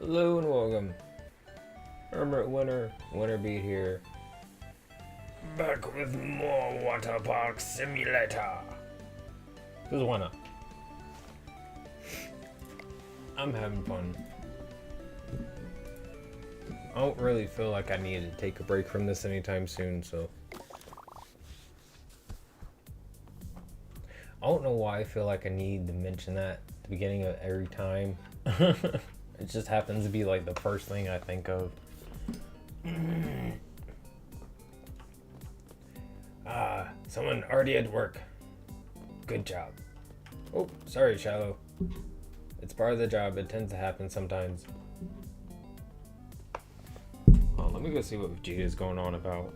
Hello and welcome. Herbert Winterbeat here. Back with more Waterpark Simulator. Because why not? I'm having fun. I don't really feel like I need to take a break from this anytime soon, so. I don't know why I feel like I need to mention that at the beginning of every time. It just happens to be like the first thing I think of. Someone already at work. Good job. Oh, sorry, Shallow. It's part of the job. It tends to happen sometimes. Oh, let me go see what Vegeta's going on about.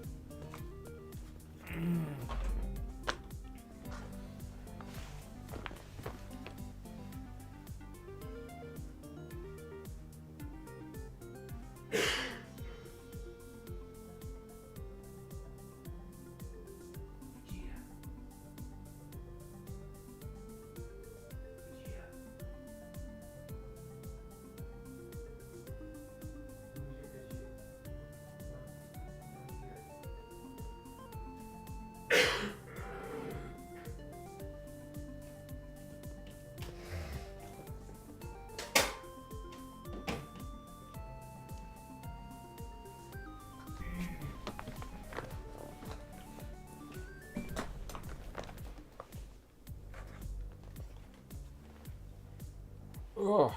Oh,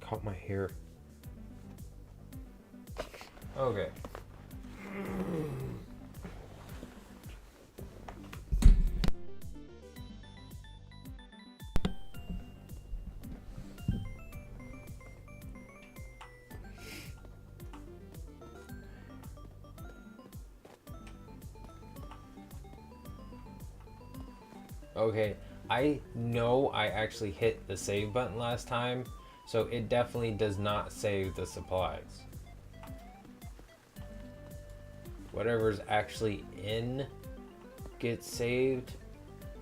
caught my hair. Okay. Okay, I know I actually hit the save button last time, so it definitely does not save the supplies. Whatever's actually in gets saved,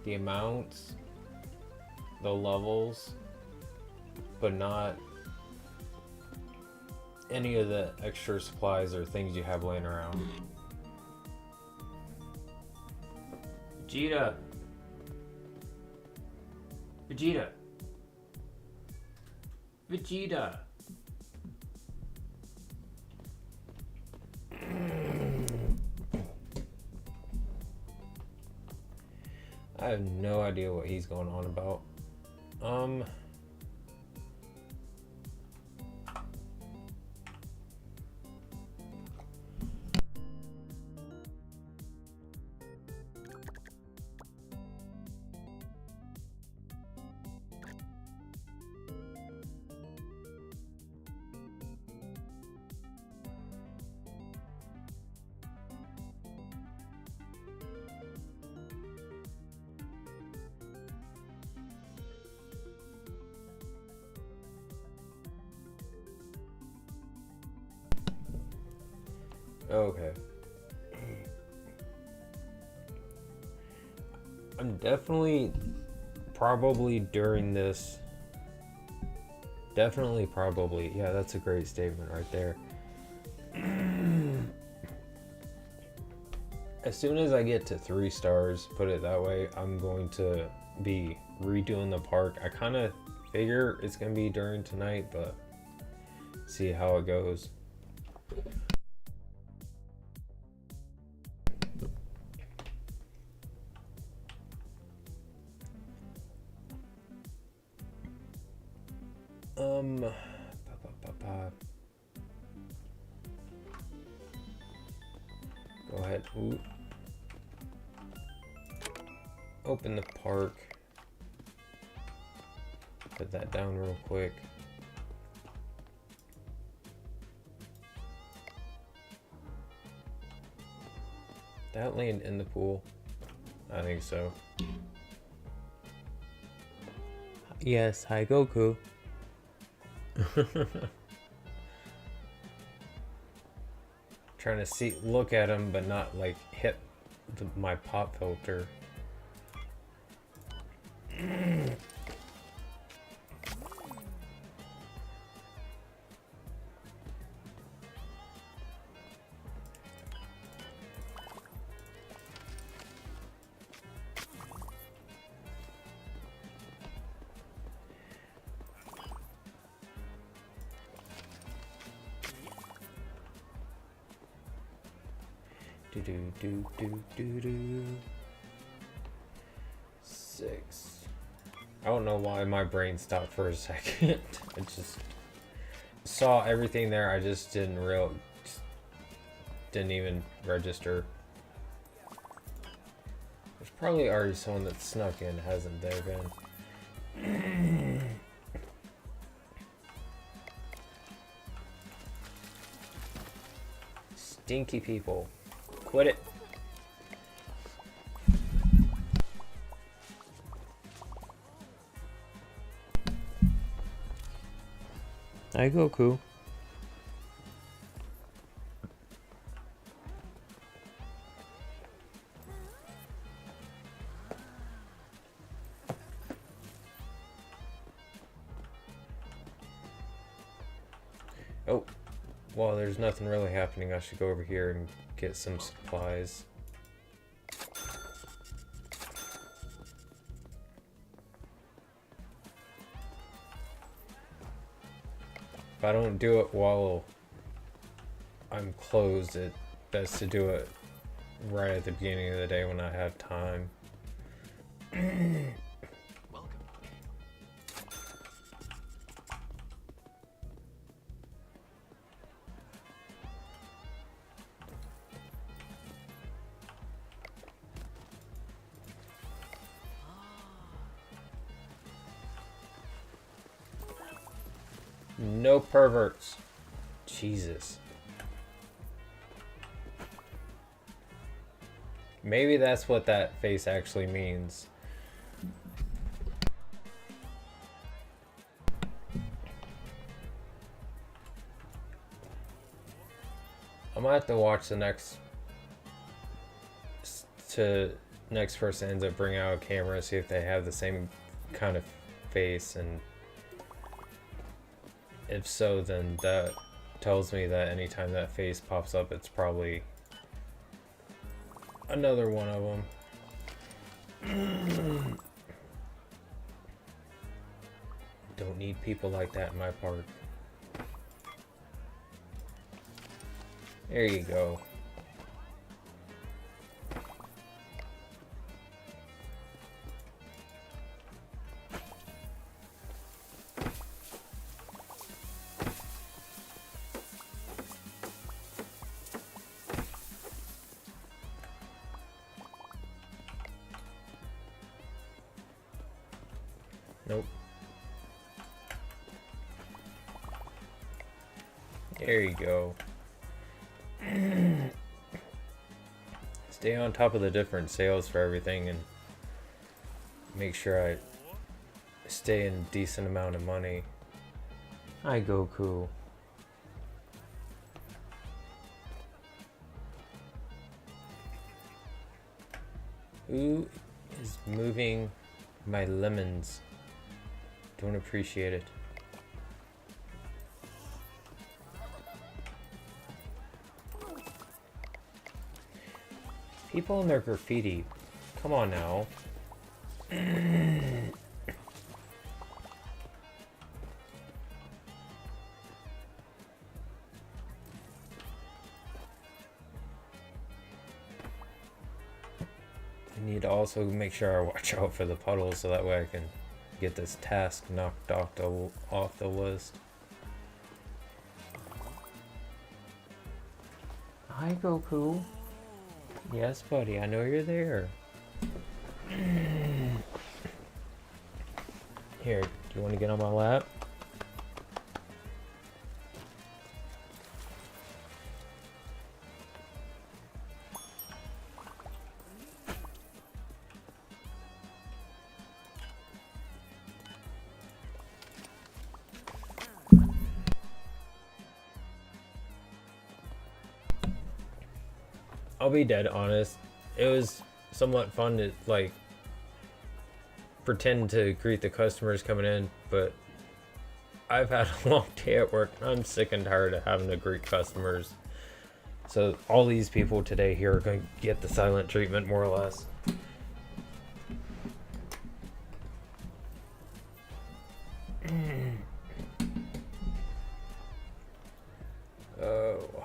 the amounts, the levels, but not any of the extra supplies or things you have laying around. Vegeta! Vegeta! Vegeta! I have no idea what he's going on about. Okay. I'm definitely probably during this. Definitely probably. Yeah, that's a great statement right there. As soon as I get to 3 stars, put it that way, I'm going to be redoing the park. I kind of figure it's going to be during tonight, but see how it goes. Go ahead. Ooh. Open the park. Put that down real quick. That land in the pool? I think so. Yes, hi Goku. Trying to look at him, but not like hit my pop filter. Do do do do do do. 6. I don't know why my brain stopped for a second. It just saw everything there. I just didn't even register. There's probably already someone that snuck in, hasn't there been? Stinky people. Quit it. Hi, Goku. Oh, well, there's nothing really happening. I should go over here and get some supplies. If I don't do it while I'm closed, it's best to do it right at the beginning of the day when I have time. No perverts. Jesus. Maybe that's what that face actually means. I might have to watch the next person ends up bringing out a camera, see if they have the same kind of face, and if so, then that tells me that anytime that face pops up, it's probably another one of them. Don't need people like that in my park. There you go. Nope. There you go. Stay on top of the different sales for everything and make sure I stay in a decent amount of money. Hi, Goku. Who is moving my lemons? Don't appreciate it. People in their graffiti. Come on now. I need to also make sure I watch out for the puddles so that way I can get this task knocked off the list. Hi, Goku. Yes, buddy, I know you're there. Here, do you want to get on my lap? I'll be dead honest. It was somewhat fun to like pretend to greet the customers coming in, but I've had a long day at work and I'm sick and tired of having to greet customers. So all these people today here are going to get the silent treatment more or less. Oh.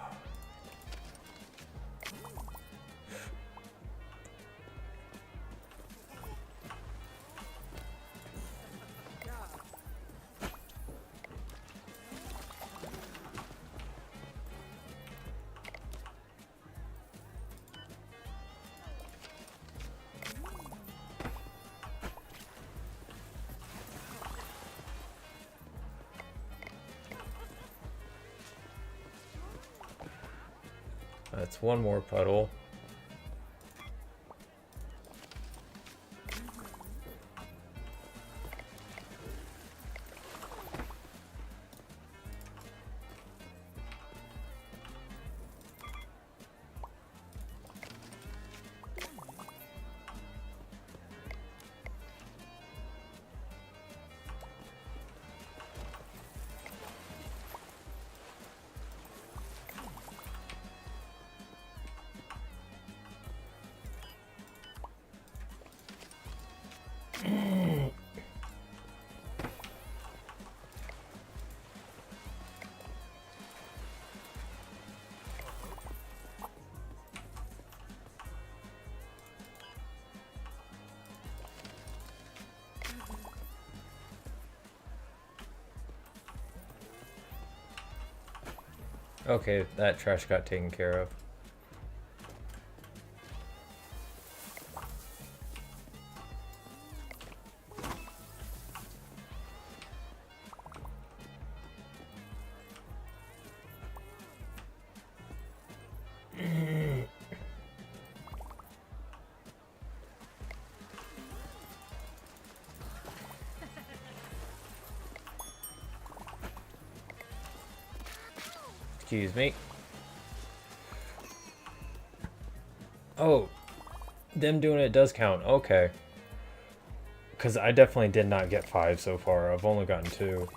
That's one more puddle. Okay, that trash got taken care of. Excuse me. Oh, them doing it does count. Okay. Because I definitely did not get 5 so far. I've only gotten 2.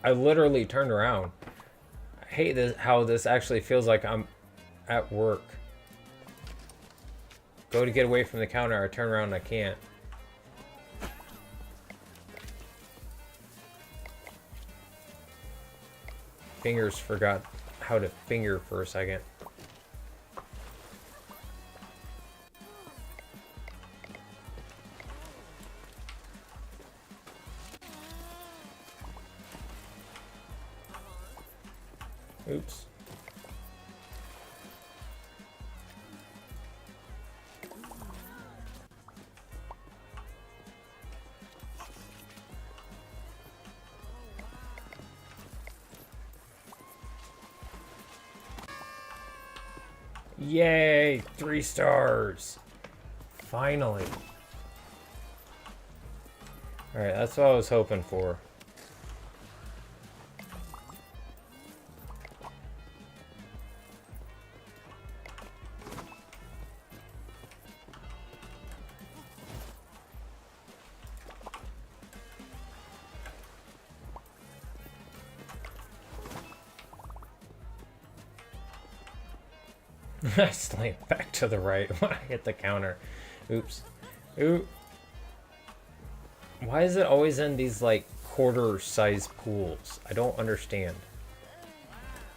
I literally turned around. I hate this, how this actually feels like I'm at work. Go to get away from the counter, I turn around and I can't. Fingers forgot how to finger for a second. Oops. Yay! 3 stars! Finally. Alright, that's what I was hoping for. I slammed back to the right when I hit the counter. Oops. Oop. Why is it always in these, like, quarter-size pools? I don't understand.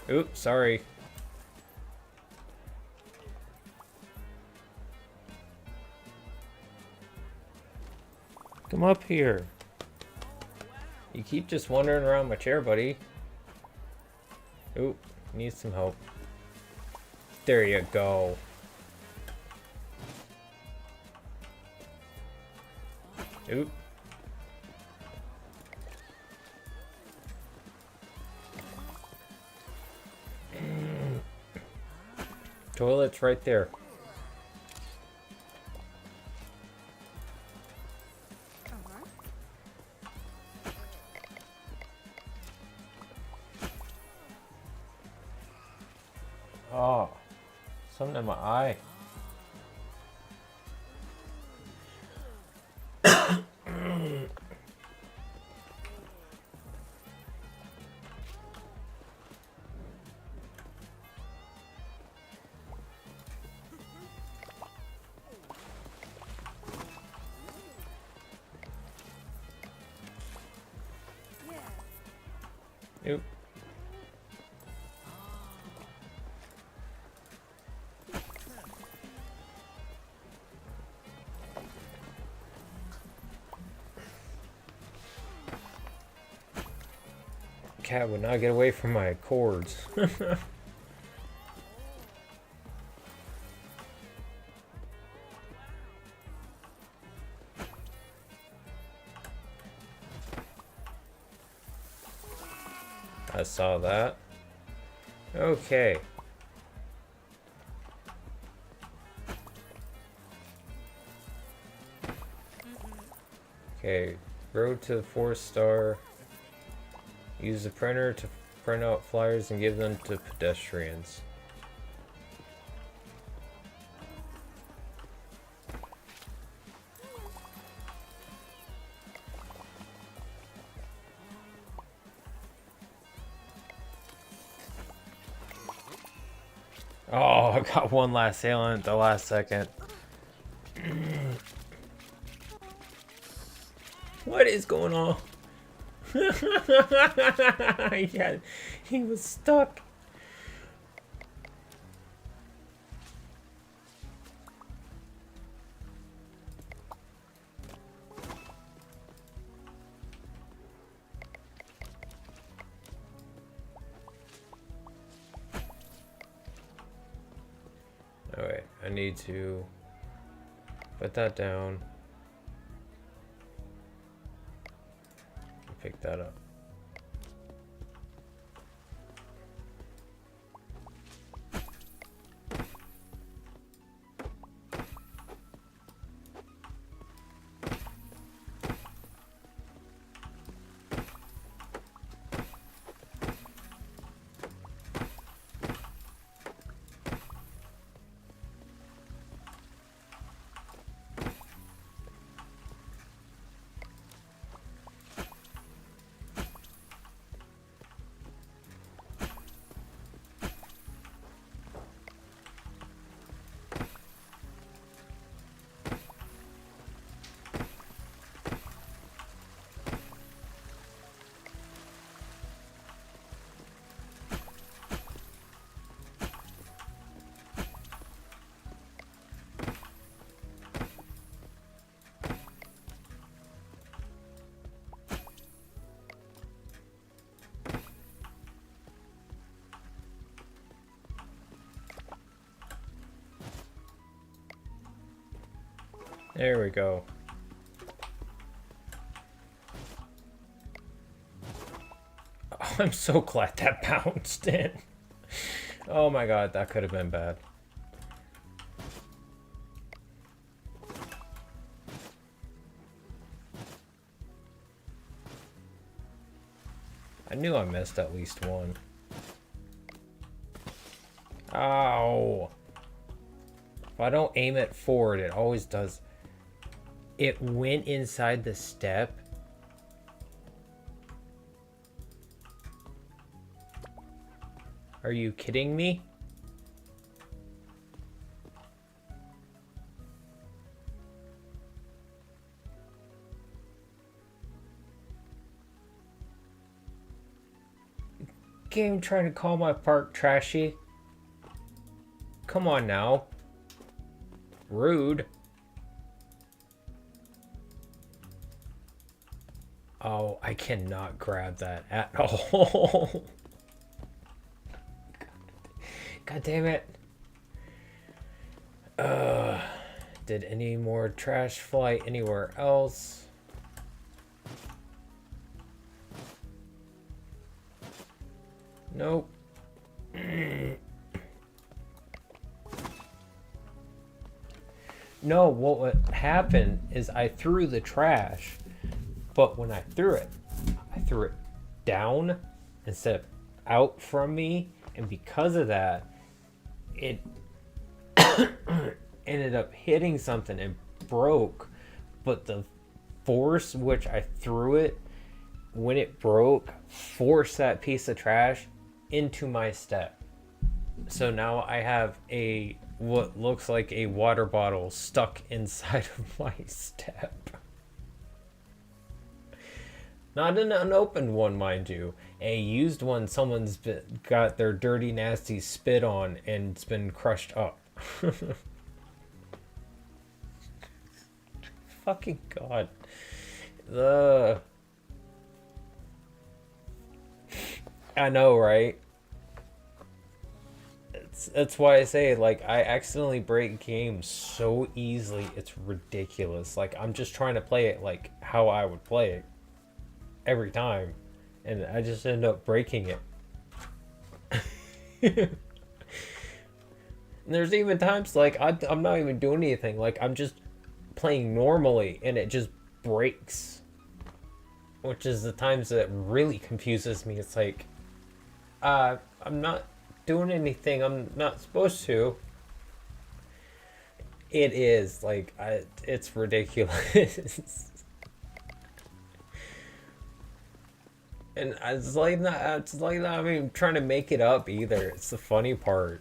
Oops, sorry. Come up here. You keep just wandering around my chair, buddy. Oop, need some help. There you go. Oop. Toilet's right there. Oh, something in my eye. Oop. Cat would not get away from my cords. I saw that. Okay. Okay, road to the 4-star. Use the printer to print out flyers and give them to pedestrians. Oh, I got one last salient at the last second. What is going on? Yeah, he was stuck. Alright, I need to put that down. Pick that up. There we go. Oh, I'm so glad that bounced in. Oh my god, that could have been bad. I knew I missed at least one. Ow! If I don't aim it forward, it always does. It went inside the step. Are you kidding me? Game trying to call my park trashy. Come on now. Rude. Oh, I cannot grab that at all. God damn it. Did any more trash fly anywhere else? Nope. No, what happened is I threw the trash, but when I threw it down instead of out from me, and because of that, it ended up hitting something and broke, but the force which I threw it, when it broke, forced that piece of trash into my step. So now I have what looks like a water bottle stuck inside of my step. Not an unopened one, mind you. A used one someone's got their dirty, nasty spit on and it's been crushed up. Fucking God. I know, right? That's why I say, like, I accidentally break games so easily, it's ridiculous. Like, I'm just trying to play it like how I would play it every time, and I just end up breaking it And there's even times like I'm not even doing anything. Like I'm just playing normally and it just breaks. Which is the times that really confuses me. It's like, I'm not doing anything I'm not supposed to. It is like, it's ridiculous. And it's like not. It's like not. I mean, trying to make it up either. It's the funny part.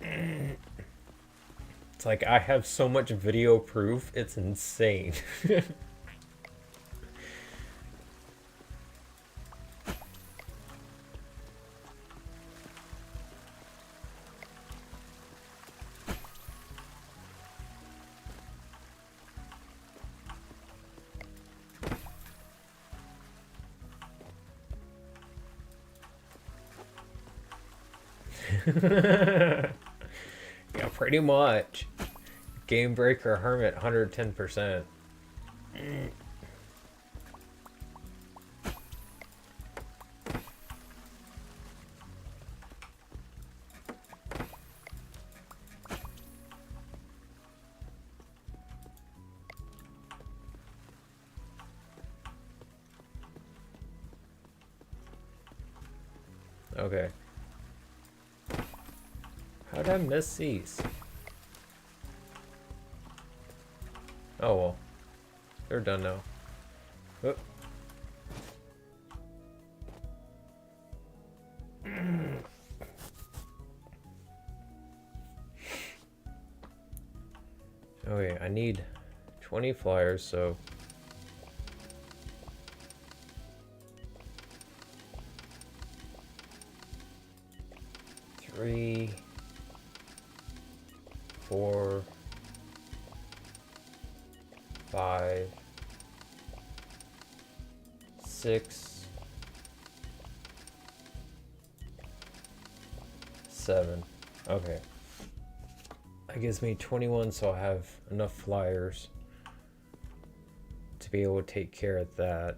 It's like I have so much video proof. It's insane. Yeah, pretty much. Game Breaker Hermit, 110%. Okay. How did I miss these? Oh well. They're done now. Oop. Okay, I need 20 flyers, so... Three... 4... 5... 6... 7. Okay. That gives me 21, so I have enough flyers to be able to take care of that.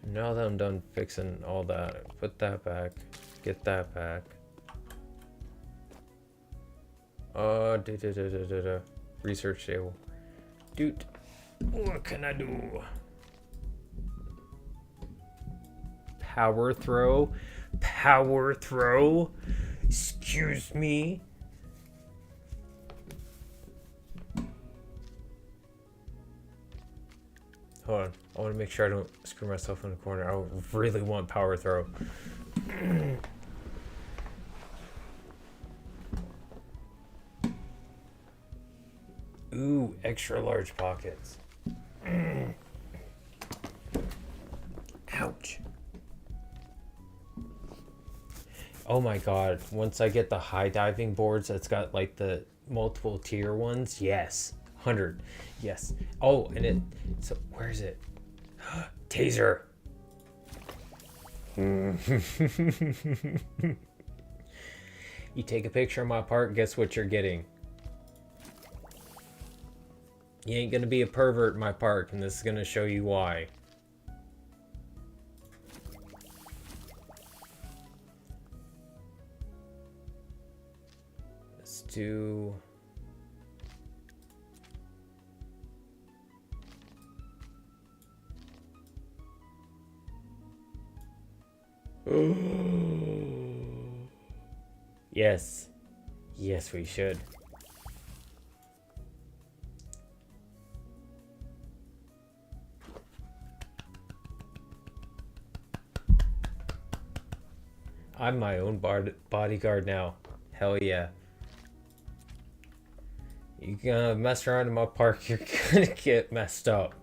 Now that I'm done fixing all that, put that back, get that back. Research table. Dude, what can I do? Power throw? Power throw? Excuse me? Hold on. I want to make sure I don't screw myself in the corner. I really want power throw. Ooh, extra large pockets. Ouch. Oh my god, once I get the high diving boards that's got like the multiple tier ones, yes. 100. Yes. Oh, and it, so where is it? Taser. You take a picture of my park, guess what you're getting? You ain't gonna be a pervert in my park, and this is gonna show you why. Let's do... Yes. Yes, we should. I'm my own bodyguard now. Hell yeah. You gonna mess around in my park, you're gonna get messed up.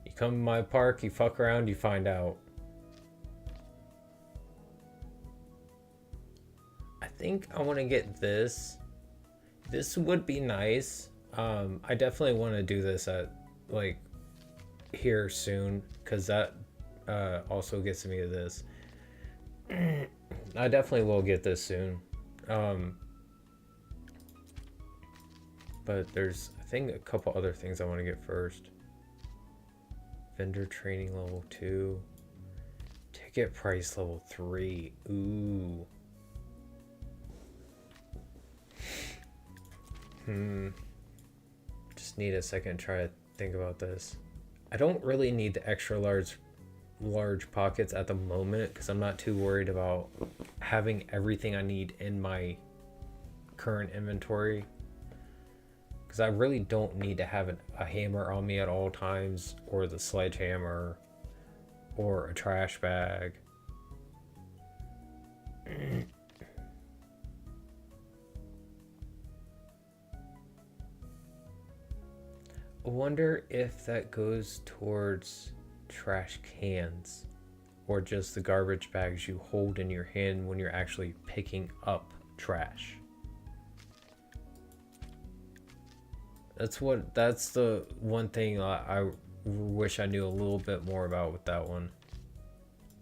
You come to my park, you fuck around, you find out. I think I want to get this. This would be nice. I definitely want to do this at, like, here soon, because that also gets me to this. I definitely will get this soon. But there's, I think, a couple other things I want to get first. Vendor training level 2. Ticket price level 3. Ooh. Just need a second to try to think about this. I don't really need the extra large pockets at the moment because I'm not too worried about having everything I need in my current inventory. Because I really don't need to have a hammer on me at all times, or the sledgehammer, or a trash bag. I wonder if that goes towards trash cans, or just the garbage bags you hold in your hand when you're actually picking up trash. That's the one thing I wish I knew a little bit more about with that one.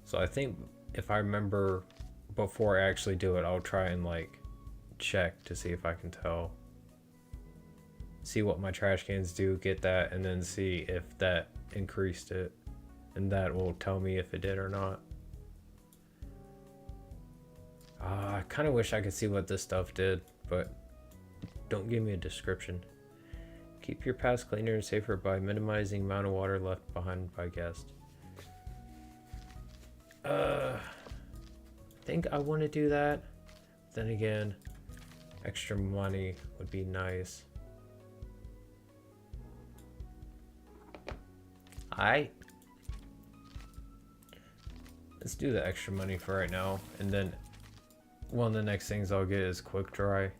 So I think if I remember before I actually do it, I'll try and like check to see if I can tell. See what my trash cans do, get that, and then see if that increased it. And that will tell me if it did or not. I kind of wish I could see what this stuff did, but don't give me a description. Keep your paths cleaner and safer by minimizing the amount of water left behind by guests. I think I want to do that. Then again, extra money would be nice. Alright. Let's do the extra money for right now. And then one of the next things I'll get is quick dry.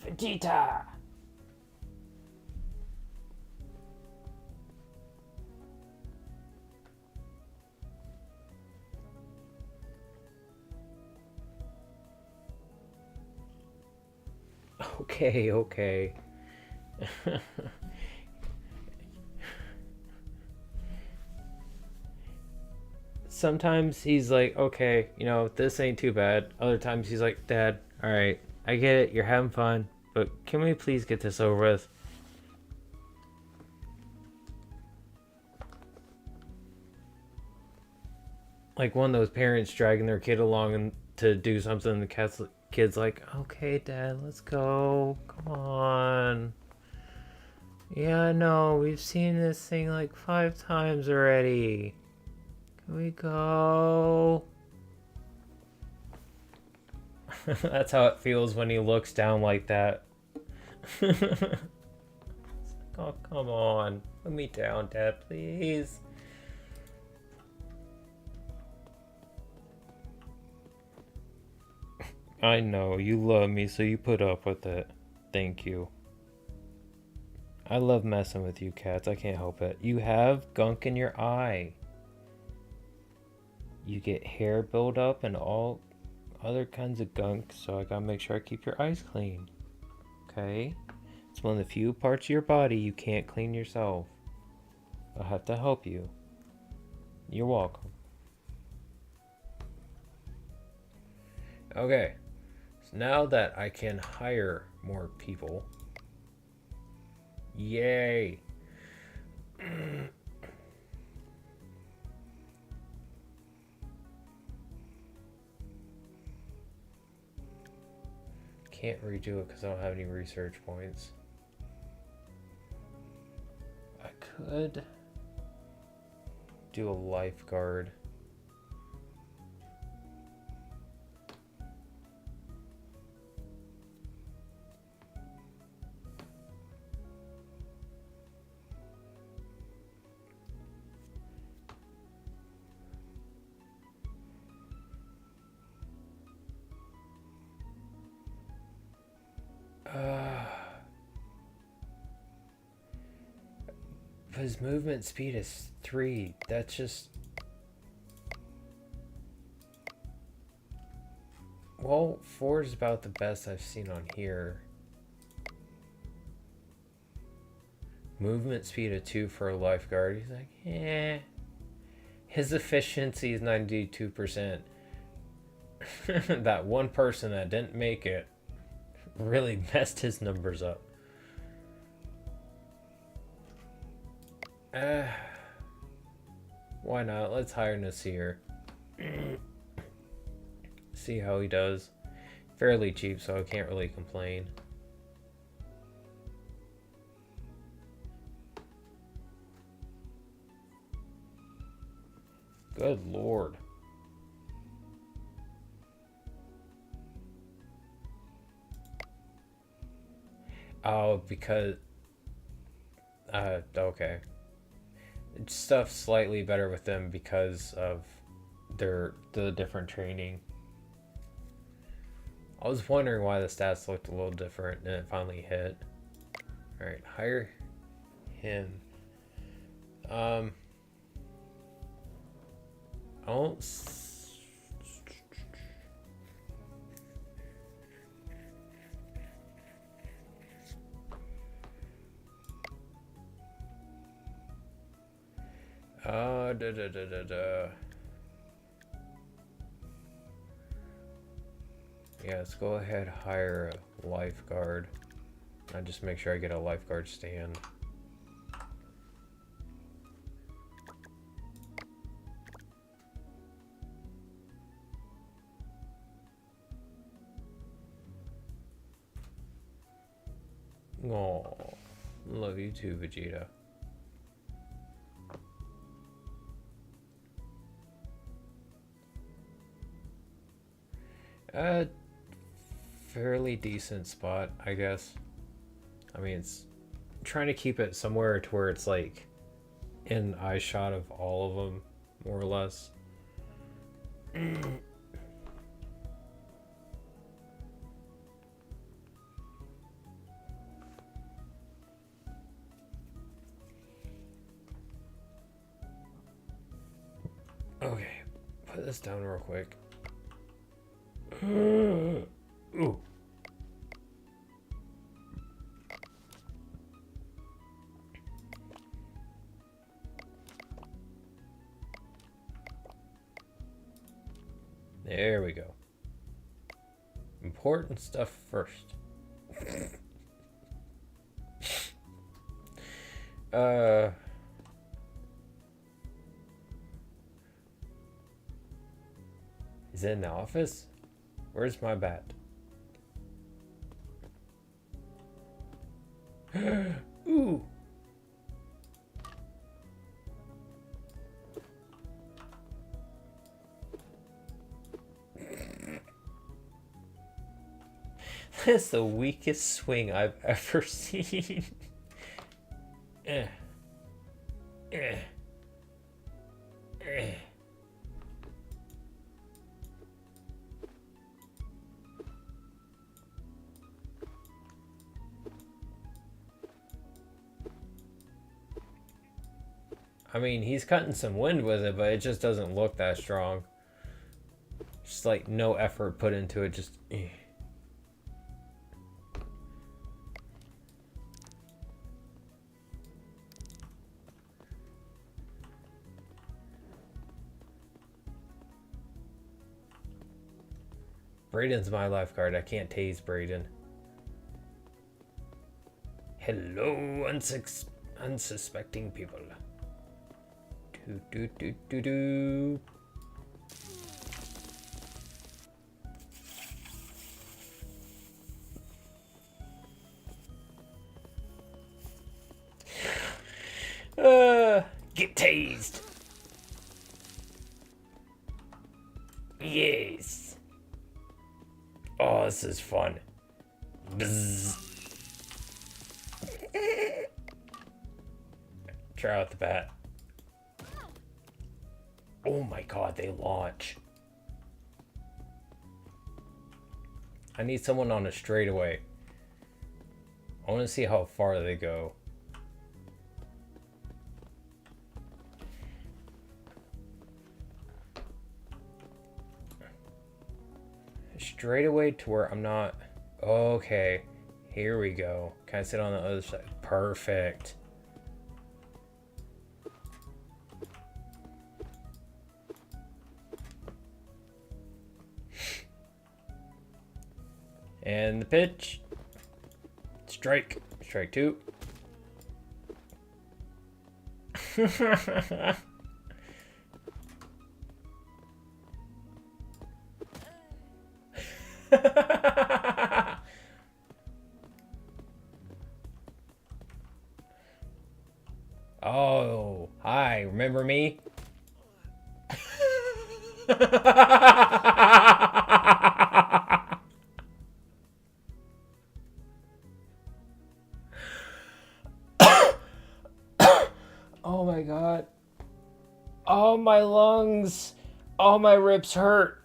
Vegeta! Okay. Sometimes he's like, okay, this ain't too bad. Other times he's like, Dad, alright, I get it, you're having fun, but can we please get this over with? Like one of those parents dragging their kid along and to do something, and the kid's like, okay, Dad, let's go. Come on. Yeah, I know. We've seen this thing like 5 times already. Can we go? That's how it feels when he looks down like that. Oh, come on. Put me down, Dad, please. I know, you love me, so you put up with it. Thank you. I love messing with you cats, I can't help it. You have gunk in your eye. You get hair buildup and all other kinds of gunk, so I gotta make sure I keep your eyes clean. Okay? It's one of the few parts of your body you can't clean yourself. I'll have to help you. You're welcome. Okay. So now that I can hire more people. Yay! Can't redo it because I don't have any research points. I could do a lifeguard. His movement speed is 3. That's just... Well, 4 is about the best I've seen on here. Movement speed of 2 for a lifeguard. He's like, eh. His efficiency is 92%. That one person that didn't make it really messed his numbers up. Why not? Let's hire Nasir. See how he does. Fairly cheap, so I can't really complain. Good lord. Oh, because... okay. Stuff's slightly better with them because of the different training. I was wondering why the stats looked a little different, and it finally hit. Alright, hire him. I don't... Yeah, let's go ahead, hire a lifeguard. I just make sure I get a lifeguard stand. Oh, love you too, Vegeta. Fairly decent spot, I guess. I mean, it's trying to keep it somewhere to where it's like in eye shot of all of them, more or less. Okay, put this down real quick. Ooh. There we go. Important stuff first. Is it in the office? Where's my bat? Ooh. That's the weakest swing I've ever seen. Eh. Eh. Eh. I mean, he's cutting some wind with it, but it just doesn't look that strong. Just like no effort put into it, just... Braden's my lifeguard. I can't tase Braden. Hello, unsuspecting people. Do do do do do. Get tased. Yes. Oh, this is fun. Bzz. Try out the bat. Oh my god, they launch. I need someone on a straightaway. I want to see how far they go. Straightaway to where I'm not... Okay, here we go. Can I sit on the other side? Perfect. And the pitch. Strike. Strike 2. Oh, hi, remember me? Oh my god. Oh, my lungs. Oh, my ribs hurt.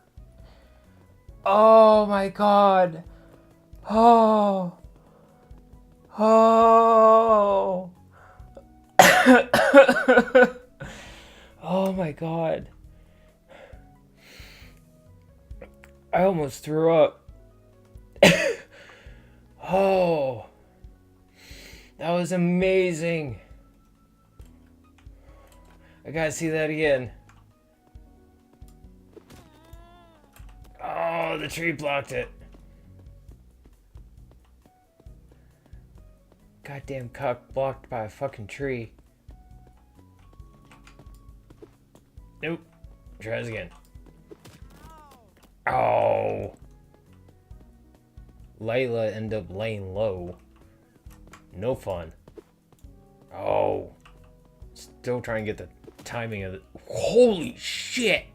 Oh my god. Oh. Oh. Oh my god. I almost threw up. Oh. That was amazing. I gotta see that again. Oh, the tree blocked it. Goddamn cock blocked by a fucking tree. Nope. Try this again. Oh. Layla ended up laying low. No fun. Oh. Still trying to get the timing of it. Holy shit.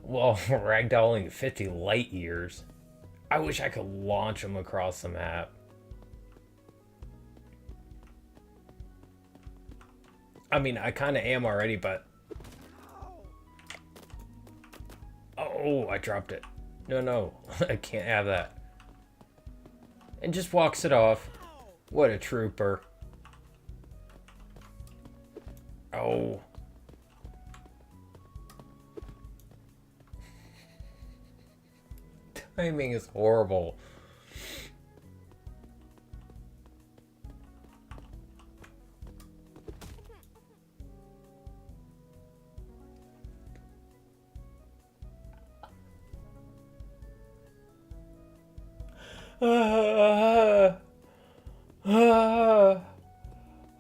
Well, ragdolling 50 light years. I wish I could launch them across the map. I mean, I kind of am already, but... Oh, I dropped it. No, I can't have that. And just walks it off. What a trooper. Oh. Timing is horrible.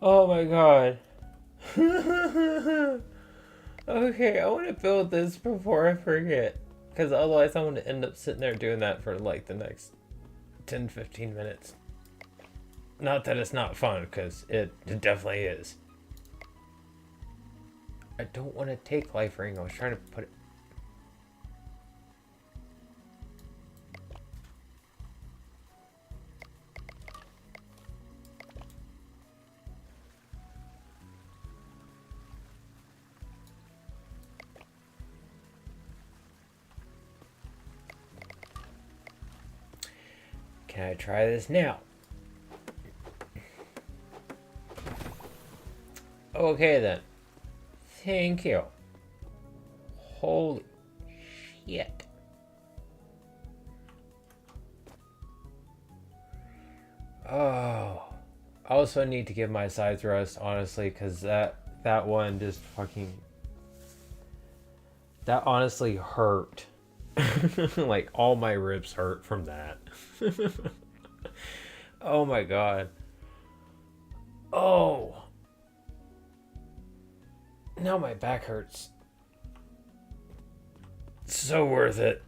Oh my god. Okay, I want to build this before I forget. Because otherwise I'm going to end up sitting there doing that for like the next 10-15 minutes. Not that it's not fun, because it definitely is. I don't want to take life ring. I was trying to put it... Can I try this now? Okay then. Thank you. Holy shit. Oh. I also need to give my side thrust, honestly, because that one just fucking... That honestly hurt. Like, all my ribs hurt from that. Oh my god. Oh. Now my back hurts. So worth it.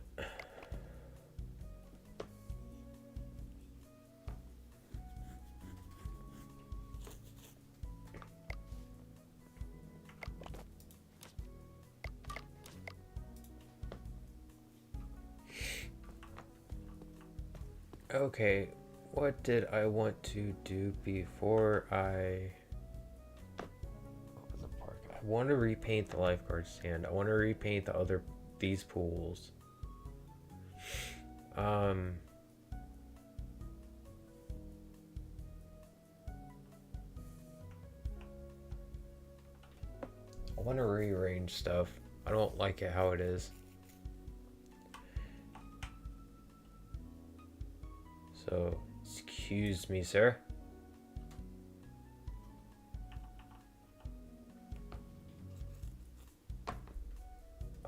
Okay, what did I want to do before I... What was the park? I want to repaint the lifeguard stand. I want to repaint these pools. I want to rearrange stuff. I don't like it how it is. So, excuse me, sir.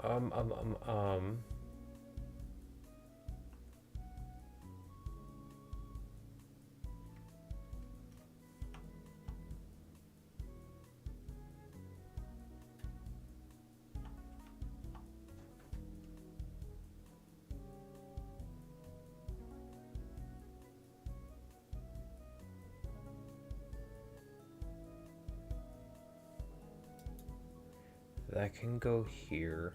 Um, um, um, um. That can go here.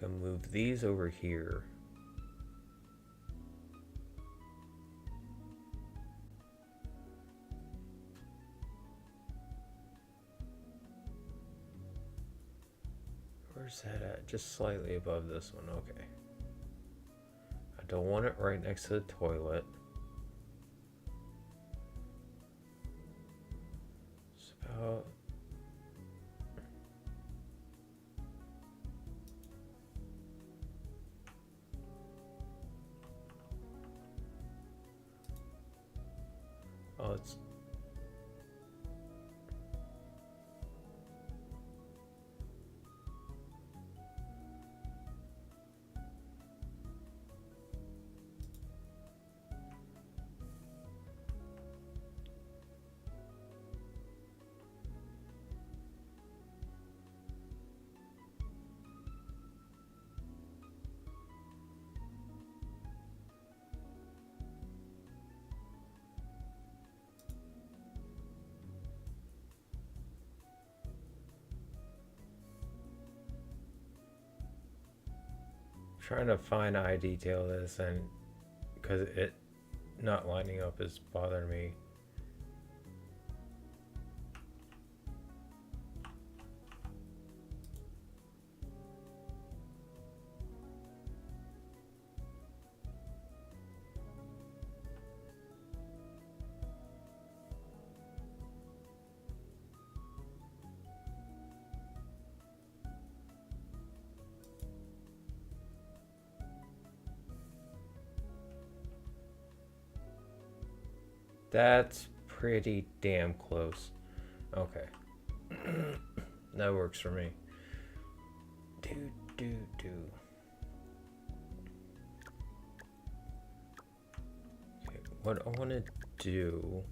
Gonna move these over here. Where's that at? Just slightly above this one. Okay. I don't want it right next to the toilet. It's about... Oh, it's... trying to find eye detail this, and because it not lining up is bothering me. That's pretty damn close. Okay. That works for me. Do. Okay, what I want to do...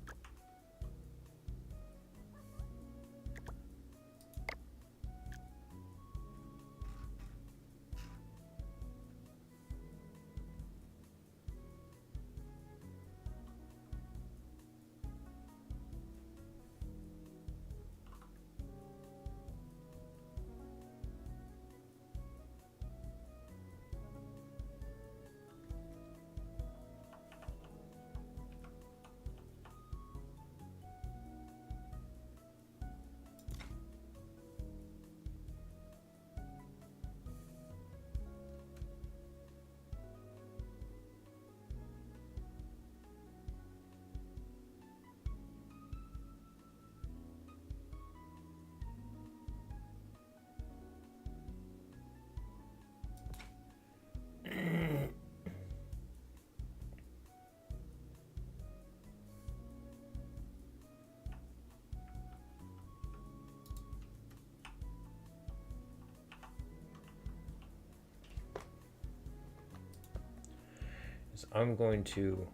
I'm going to...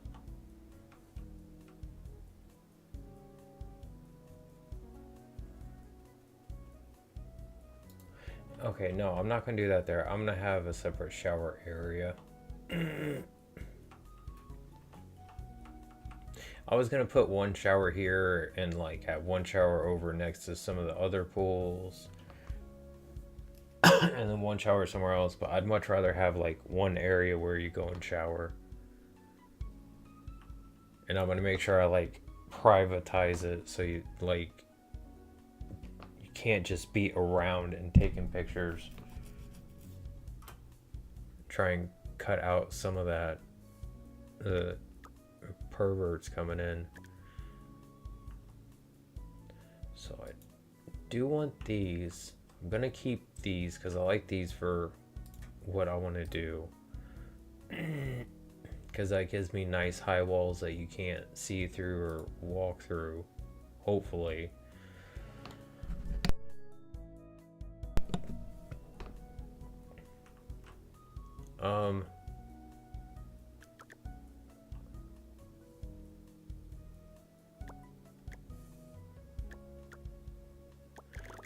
Okay, no, I'm not going to do that there. I'm going to have a separate shower area. I was going to put one shower here and like have one shower over next to some of the other pools. And then one shower somewhere else, but I'd much rather have like one area where you go and shower. And I'm going to make sure I like privatize it so you like... can't just be around and taking pictures. Try and cut out some of that perverts coming in. So I do want these. I'm gonna keep these because I like these for what I want to do. because that gives me nice high walls that you can't see through or walk through, hopefully.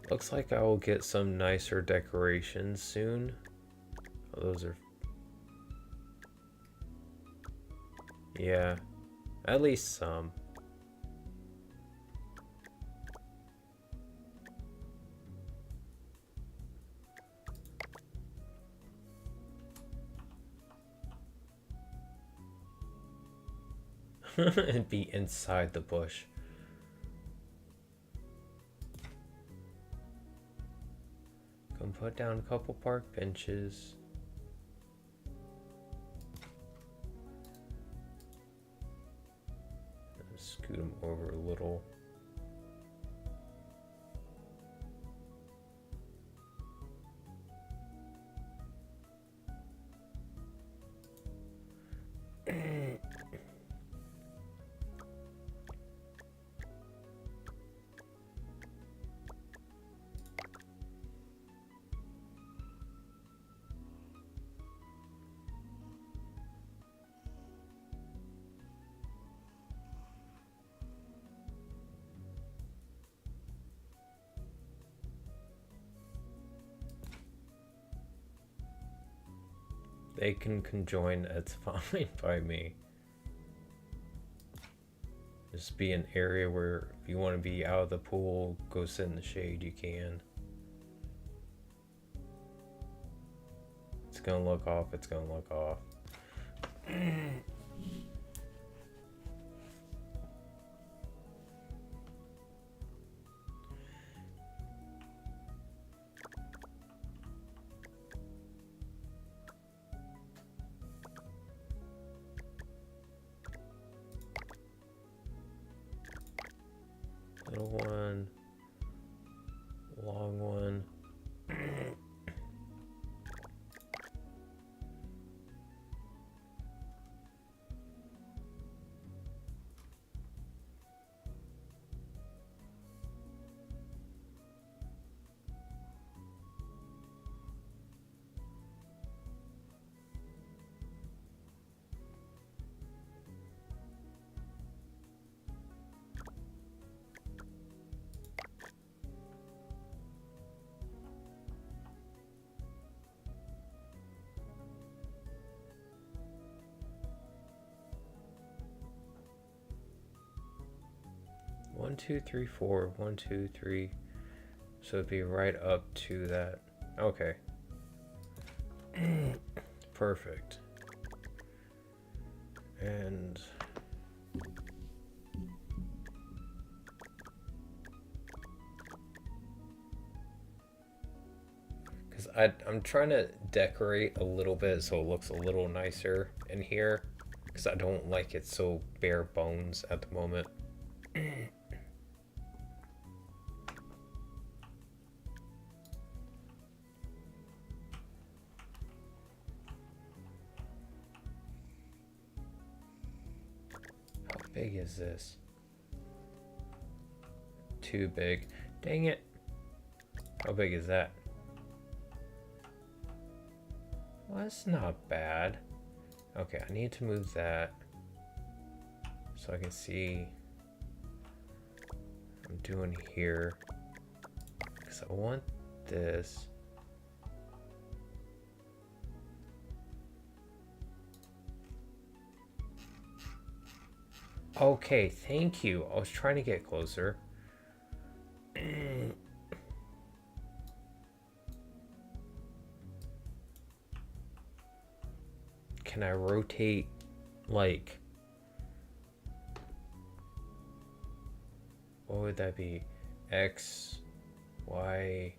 Looks like I will get some nicer decorations soon. Oh, those are... Yeah, at least some. And be inside the bush. Come put down a couple park benches. Scoot them over a little. They can conjoin, that's fine by me. Just be an area where if you want to be out of the pool, go sit in the shade, you can. It's gonna look off, it's gonna look off. Little one, long one. One, two, three, four. 1, 2, 3. So it'd be right up to that. Okay. Perfect. And because I'm trying to decorate a little bit so it looks a little nicer in here, because I don't like it so bare bones at the moment. How big is this? Too big. Dang it. How big is that? Well, that's not bad. Okay, I need to move that so I can see what I'm doing here. Because I want this. Okay, thank you. I was trying to get closer. Can I rotate, like, what would that be? X, Y.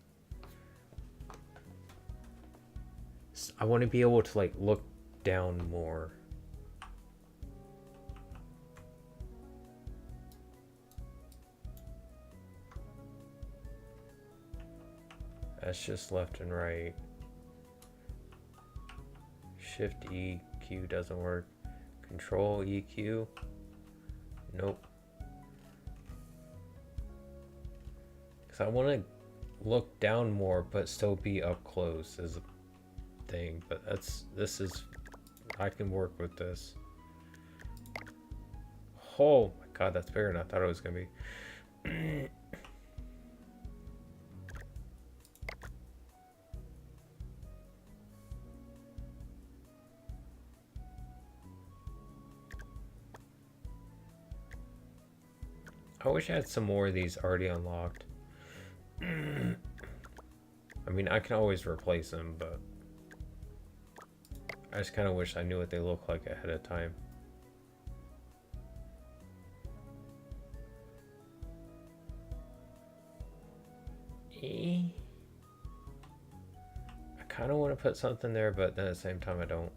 I want to be able to, like, look down more. That's just left and right. Shift E, Q doesn't work. Control EQ. Nope. Because I want to look down more but still be up close as a thing. But this is, I can work with this. Oh my god, that's bigger than I thought it was going to be. I wish I had some more of these already unlocked. I mean, I can always replace them, but I just kind of wish I knew what they look like ahead of time. I kind of want to put something there, but then at the same time I don't.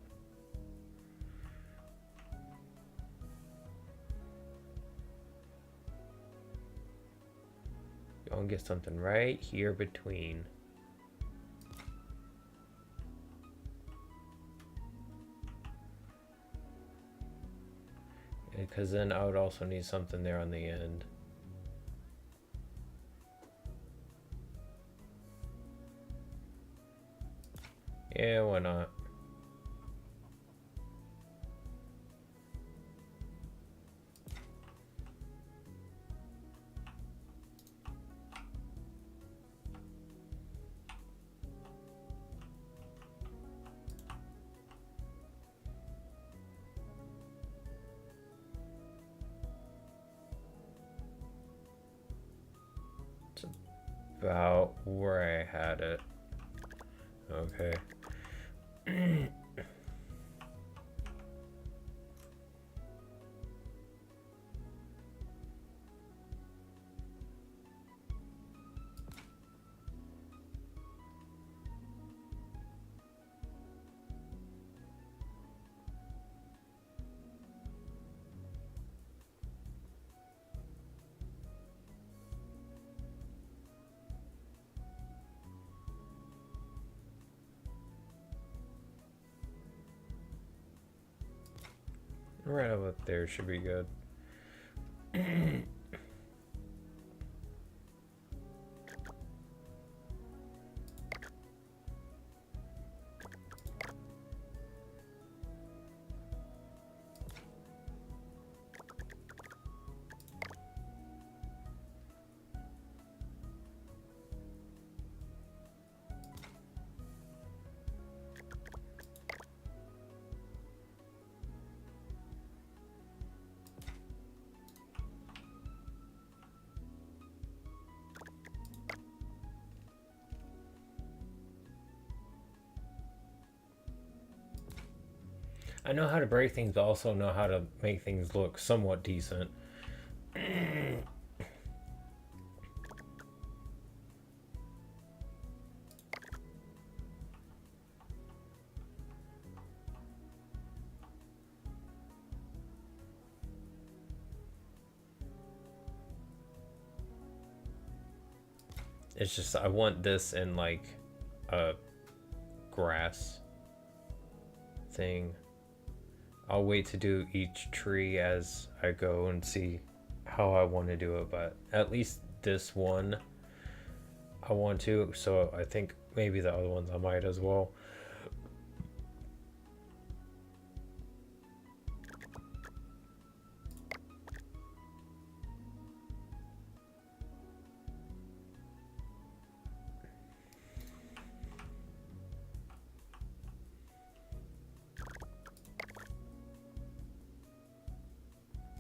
I'll get something right here between. Because then I would also need something there on the end. Yeah, why not? It's about where I had it. Okay. Right up there should be good. I know how to break things, but also know how to make things look somewhat decent. It's just I want this in like a grass thing. I'll wait to do each tree as I go and see how I want to do it, but at least this one I want to, so I think maybe the other ones I might as well.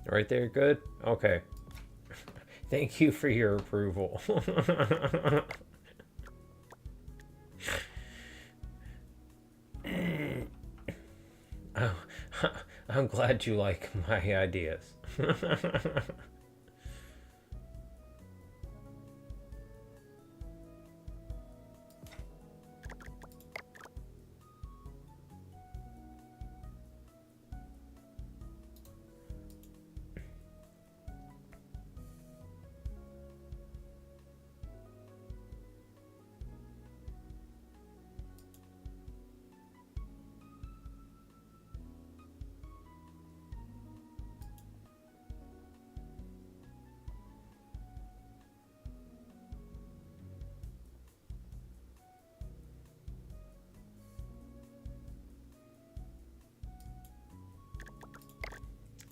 Right there, good? Okay. Thank you for your approval. I'm glad you like my ideas.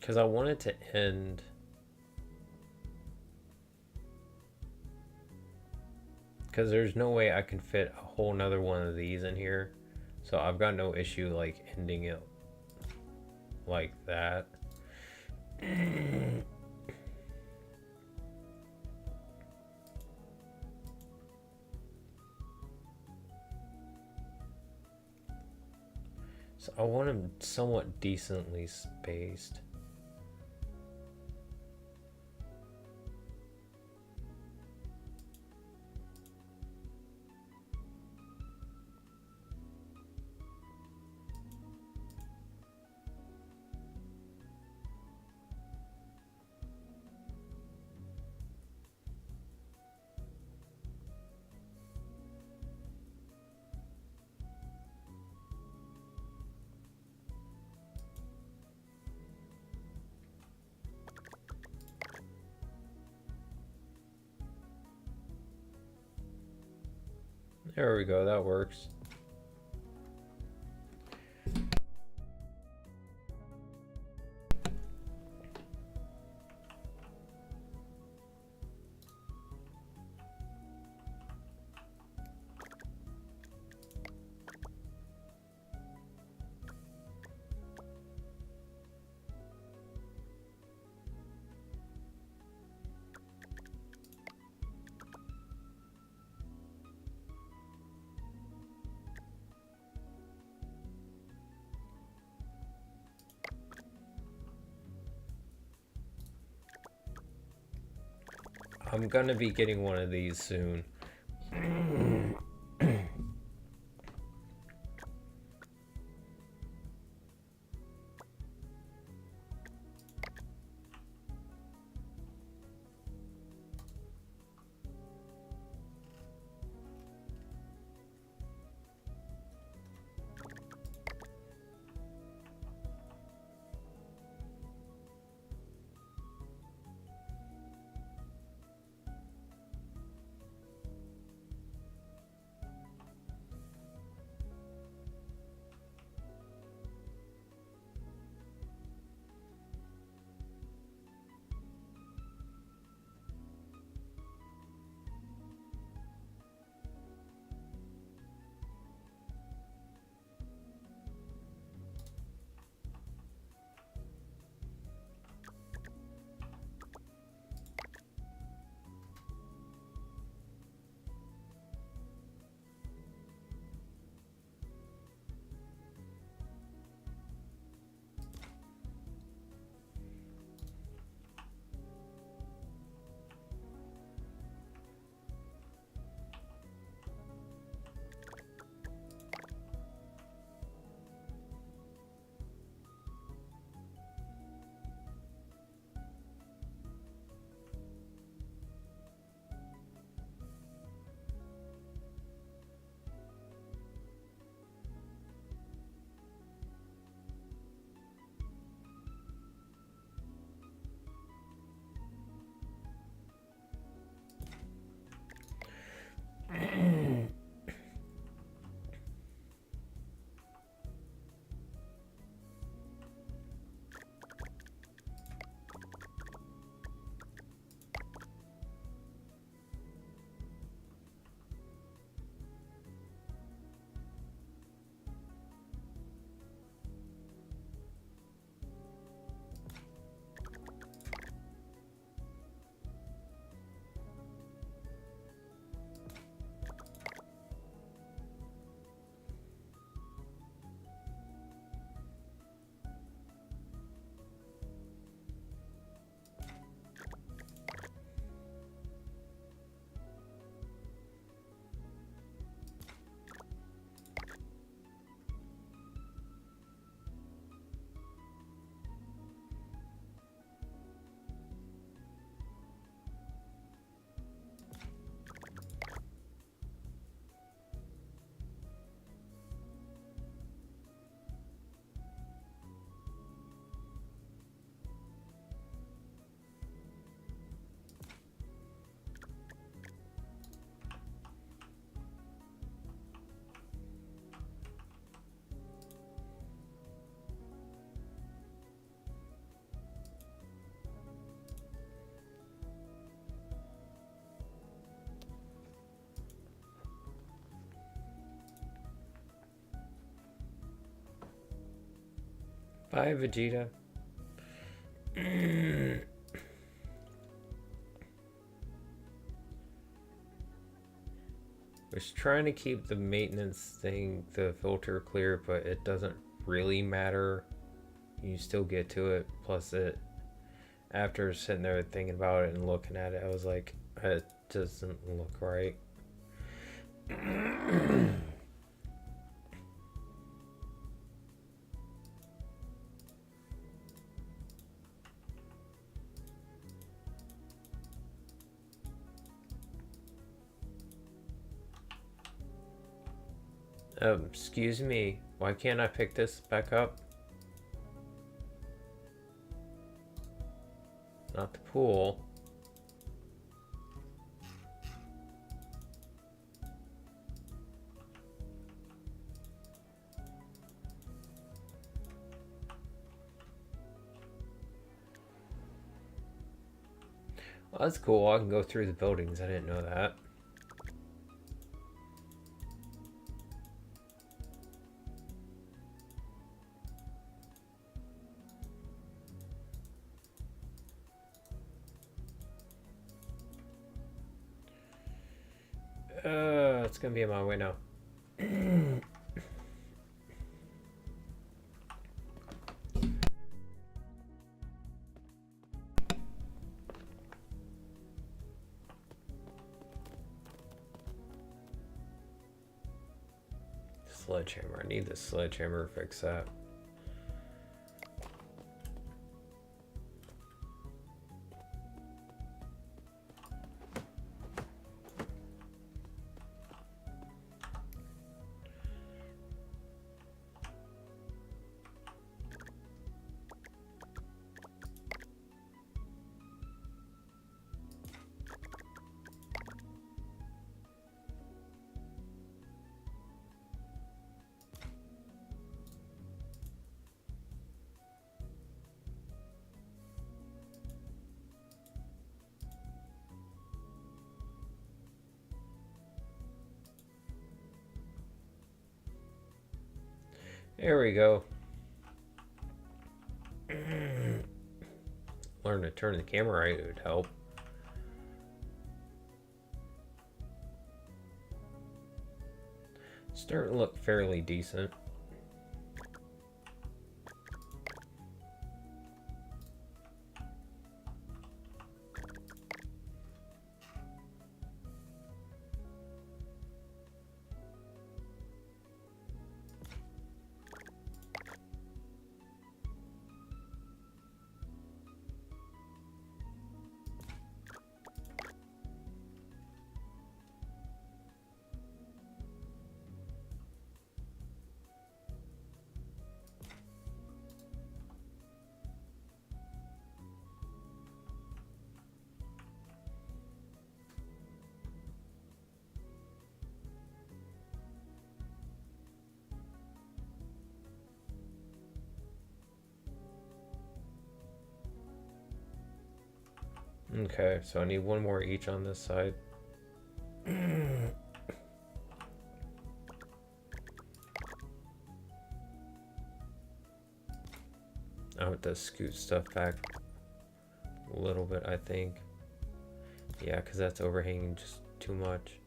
Because I want it to end. Because there's no way I can fit a whole nother one of these in here. So I've got no issue like ending it like that. So I want them somewhat decently spaced. There we go, that works. I'm gonna be getting one of these soon. Hi, Vegeta. Was trying to keep the maintenance thing, the filter clear, but it doesn't really matter. You still get to it. Plus, it after sitting there thinking about it and looking at it, I was like, it doesn't look right. Excuse me, why can't I pick this back up? Not the pool. Well, that's cool. I can go through the buildings. I didn't know that. It's gonna be in my way now. Sledgehammer. I need the sledgehammer to fix that. There we go. Learn to turn the camera right would help. Starting to look fairly decent. Okay, so I need one more each on this side. I have to scoot stuff back a little bit, I think. Yeah, because that's overhanging just too much.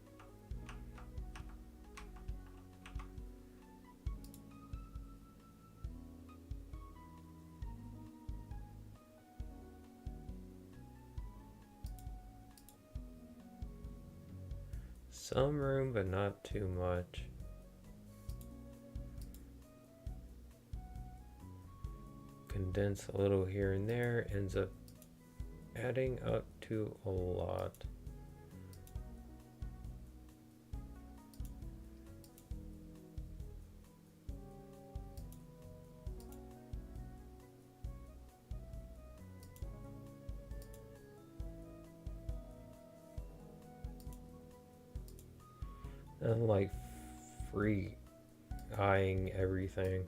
Some room, but not too much. Condense a little here and there, ends up adding up to a lot. And like free eyeing everything.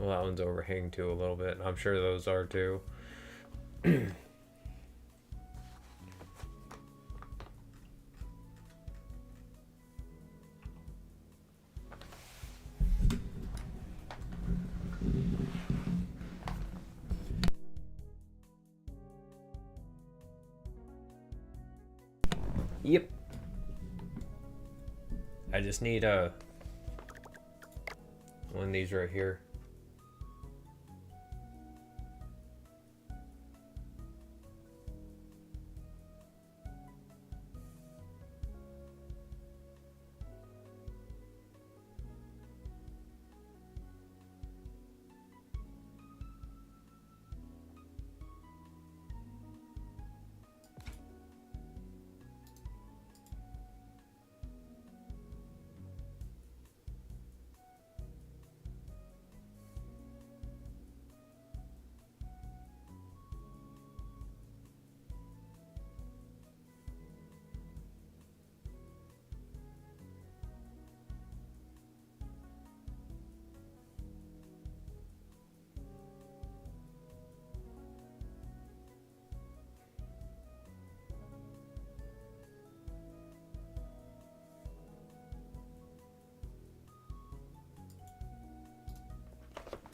Well, that one's overhanging too a little bit. I'm sure those are too. Yep. I just need one of these right here.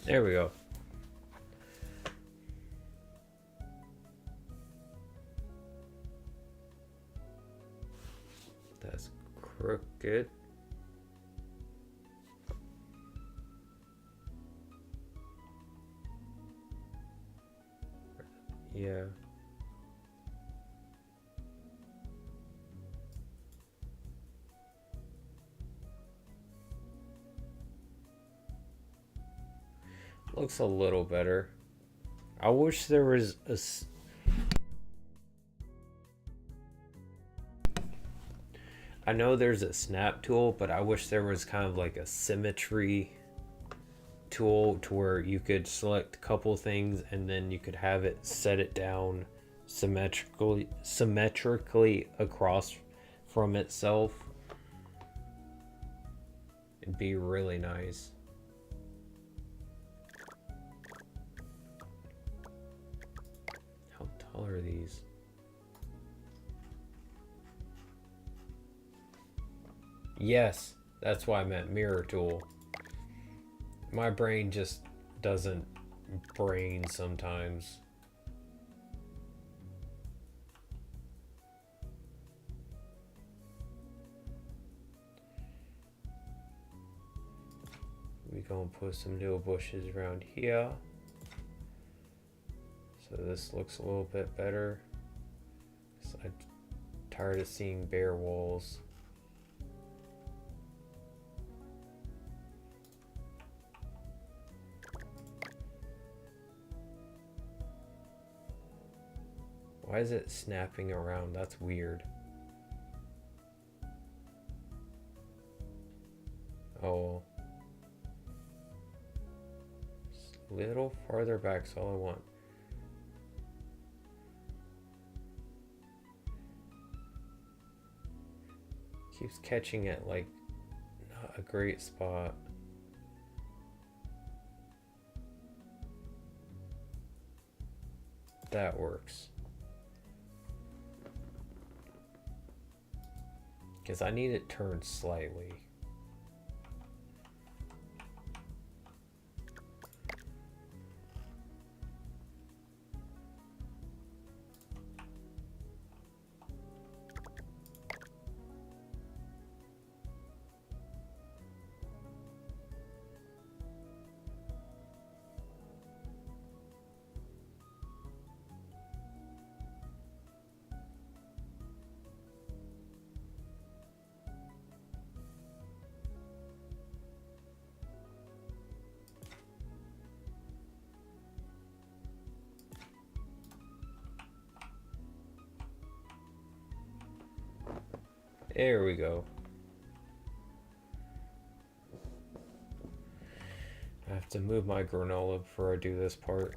There we go. That's crooked. Yeah. Looks a little better. I wish there was I know there's a snap tool, but I wish there was kind of like a symmetry tool to where you could select a couple things and then you could have it set it down symmetrically across from itself. It'd be really nice. How tall are these? Yes, that's why I meant mirror tool. My brain just doesn't brain sometimes. We gonna put some little bushes around here. So this looks a little bit better. I'm tired of seeing bare walls. Why is it snapping around? That's weird. Oh. Just a little farther back's all I want. Keeps catching it like not a great spot. That works. Because I need it turned slightly. There we go. I have to move my granola before I do this part.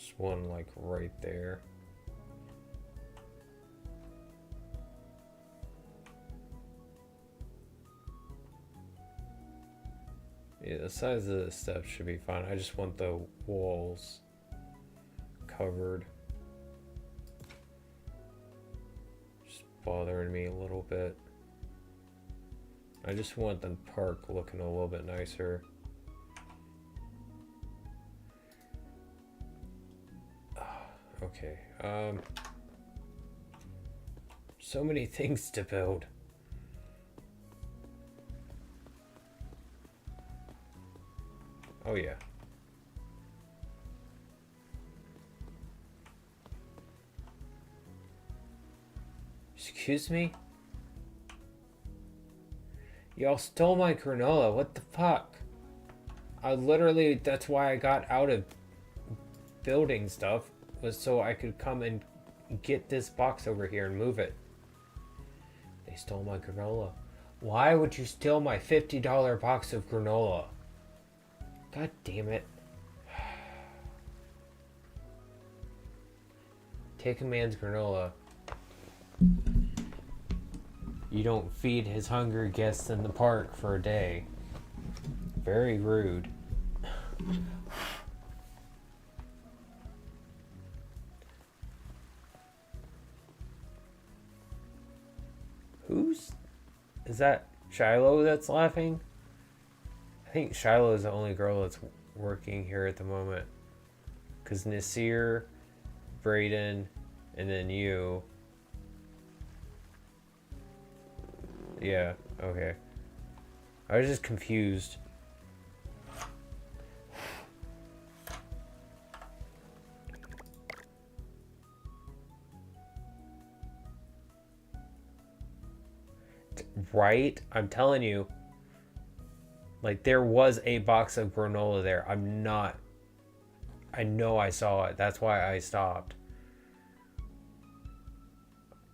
Just one like right there. Yeah, the size of the steps should be fine. I just want the walls covered. Just bothering me a little bit. I just want the park looking a little bit nicer. Okay, so many things to build. Oh yeah. Excuse me? Y'all stole my granola, what the fuck? That's why I got out of building stuff, was so I could come and get this box over here and move it. They stole my granola. Why would you steal my $50 box of granola? God damn it. Take a man's granola. You don't feed his hungry guests in the park for a day. Very rude. Is that Shiloh that's laughing? I think Shiloh is the only girl that's working here at the moment. Because Nasir, Brayden, and then you. Yeah, okay. I was just confused. Right? I'm telling you. Like, there was a box of granola there. I know I saw it. That's why I stopped.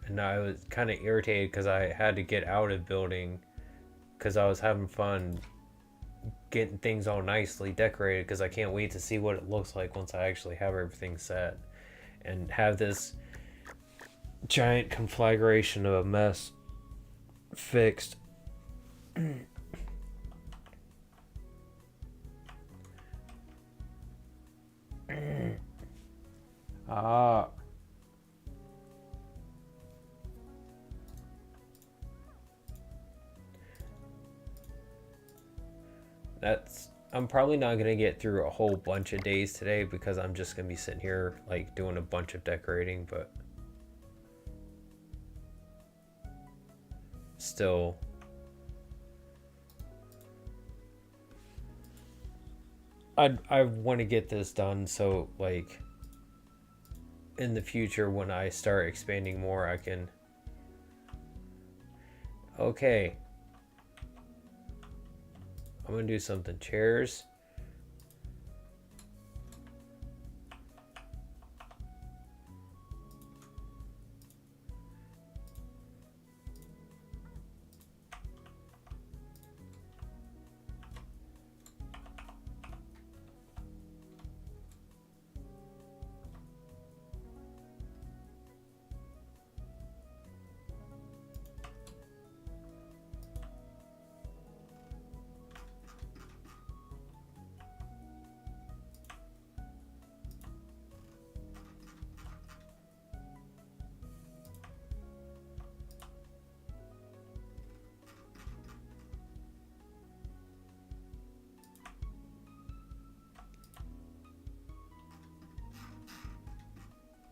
And I was kind of irritated because I had to get out of building because I was having fun getting things all nicely decorated because I can't wait to see what it looks like once I actually have everything set and have this giant conflagration of a mess fixed. I'm probably not gonna get through a whole bunch of days today because I'm just gonna be sitting here like doing a bunch of decorating, but still I want to get this done so like in the future when I start expanding more I can. Okay, I'm gonna do something. Chairs.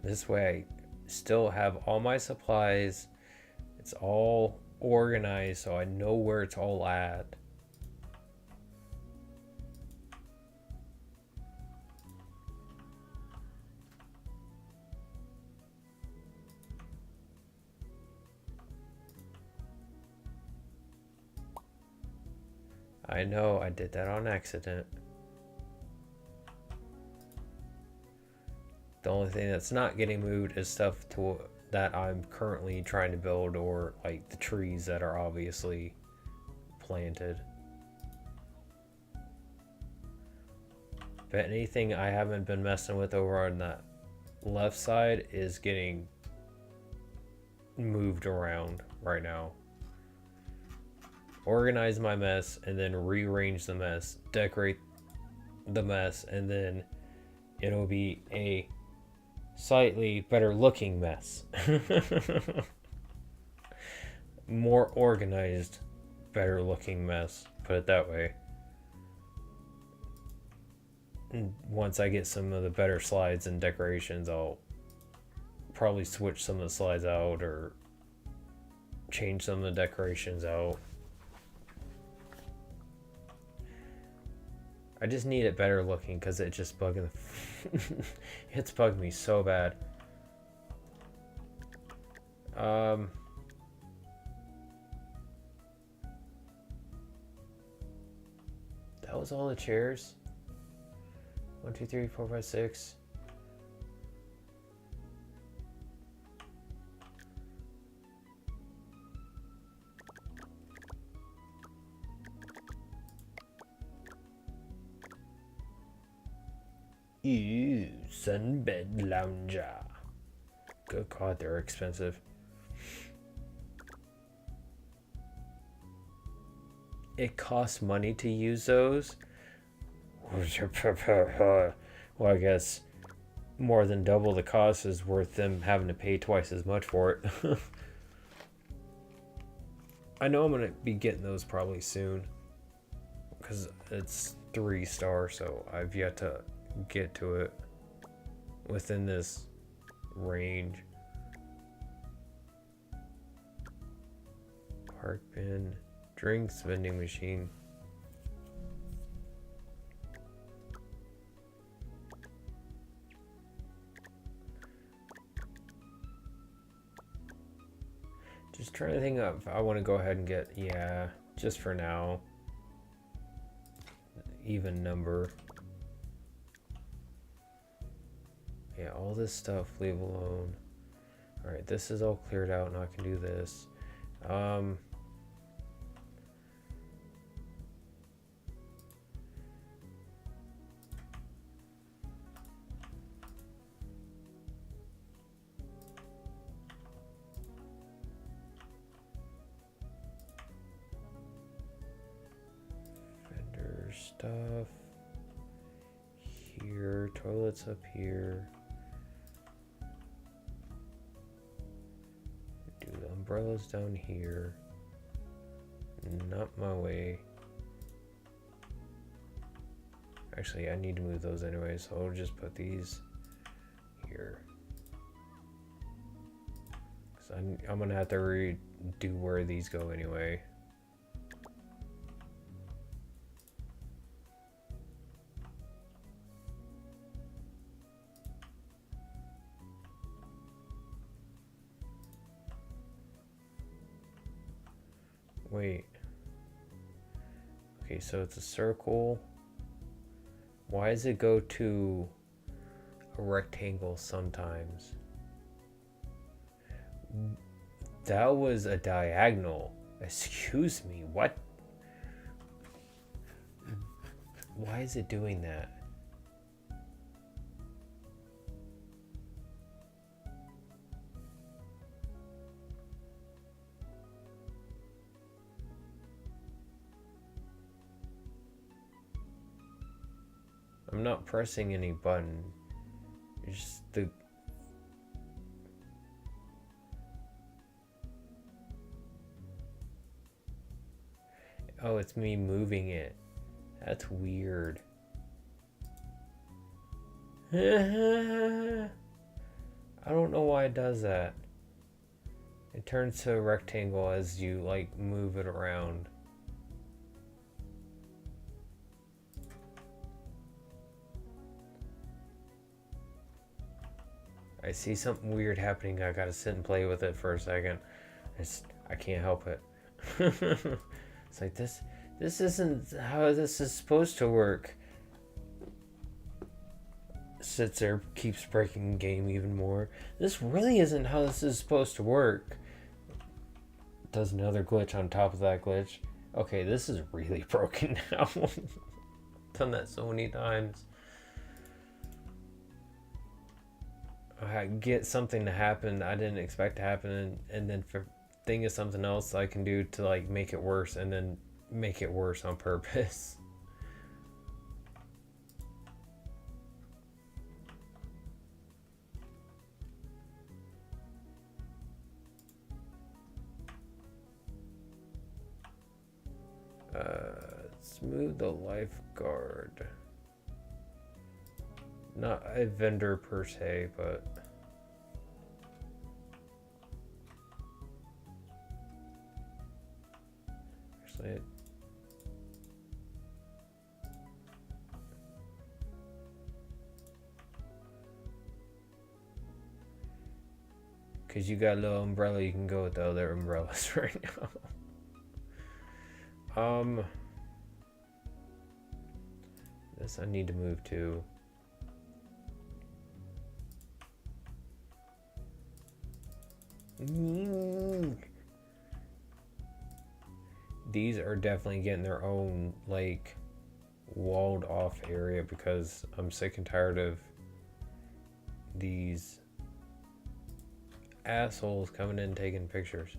This way I still have all my supplies. It's all organized so I know where it's all at. I know I did that on accident. The only thing that's not getting moved is stuff that I'm currently trying to build, or like the trees that are obviously planted. But anything I haven't been messing with over on that left side is getting moved around right now. Organize my mess and then rearrange the mess, decorate the mess, and then it'll be a slightly better looking mess. More organized, better looking mess, put it that way. And once I get some of the better slides and decorations, I'll probably switch some of the slides out or change some of the decorations out. I just need it better looking because it just bugging it's bugging me so bad. That was all the chairs. 1, 2, 3, 4, 5, 6. Ooh, sunbed lounger. Good God, they're expensive. It costs money to use those. Well, I guess more than double the cost is worth them having to pay twice as much for it. I know I'm gonna be getting those probably soon because it's 3-star, so I've yet to get to it within this range. Park bin, drinks vending machine. Just trying to think of, I want to go ahead and get, yeah, just for now, even number. Yeah, all this stuff, leave alone. All right, this is all cleared out. Now I can do this. Vendor stuff. Here, toilets up here. Do the umbrellas down here. Not my way. Actually, I need to move those anyway, so I'll just put these here. Cause I'm gonna have to redo where these go anyway. Wait. Okay, so it's a circle. Why does it go to a rectangle sometimes? That was a diagonal. Excuse me, what? Why is it doing that? I'm not pressing any button. It's just the... Oh, it's me moving it. That's weird. I don't know why it does that. It turns to a rectangle as you like move it around. I see something weird happening. I gotta sit and play with it for a second. I can't help it. It's like this isn't how this is supposed to work. Sits there, keeps breaking the game even more. This really isn't how this is supposed to work. Does another glitch on top of that glitch. Okay, this is really broken now. Done that so many times. I get something to happen I didn't expect to happen, and then think of something else I can do to like make it worse, and then make it worse on purpose. Smooth the lifeguard. Not a vendor per se, but actually, because you got a little umbrella, you can go with the other umbrellas right now. This I need to move to. These are definitely getting their own like walled off area because I'm sick and tired of these assholes coming in taking pictures.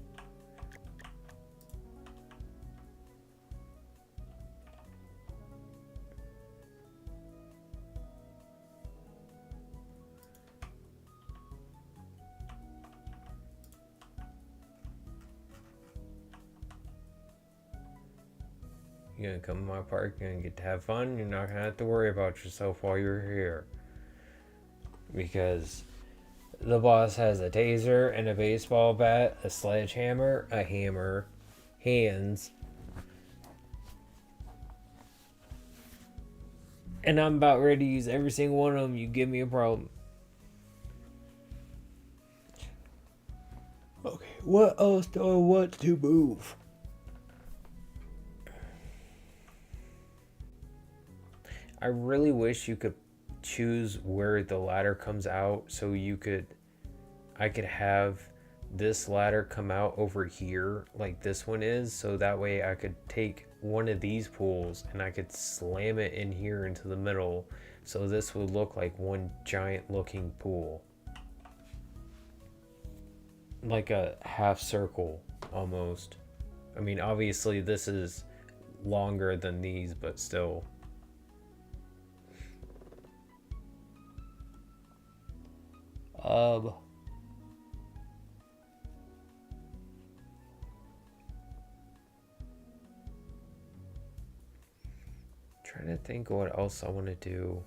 You're gonna come to my park, you're gonna get to have fun, you're not gonna have to worry about yourself while you're here. Because the boss has a taser and a baseball bat, a sledgehammer, a hammer, hands. And I'm about ready to use every single one of them. You give me a problem. Okay, what else do I want to move? I really wish you could choose where the ladder comes out so I could have this ladder come out over here like this one is, so that way I could take one of these pools and I could slam it in here into the middle, so this would look like one giant looking pool, like a half circle almost. I mean, obviously this is longer than these, but still. Trying to think what else I want to do.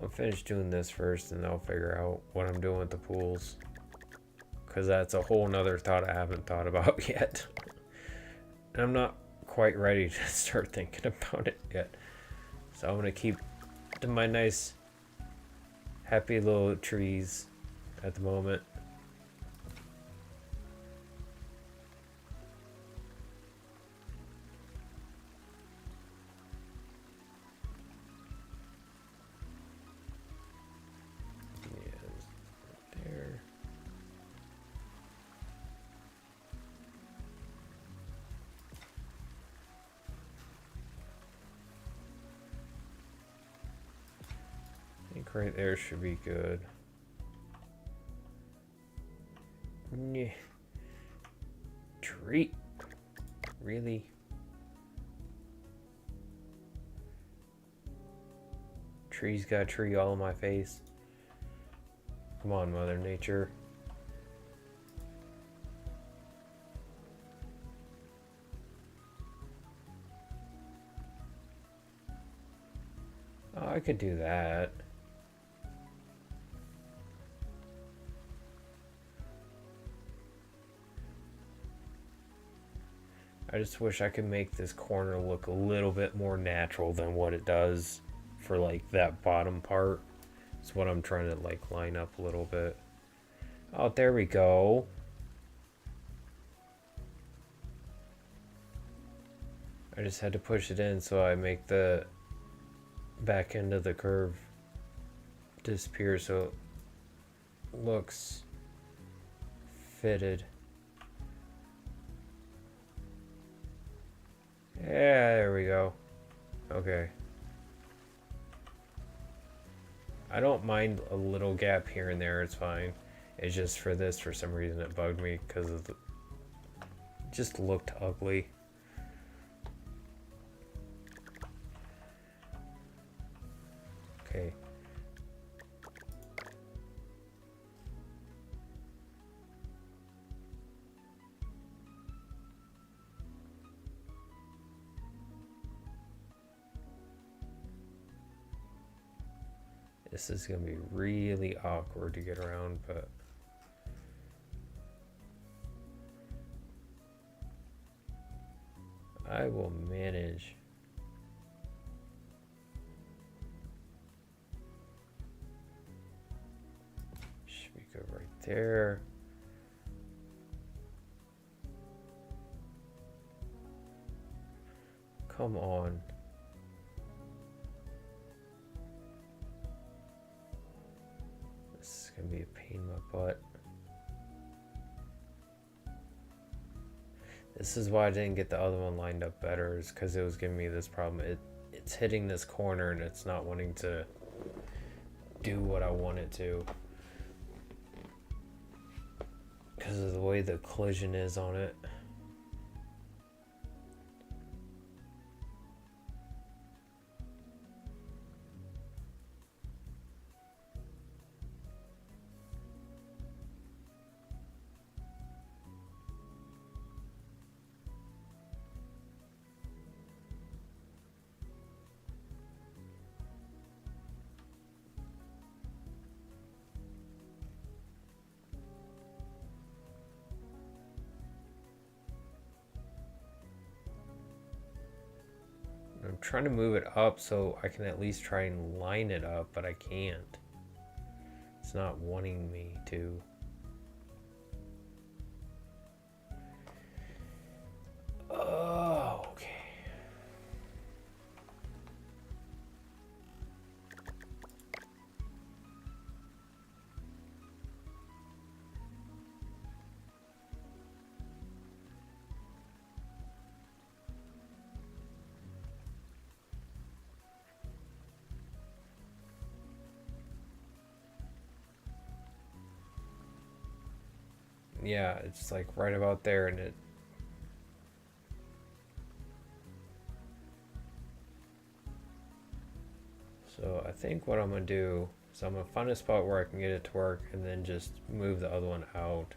I'll finish doing this first and I'll figure out what I'm doing with the pools, because that's a whole nother thought I haven't thought about yet. And I'm not quite ready to start thinking about it yet. So I'm going to keep to my nice happy little trees at the moment. Right there should be good. Yeah. Tree. Really? Trees got tree all in my face. Come on, Mother Nature. Oh, I could do that. I just wish I could make this corner look a little bit more natural than what it does for like that bottom part. It's what I'm trying to like line up a little bit. Oh, there we go. I just had to push it in so I make the back end of the curve disappear, so looks fitted. Yeah, there we go. Okay. I don't mind a little gap here and there, it's fine. It's just for this, for some reason, it bugged me because of the... It just looked ugly. Okay. This is going to be really awkward to get around, but... I will manage. Should be good right there. Come on. This is gonna be a pain in my butt. This is why I didn't get the other one lined up better, is because it was giving me this problem. It's hitting this corner and it's not wanting to do what I want it to. Because of the way the collision is on it. I'm trying to move it up so I can at least try and line it up, but I can't. It's not wanting me to. Oh, okay. Yeah, it's like right about there, and it... So I think what I'm gonna do is I'm gonna find a spot where I can get it to work and then just move the other one out.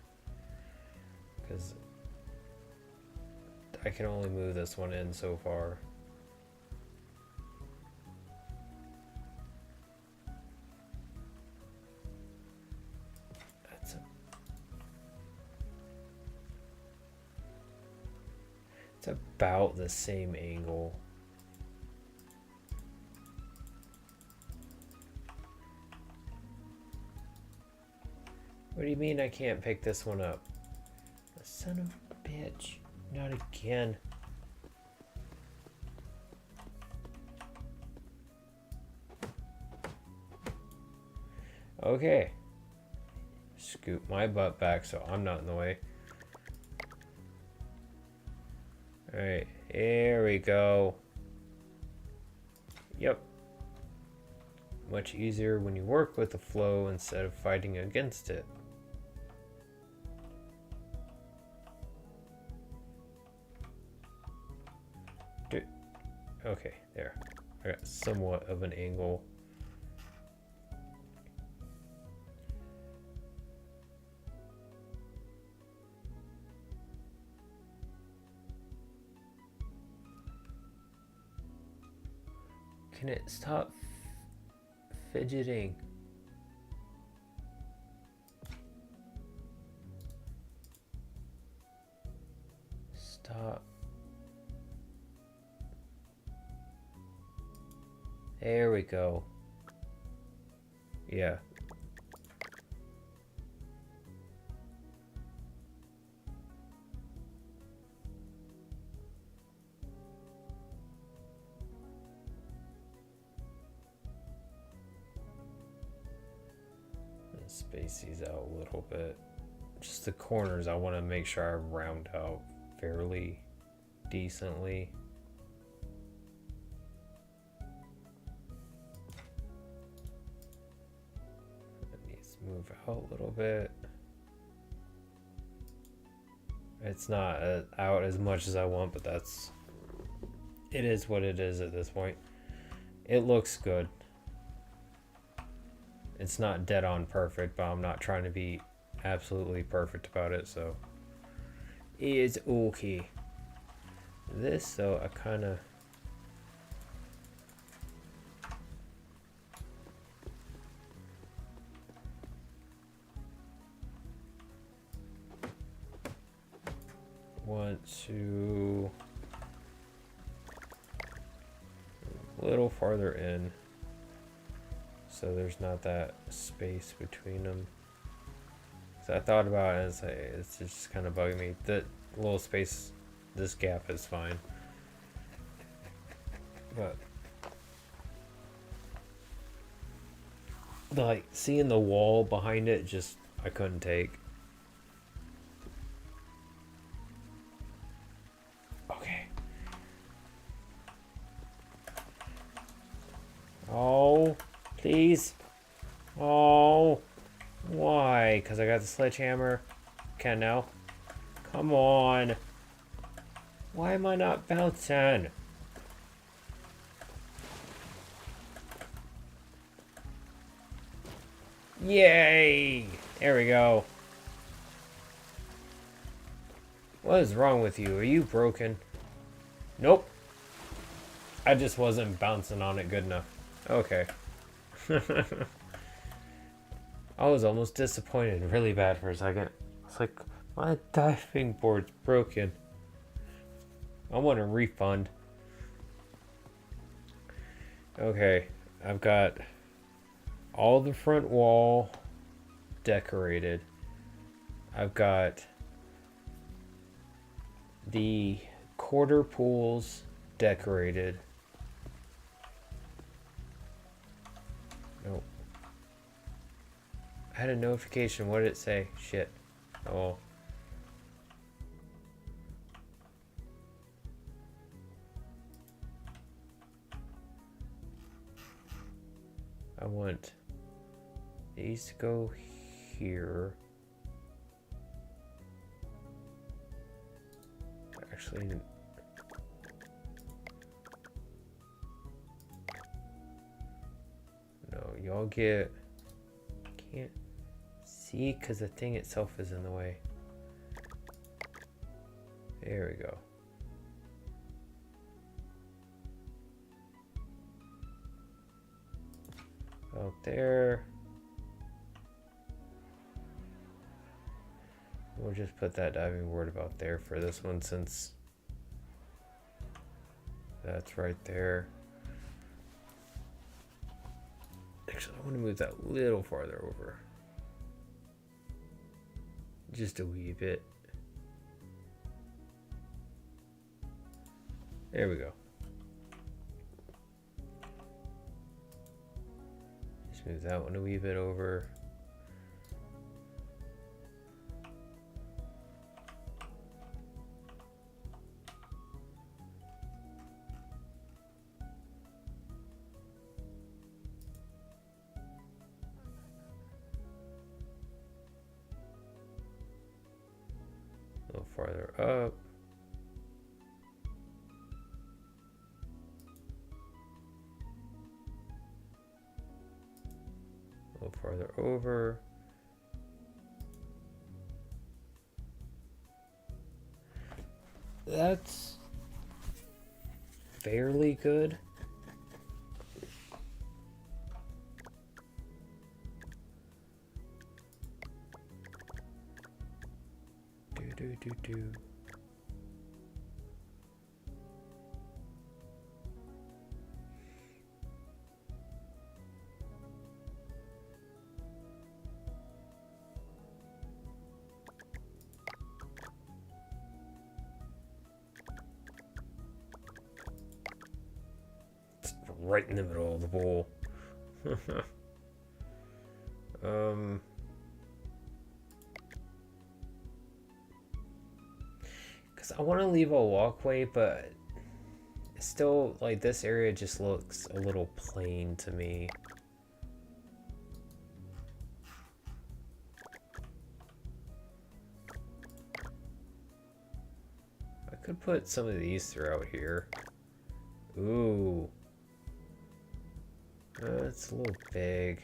Because I can only move this one in so far. It's about the same angle. What do you mean I can't pick this one up? Son of a bitch. Not again. Okay. Scoot my butt back so I'm not in the way. Alright, here we go. Yep. Much easier when you work with the flow instead of fighting against it. Okay, there. I got somewhat of an angle. Can it stop fidgeting? Stop. There we go. Yeah. space these out a little bit. Just the corners, I want to make sure I round out fairly decently. It needs to move out a little bit. It's not out as much as I want, but it is what it is at this point. It looks good. It's not dead on perfect, but I'm not trying to be absolutely perfect about it, so it's okay. This, though, I kind of want to a little farther in, so there's not that space between them. So I thought about it and it's just kind of bugging me. That little space, this gap is fine. But like seeing the wall behind it, just I couldn't take. Okay. Oh, please. Oh. Why? Because I got the sledgehammer. Okay, now. Come on. Why am I not bouncing? Yay! There we go. What is wrong with you? Are you broken? Nope. I just wasn't bouncing on it good enough. Okay. I was almost disappointed really bad for a second. It's like, my diving board's broken. I want a refund. Okay, I've got all the front wall decorated. I've got the quarter pools decorated. Nope. I had a notification. What did it say? Shit. Oh. I want these to go here. Actually, no, y'all get, can't see because the thing itself is in the way. There we go. Out there. We'll just put that diving board about there for this one since that's right there. Actually, I want to move that a little farther over. Just a wee bit. There we go. Just move that one a wee bit over. A little farther up. A little farther over. That's fairly good. Do. It's right in the middle of the bowl. I want to leave a walkway, but it's still, like, this area just looks a little plain to me. I could put some of these throughout here. Ooh. That's a little big.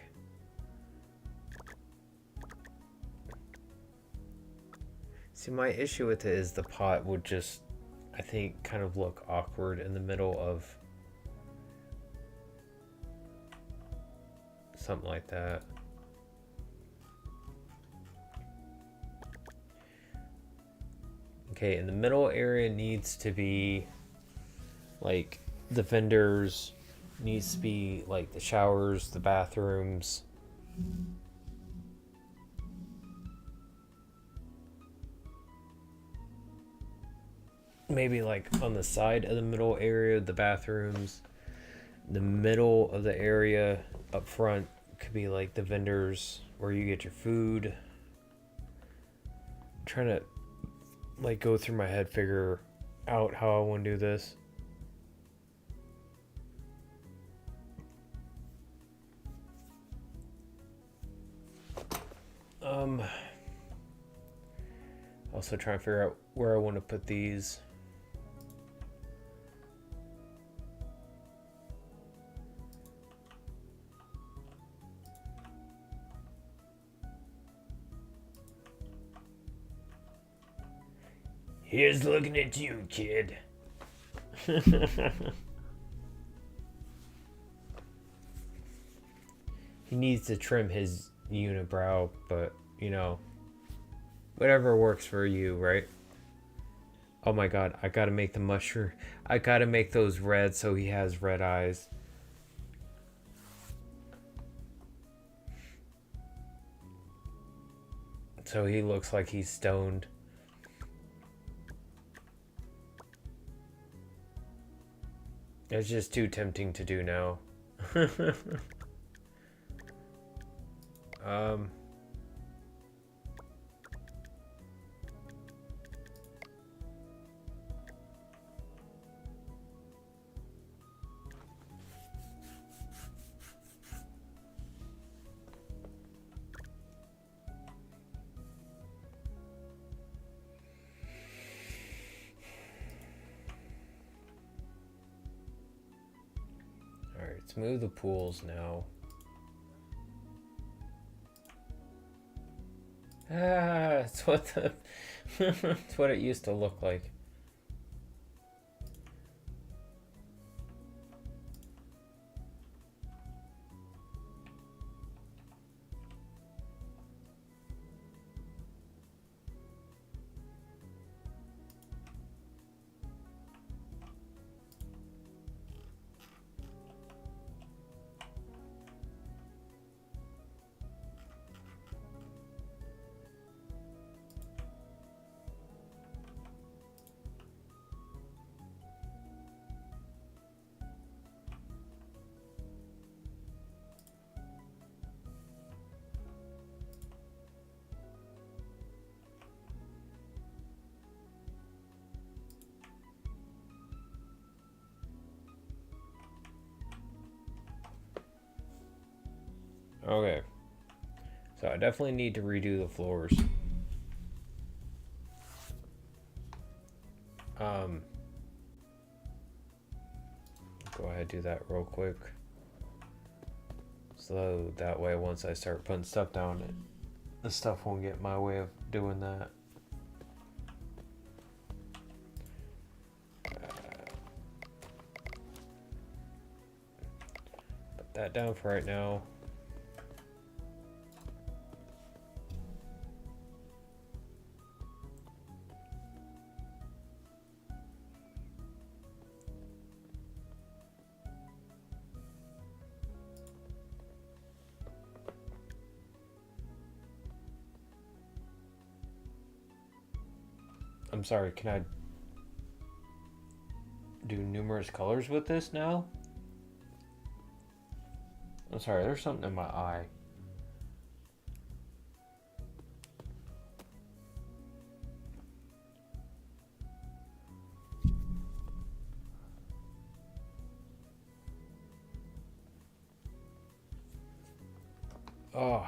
See, my issue with it is the pot would just, I think, kind of look awkward in the middle of something like that. Okay, and the middle area needs to be like the vendors, needs to be like the showers, the bathrooms. Maybe like on the side of the middle area, the bathrooms. The middle of the area up front could be like the vendors where you get your food. I'm trying to like go through my head, figure out how I want to do this. Also trying to figure out where I want to put these. Here's looking at you, kid. He needs to trim his unibrow, but, you know, whatever works for you, right? Oh my god, I gotta make the mushroom. I gotta make those red so he has red eyes. So he looks like he's stoned. It's just too tempting to do now. Alright, let's move the pools now. It's what the it's what it used to look like. Okay. So I definitely need to redo the floors. Go ahead and do that real quick. So that way once I start putting stuff down, the stuff won't get in my way of doing that. Put that down for right now. I'm sorry, can I do numerous colors with this now? I'm sorry, there's something in my eye. Oh.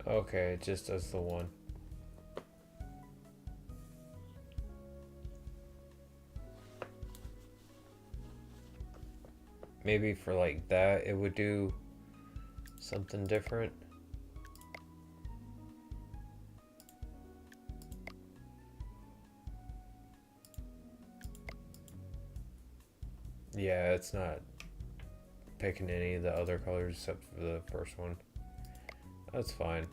Okay, it just does the one. Maybe for like that, it would do something different. Yeah, it's not picking any of the other colors except for the first one. That's fine.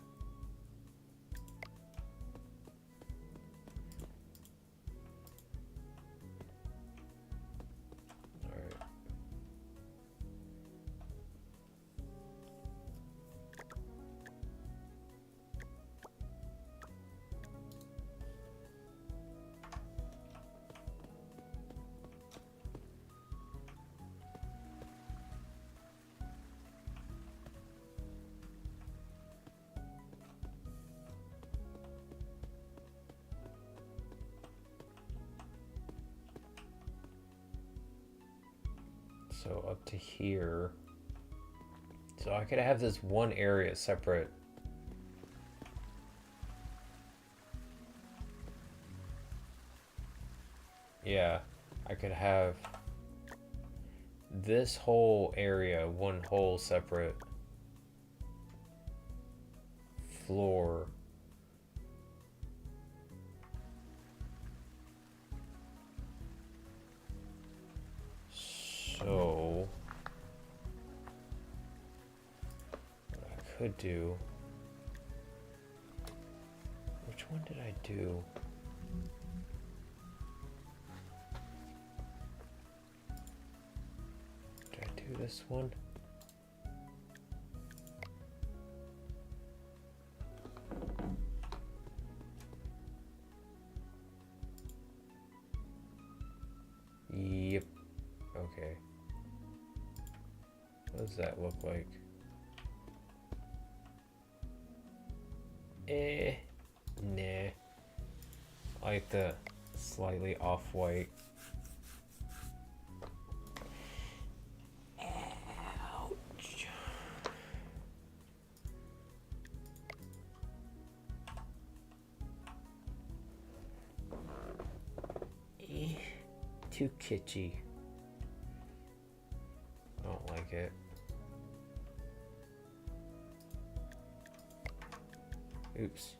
Alright. So up to here. So I could have this one area separate. Yeah, I could have this whole area, one whole separate floor. So what I could do, which one did I do? Did I do this one? Yep. Okay. What does that look like? Nah. I like the slightly off-white. Ouch. Too kitschy. I don't like it. Oops.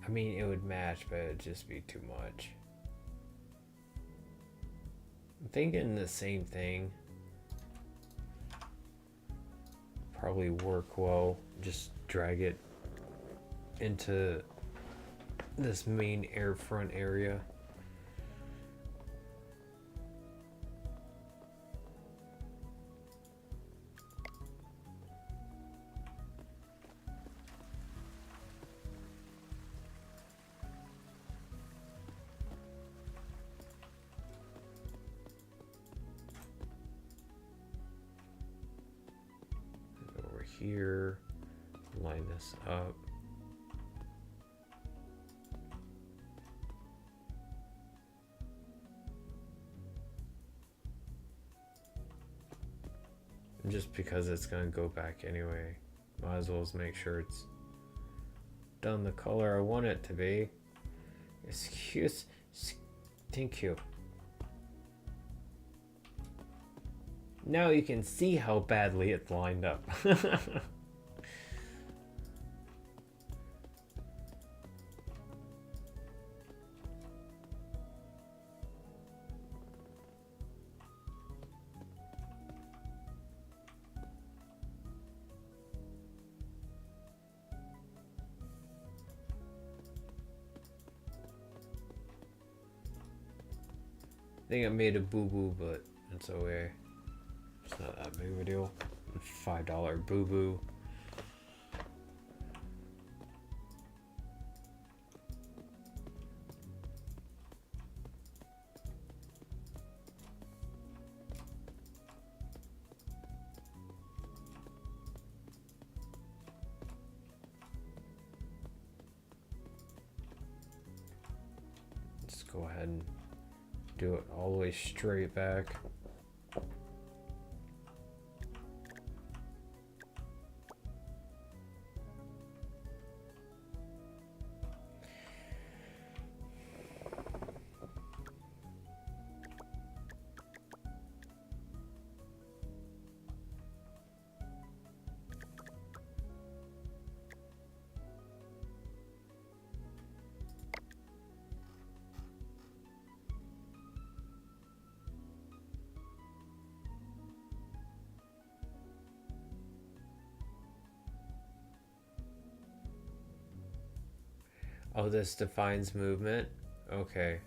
I mean, it would match, but it'd just be too much. I'm thinking the same thing. Probably work well. Just drag it into this main air front area. Here, line this up. And just because it's gonna go back anyway, might as well make sure it's done the color I want it to be. Excuse, thank you. Now you can see how badly it's lined up. I think I made a boo-boo, but it's okay. It's not that big of a deal. $5 boo-boo. Let's go ahead and do it all the way straight back. Oh, this defines movement? Okay.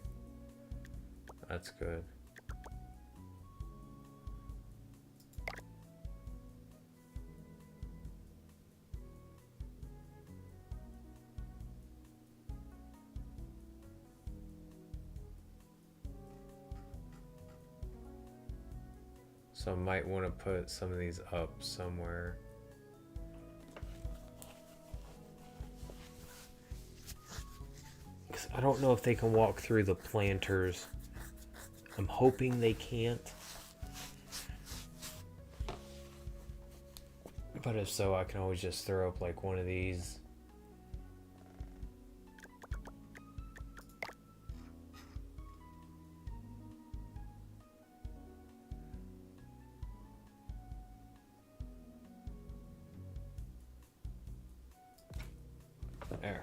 That's good. So I might want to put some of these up somewhere. I don't know if they can walk through the planters. I'm hoping they can't. But if so, I can always just throw up like one of these. There.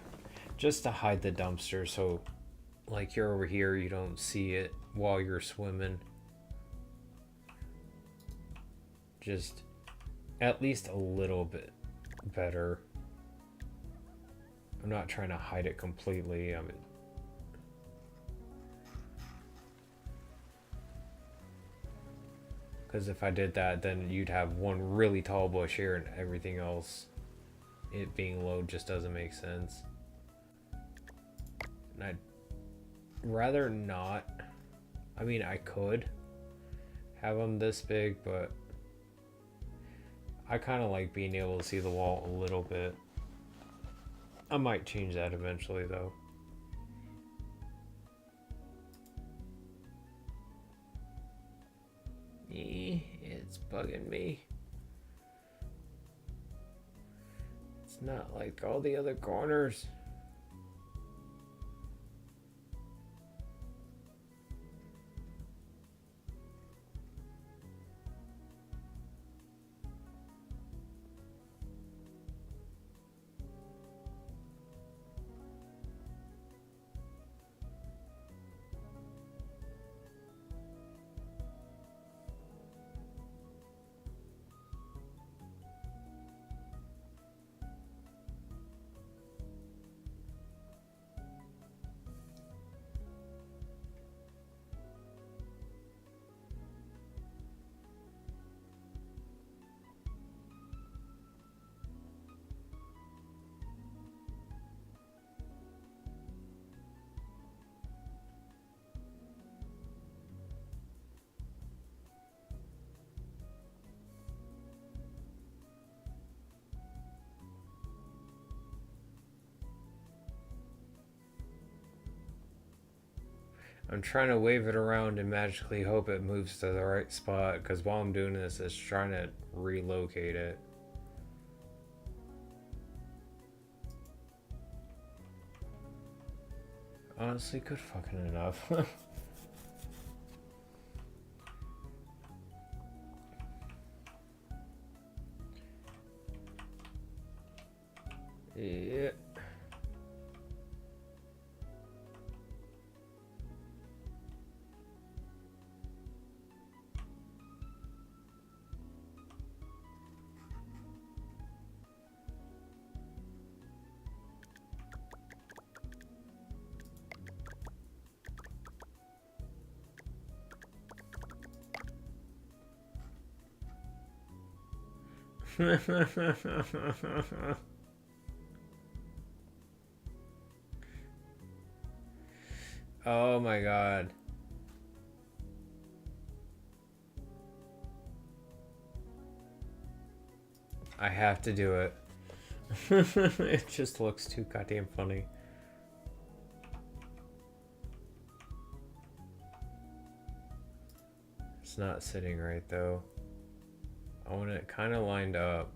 Just to hide the dumpster, so like you're over here, you don't see it while you're swimming. Just at least a little bit better. I'm not trying to hide it completely. I mean, because if I did that, then you'd have one really tall bush here and everything else, it being low, just doesn't make sense. And I'd rather not. I mean, I could have them this big, but I kind of like being able to see the wall a little bit. I might change that eventually, though. It's bugging me. It's not like all the other corners. I'm trying to wave it around and magically hope it moves to the right spot, because while I'm doing this, it's trying to relocate it. Honestly, good fucking enough. Yeah. Oh my god. I have to do it. It just looks too goddamn funny. It's not sitting right though. I want it kind of lined up.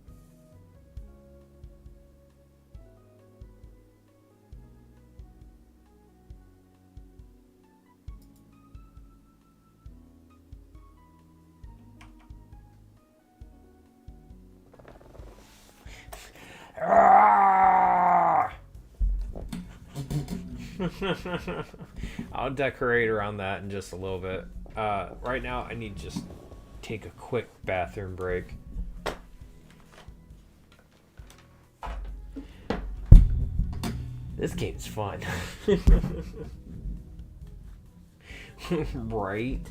I'll decorate around that in just a little bit. Right now, I need to just take a quick bathroom break. This game's fun. Right?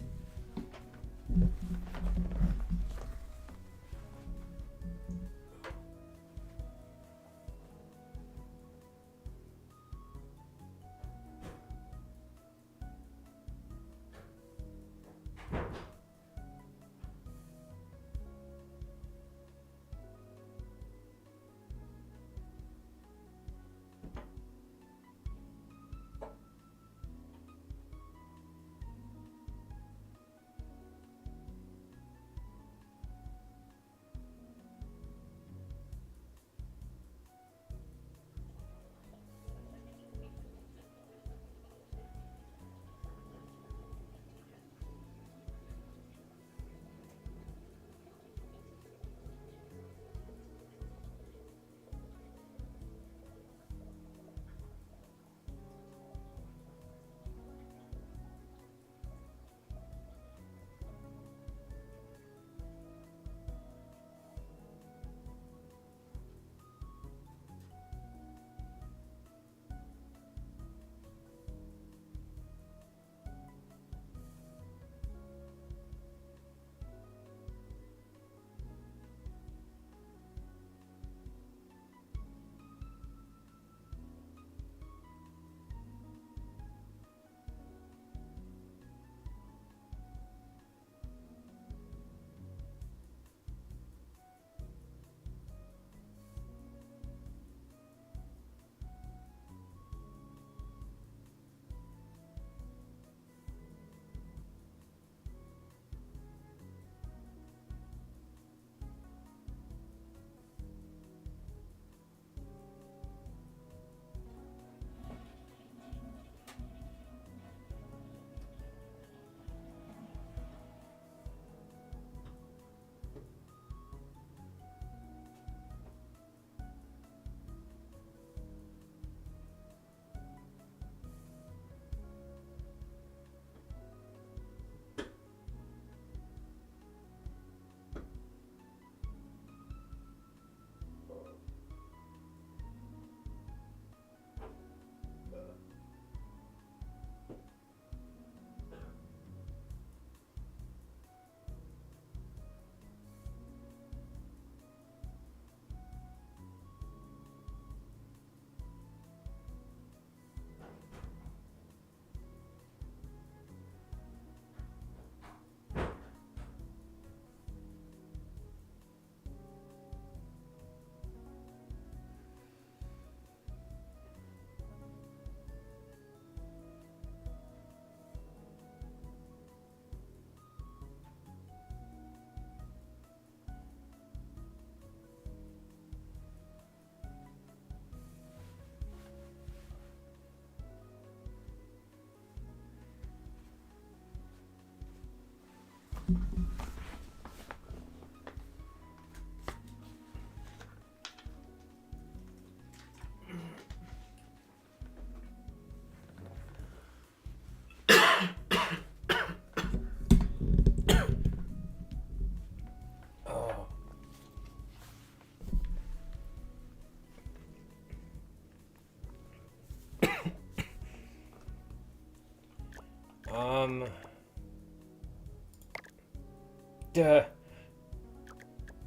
Duh.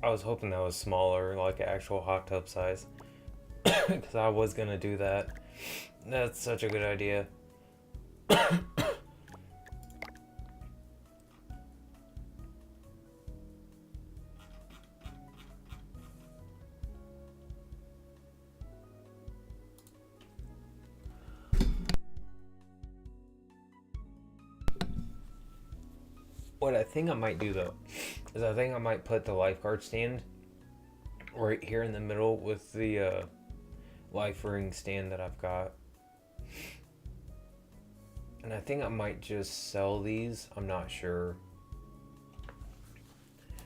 I was hoping that was smaller, like an actual hot tub size. Because I was gonna do that. That's such a good idea. What I think I might do though is I think I might put the lifeguard stand right here in the middle with the life ring stand that I've got. And I think I might just sell these. I'm not sure.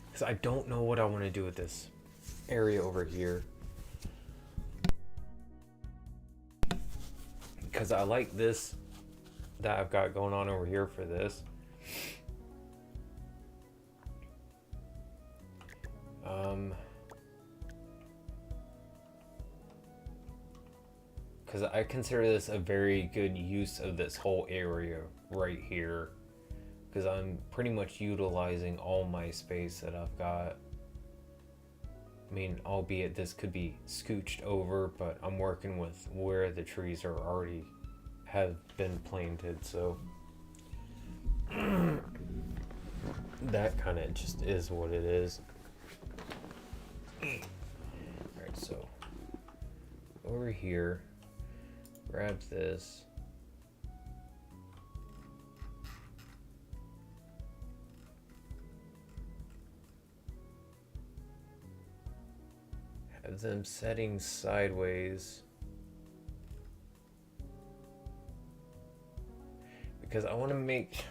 Because I don't know what I want to do with this area over here. Because I like this that I've got going on over here for this. Because I consider this a very good use of this whole area right here. Because I'm pretty much utilizing all my space that I've got. I mean, albeit this could be scooched over, but I'm working with where the trees are already have been planted, so that kind of just is what it is. Alright, so over here, grab this. Have them setting sideways. Because I want to make...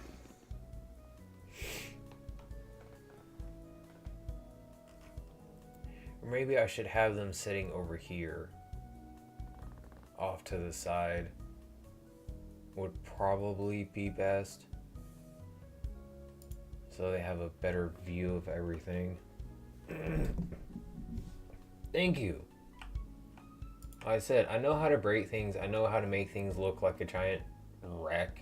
Or maybe I should have them sitting over here. Off to the side. Would probably be best. So they have a better view of everything. Thank you. Like I said, I know how to break things. I know how to make things look like a giant wreck.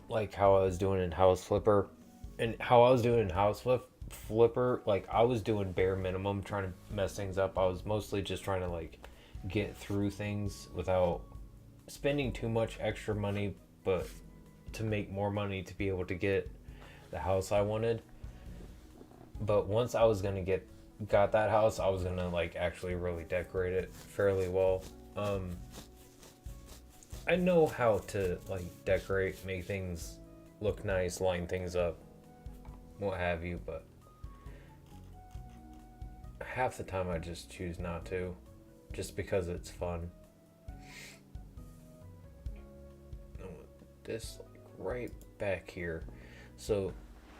Like how I was doing in House Flipper. And how I was doing in House Flipper, like I was doing bare minimum trying to mess things up. I was mostly just trying to like get through things without spending too much extra money, but to make more money to be able to get the house I wanted. But once I was gonna got that house, I was gonna like actually really decorate it fairly well. I know how to like decorate, make things look nice, line things up, what have you, but half the time I just choose not to, just because it's fun. This like right back here, so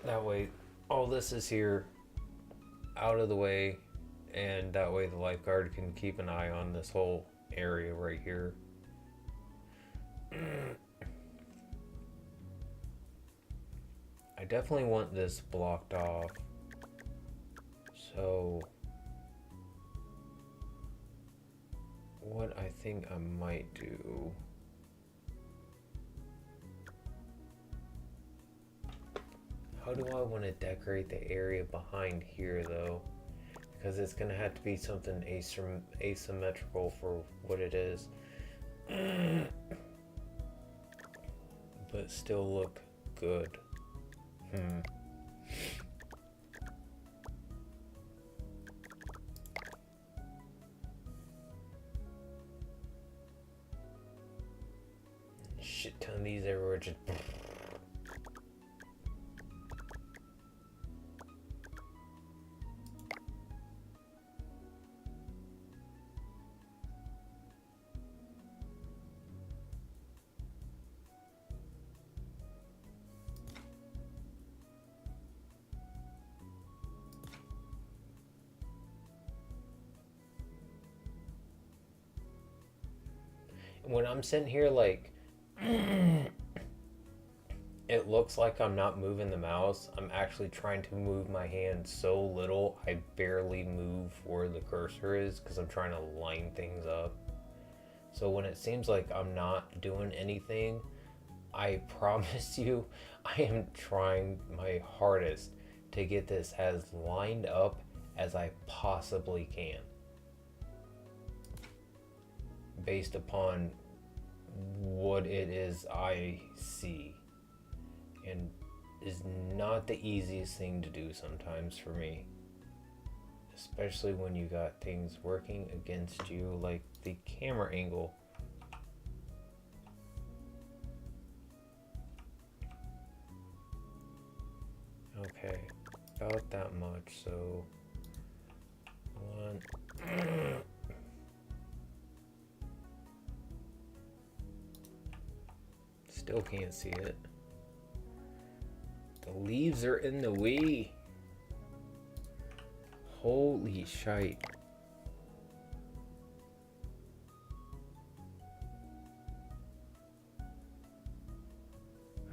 that way all this is here out of the way, and that way the lifeguard can keep an eye on this whole area right here. I definitely want this blocked off, so what I think I might do, how do I want to decorate the area behind here though? Because it's going to have to be something asymmetrical for what it is. But still look good. Shit ton of these everywhere just... When I'm sitting here, like, it looks like I'm not moving the mouse. I'm actually trying to move my hand so little, I barely move where the cursor is because I'm trying to line things up. So when it seems like I'm not doing anything, I promise you, I am trying my hardest to get this as lined up as I possibly can, based upon what it is I see, and is not the easiest thing to do sometimes for me, especially when you got things working against you like the camera angle. Okay, about that much, so one. Still can't see it. The leaves are in the way. Holy shite.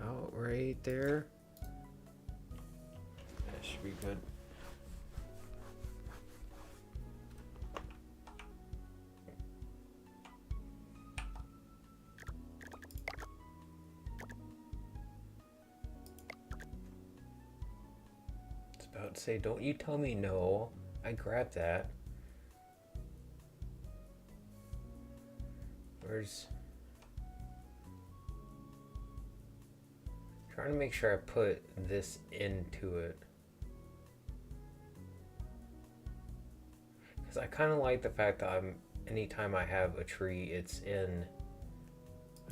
Out right there. That should be good. About to say, don't you tell me no. I grabbed that. Where's... Trying to make sure I put this into it. Because I kind of like the fact that anytime I have a tree, it's in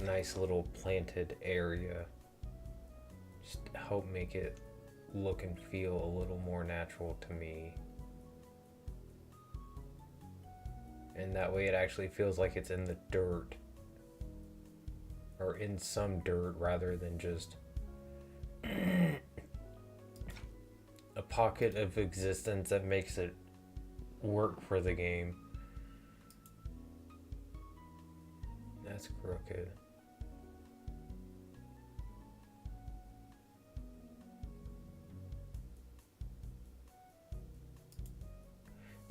a nice little planted area. Just to help make it look and feel a little more natural to me. And that way it actually feels like it's in the dirt. Or in some dirt rather than just a pocket of existence that makes it work for the game. That's crooked.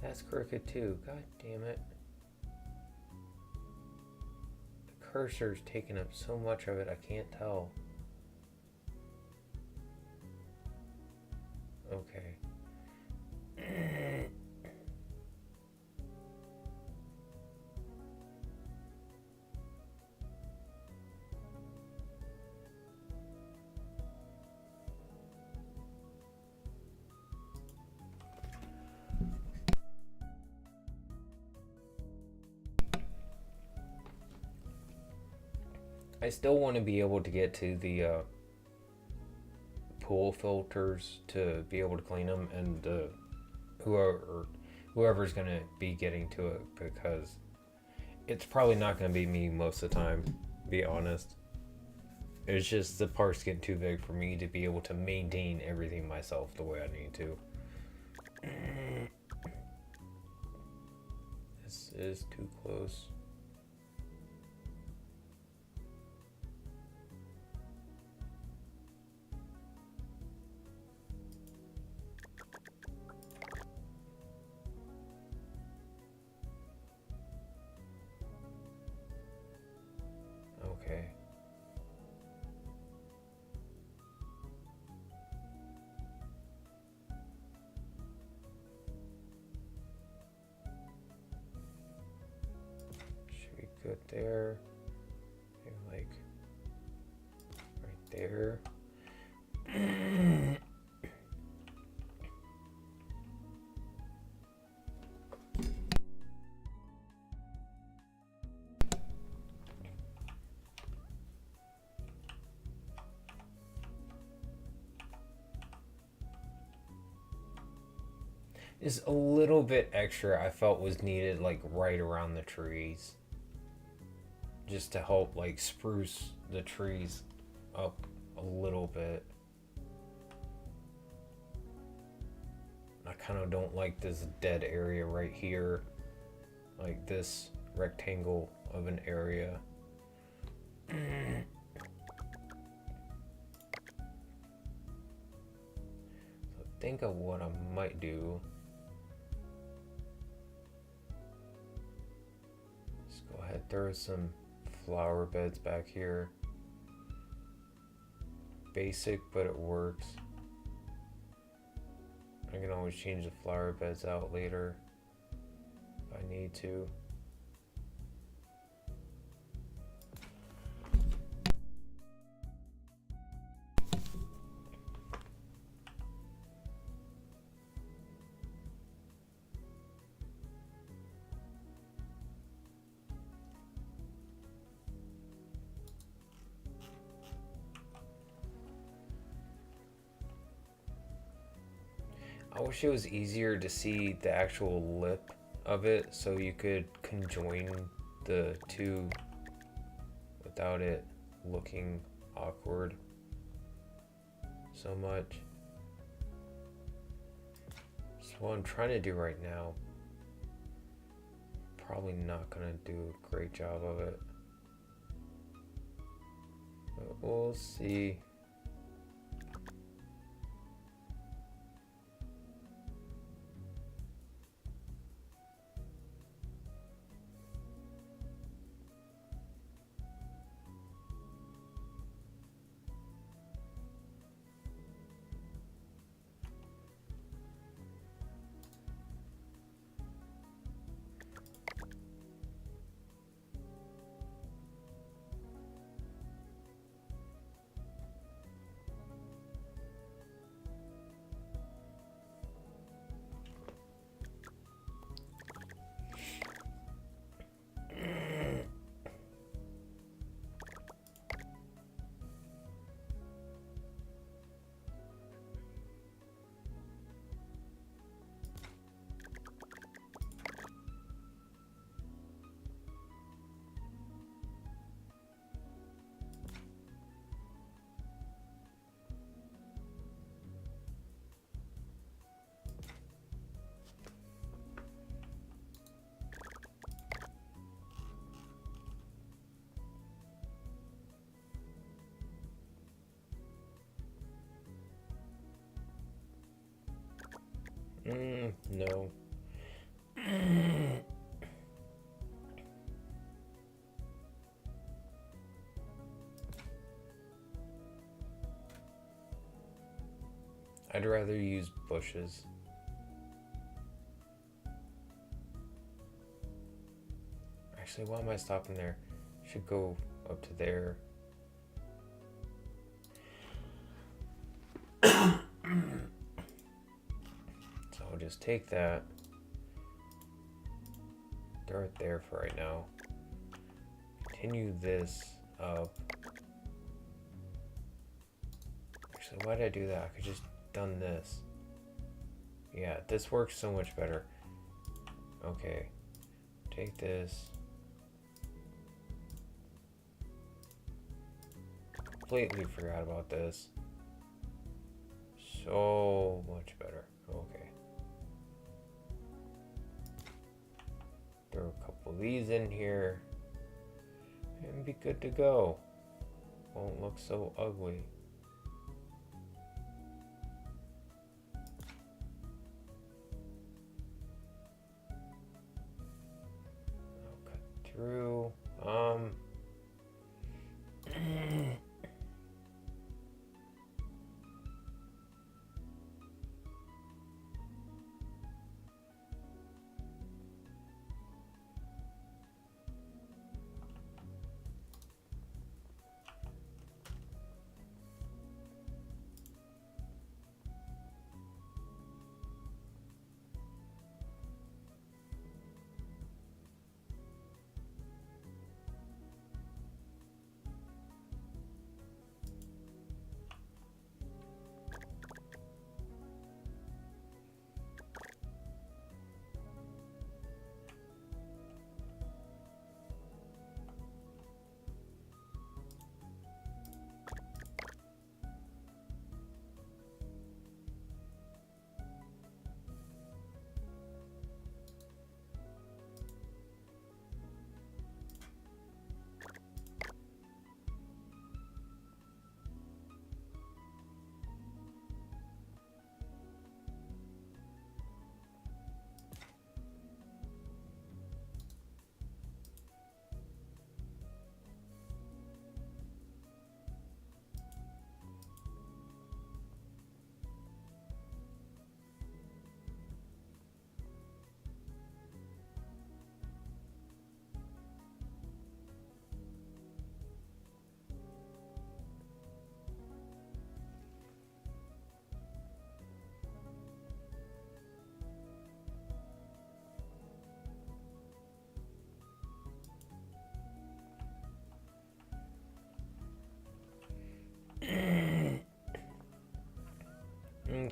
That's crooked too. God damn it. The cursor's taking up so much of it, I can't tell. Okay. I still want to be able to get to the pool filters to be able to clean them, and whoever's going to be getting to it, because it's probably not going to be me most of the time, to be honest. It's just the park's getting too big for me to be able to maintain everything myself the way I need to. This is too close. Okay. Should be good there. Maybe like right there. Is a little bit extra I felt was needed, like right around the trees, just to help like spruce the trees up a little bit. I kind of don't like this dead area right here, like this rectangle of an area. So think of what I might do. Go ahead, throw some flower beds back here. Basic, but it works. I can always change the flower beds out later if I need to. I wish it was easier to see the actual lip of it so you could conjoin the two without it looking awkward so much. So what I'm trying to do right now, probably not gonna do a great job of it, but we'll see. No. I'd rather use bushes. Actually, why am I stopping there? Should go up to there. So I'll just take that. Throw it there for right now. Continue this up. Actually, why did I do that? I could just done this. Yeah, this works so much better. Okay, take this. Completely forgot about this. So much better. Okay. Throw a couple of these in here and be good to go. Won't look so ugly. I'll cut through.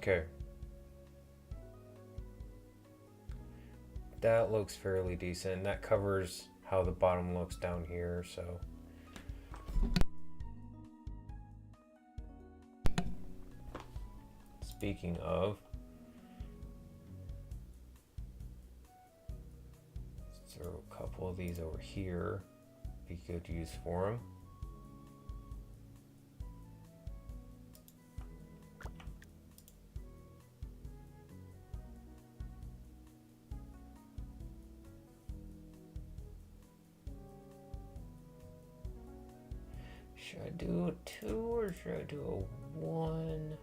Okay. That looks fairly decent. That covers how the bottom looks down here, so. Speaking of, let's throw a couple of these over here. Be good use for them. Should I do a 2 or should I do a 1?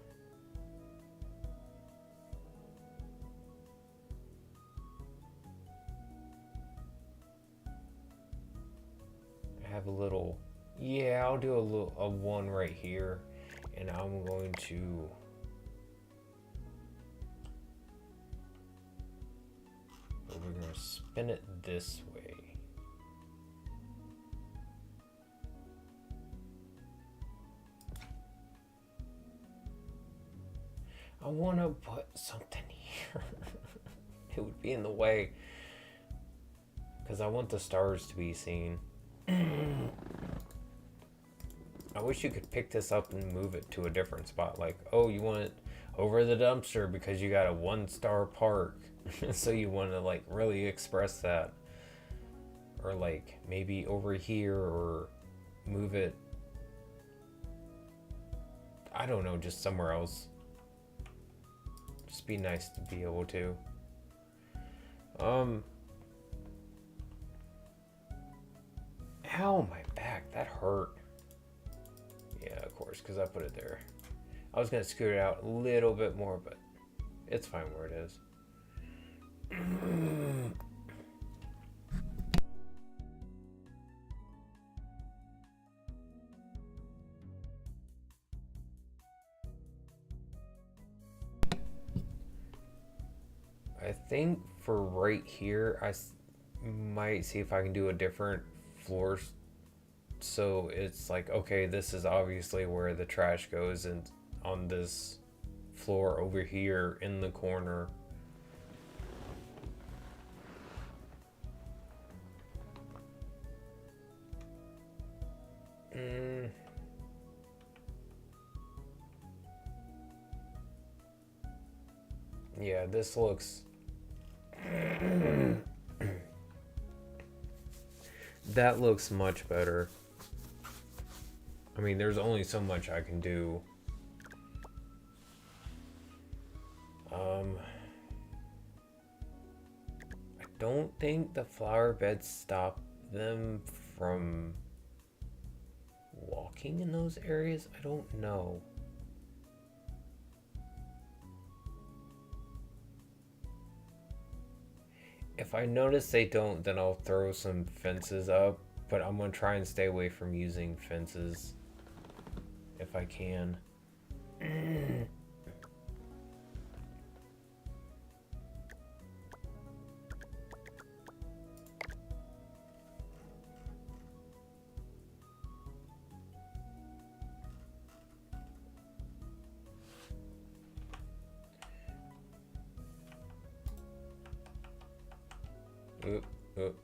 I have a little, yeah, I'll do a 1 right here, and I'm going to we're going to spin it this way. I want to put something here. It would be in the way because I want the stars to be seen. I wish you could pick this up and move it to a different spot. Like, oh, you want it over the dumpster because you got a 1-star park. So you want to like really express that. Or like maybe over here, or move it, I don't know, just somewhere else. Just be nice to be able to. Ow, my back, that hurt. Yeah, of course, because I put it there. I was gonna scoot it out a little bit more, but it's fine where it is. I think for right here, I might see if I can do a different floor. So it's like, okay, this is obviously where the trash goes, and on this floor over here in the corner. Yeah, this looks that looks much better. I mean, there's only so much I can do. I don't think the flower beds stop them from walking in those areas. I don't know. If I notice they don't, then I'll throw some fences up, but I'm gonna try and stay away from using fences if I can. Oop, oop.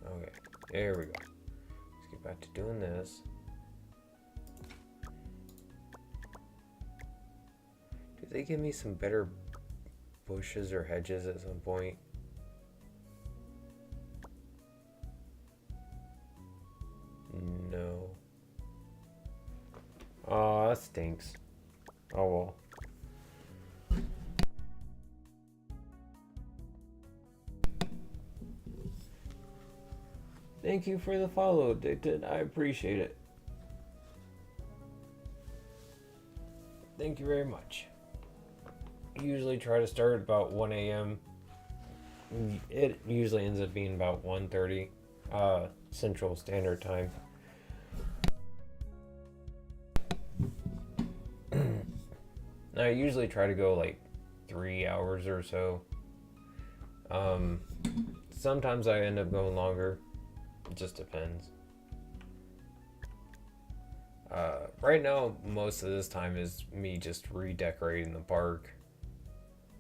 Okay, there we go. Let's get back to doing this. Do they give me some better bushes or hedges at some point? No. Oh, that stinks. Oh well. Thank you for the follow, Addicted. I appreciate it. Thank you very much. I usually try to start at about 1 a.m. It usually ends up being about 1:30 Central Standard Time. I usually try to go like 3 hours or so. Sometimes I end up going longer. It just depends. Right now, most of this time is me just redecorating the park.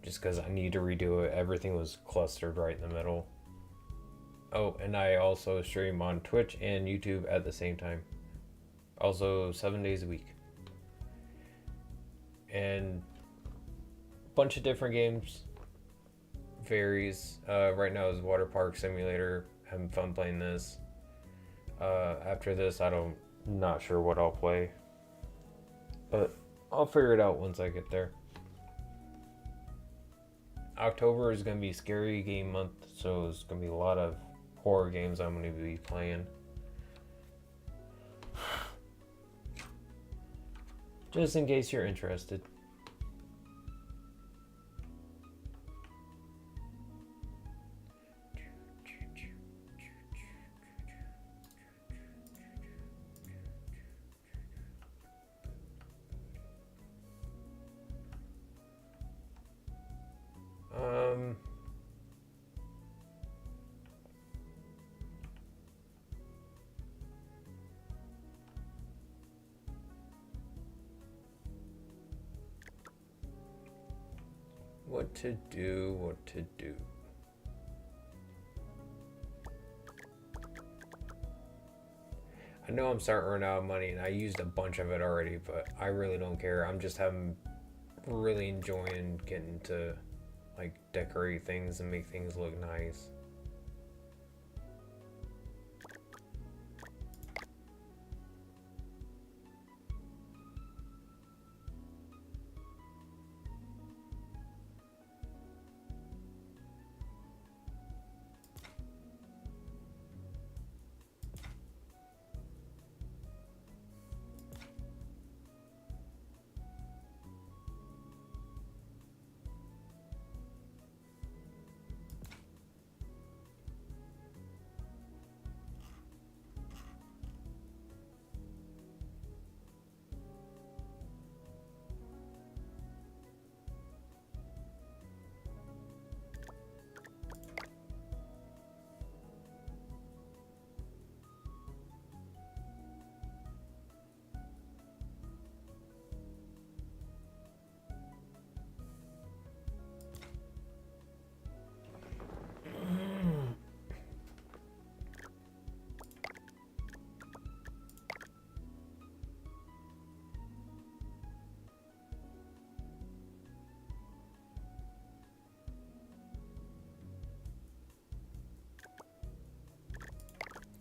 Just because I need to redo it. Everything was clustered right in the middle. Oh, and I also stream on Twitch and YouTube at the same time. Also, 7 days a week. And a bunch of different games. Varies. Right now is Waterpark Simulator. Having fun playing this. After this, not sure what I'll play. But I'll figure it out once I get there. October is going to be scary game month, so there's going to be a lot of horror games I'm going to be playing. Just in case you're interested. What to do. I know I'm starting to run out of money and I used a bunch of it already, but I really don't care. I'm just really enjoying getting to like decorate things and make things look nice.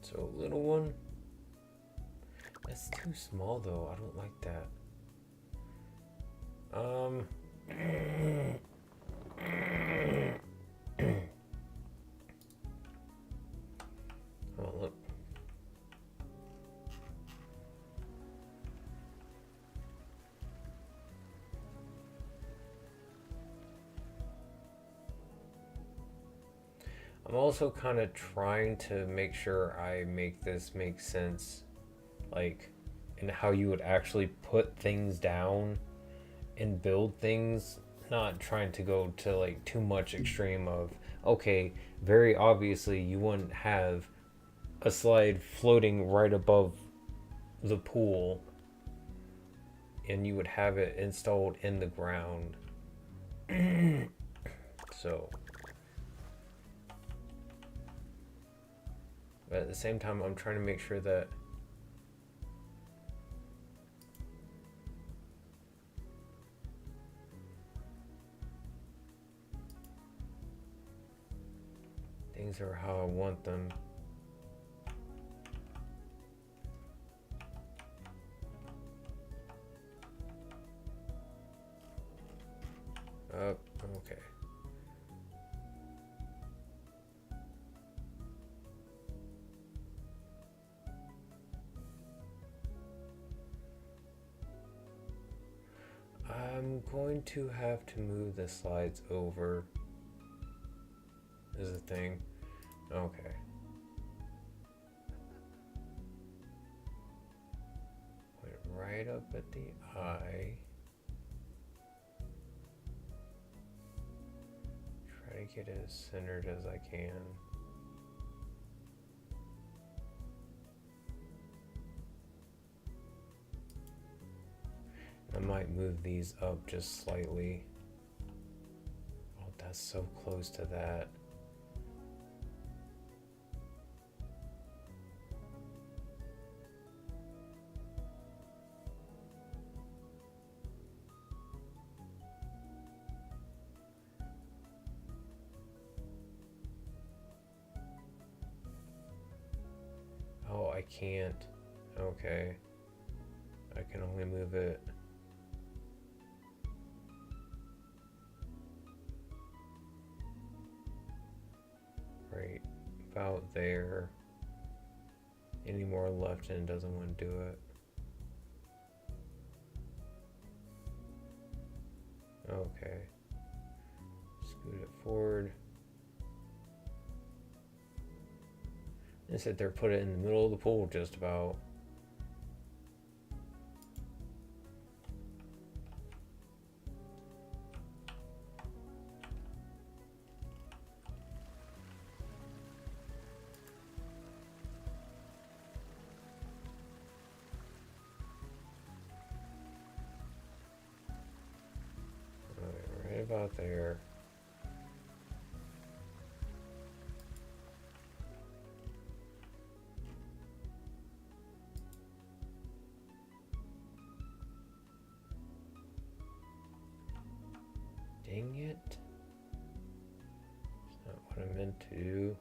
So little one. That's too small though. I don't like that. Oh look. I'm also kind of trying to make sure I make this make sense, like, in how you would actually put things down and build things, not trying to go to like too much extreme of, okay, very obviously you wouldn't have a slide floating right above the pool and you would have it installed in the ground. So, but at the same time, I'm trying to make sure that things are how I want them. Okay. I'm going to have to move the slides over. Is the thing. Okay. Put it right up at the eye. Try to get it as centered as I can. might move these up just slightly. Oh, that's so close to that. Oh, I can't. Okay. I can only move it. Right about there. Any more left and it doesn't want to do it. Okay. Scoot it forward. They said they're put it in the middle of the pool just about. Right about there. Dang it. It's not what I meant to do.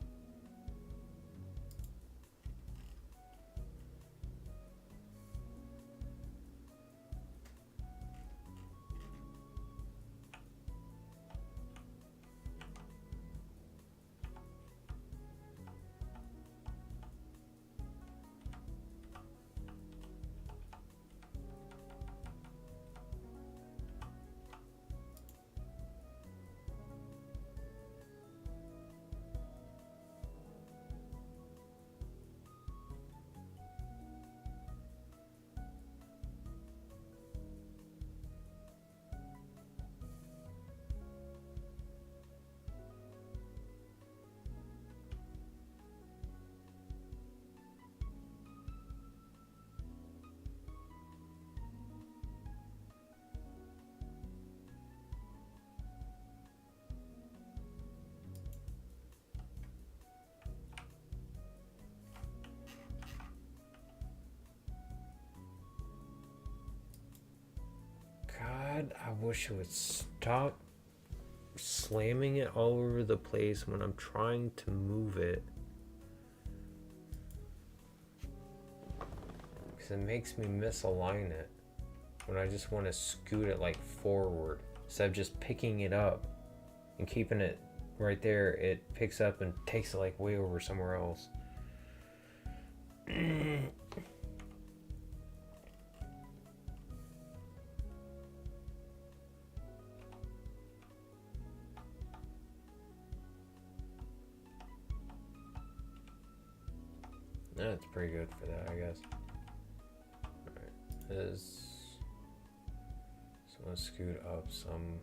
God, I wish it would stop slamming it all over the place when I'm trying to move it. Because it makes me misalign it when I just want to scoot it like forward. Instead of just picking it up and keeping it right there, it picks up and takes it like way over somewhere else. That's pretty good for that, I guess. Alright, this. So let's scoot up some.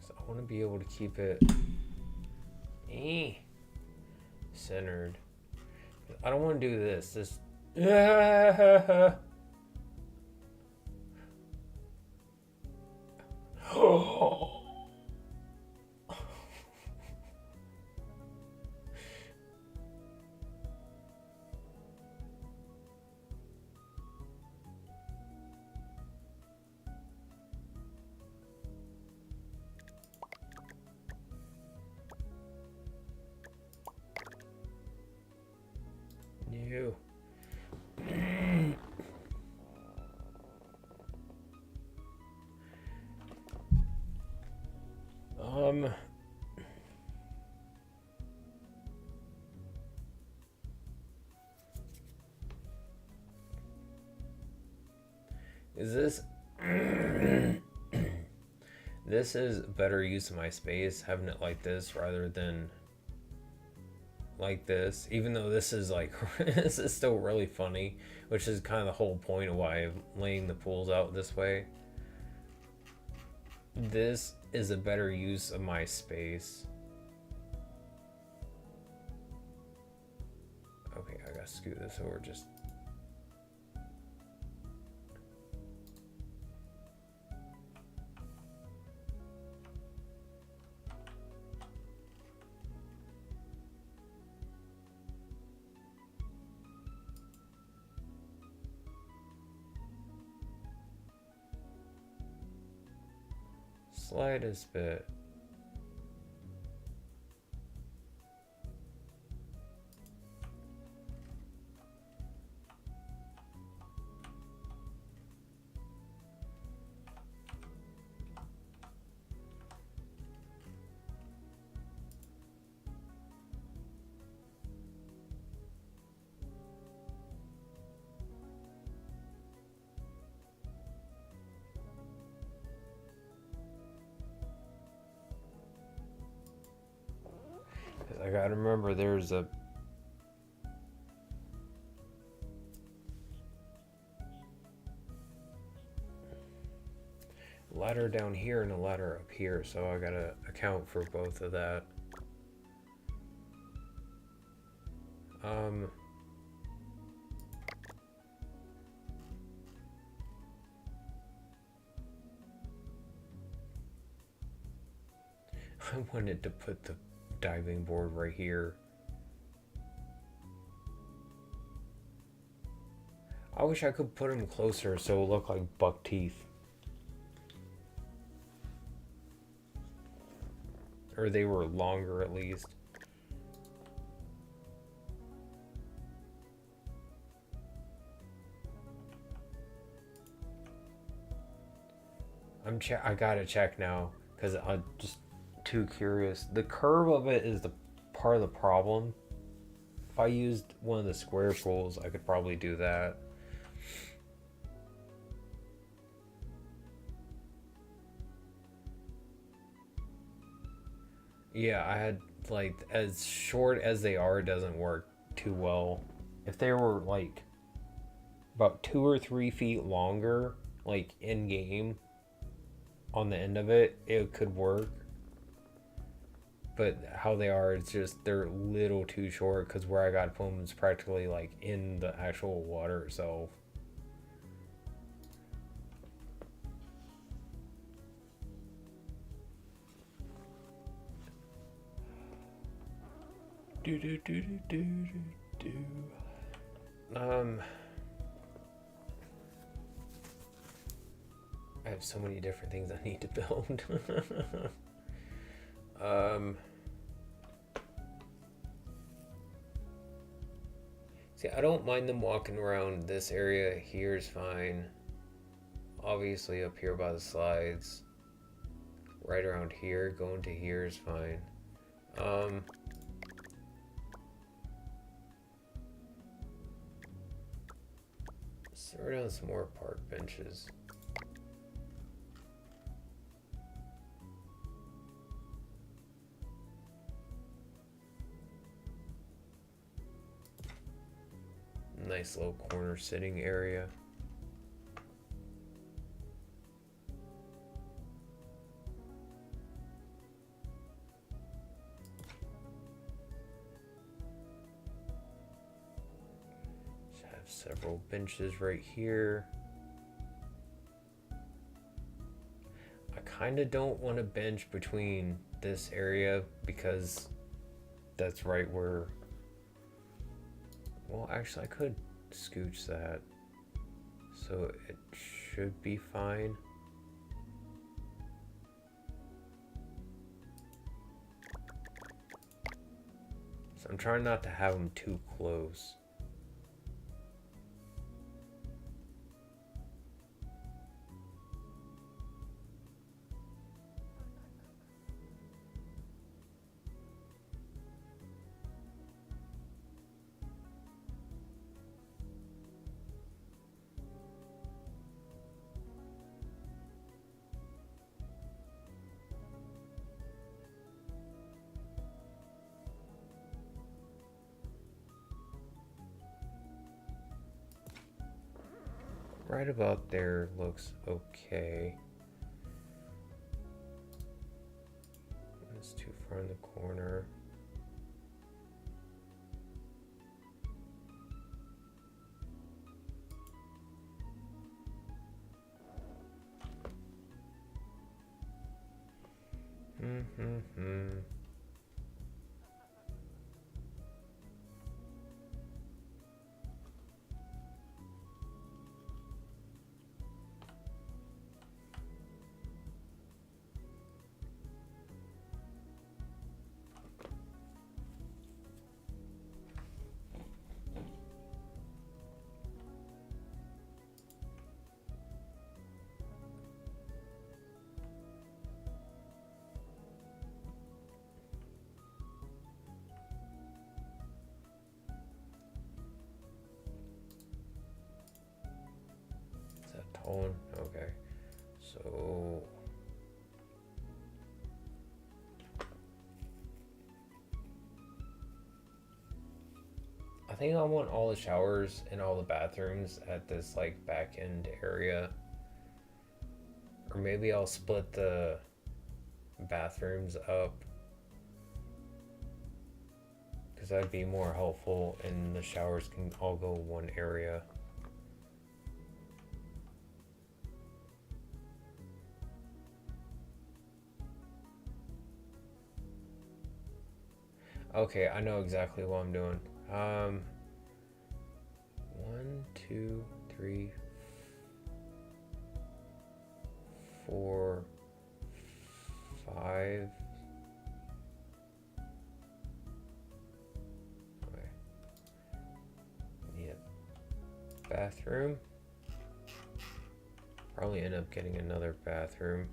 Because I want to be able to keep it centered. I don't want to do this. This. Oh. New. Is this this is better use of my space, having it like this rather than like this, even though this is like this is still really funny, which is kind of the whole point of why I'm laying the pools out this way. This is a better use of my space. gotta scoot this over just. Slightest bit. I gotta remember there's a ladder down here and a ladder up here, so I gotta account for both of that. I wanted to put the diving board right here. I wish I could put them closer so it looked like buck teeth. Or they were longer at least. I gotta check now because I'm just too curious. The curve of it is the part of the problem. If I used one of the square pools, I could probably do that. Yeah, I had like, as short as they are, it doesn't work too well. If they were like about 2 or 3 feet longer, like in game on the end of it, it could work. But how they are, it's just they're a little too short because where I got to put them is practically like in the actual water itself. I have so many different things I need to build. See, I don't mind them walking around this area. Here's fine. Obviously up here by the slides. Right around here, going to here is fine. Let's throw down some more park benches. Nice little corner sitting area. Just have several benches right here. I kind of don't want a bench between this area because that's right where. Well, actually, I could scooch that, so it should be fine. So I'm trying not to have them too close. Right about there looks okay. It's too far in the corner. Tone. Okay, so I think I want all the showers and all the bathrooms at this like back end area, or maybe I'll split the bathrooms up because that'd be more helpful, and the showers can all go one area. Okay, I know exactly what I'm doing. 1, 2, 3, 4, 5. Okay. Need a bathroom. Probably end up getting another bathroom.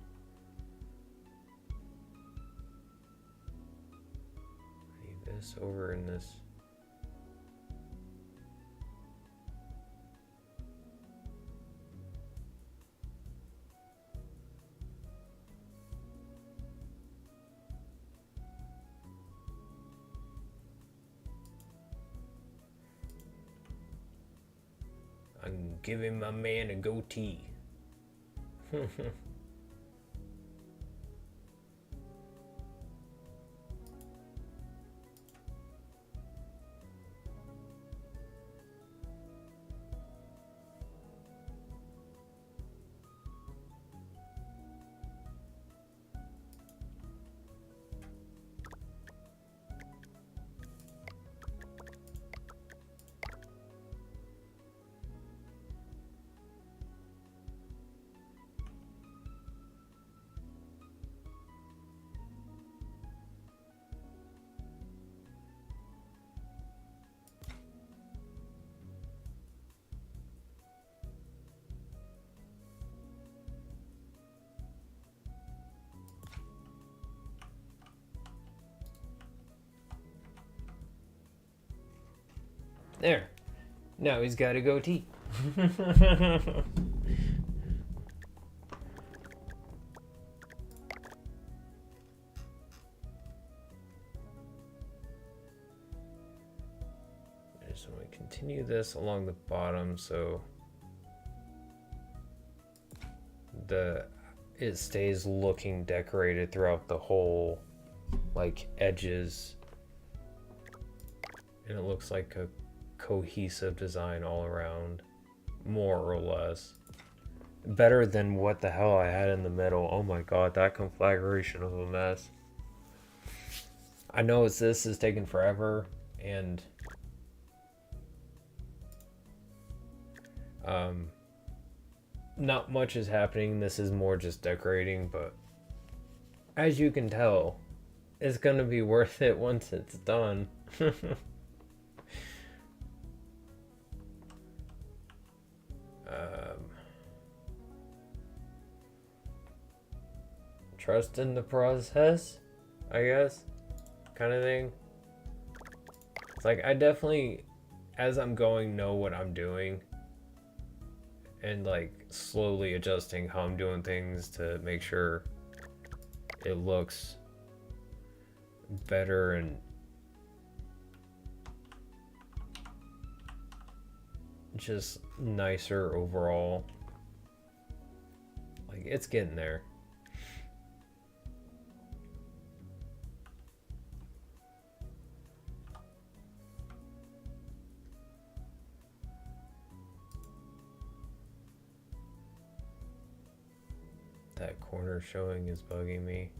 This over in this. I'm giving my man a goatee. There. Now he's got a goatee. I just want to continue this along the bottom so it stays looking decorated throughout the whole like edges, and it looks like a cohesive design all around, more or less. Better than what the hell I had in the middle. Oh my god, that conflagration was a mess. I know this is taking forever, and not much is happening. This is more just decorating, but as you can tell, it's gonna be worth it once it's done. Trust in the process, I guess, kind of thing. It's like I definitely, as I'm going, know what I'm doing, and like slowly adjusting how I'm doing things to make sure it looks better and just nicer overall. Like, it's getting there. That corner showing is bugging me.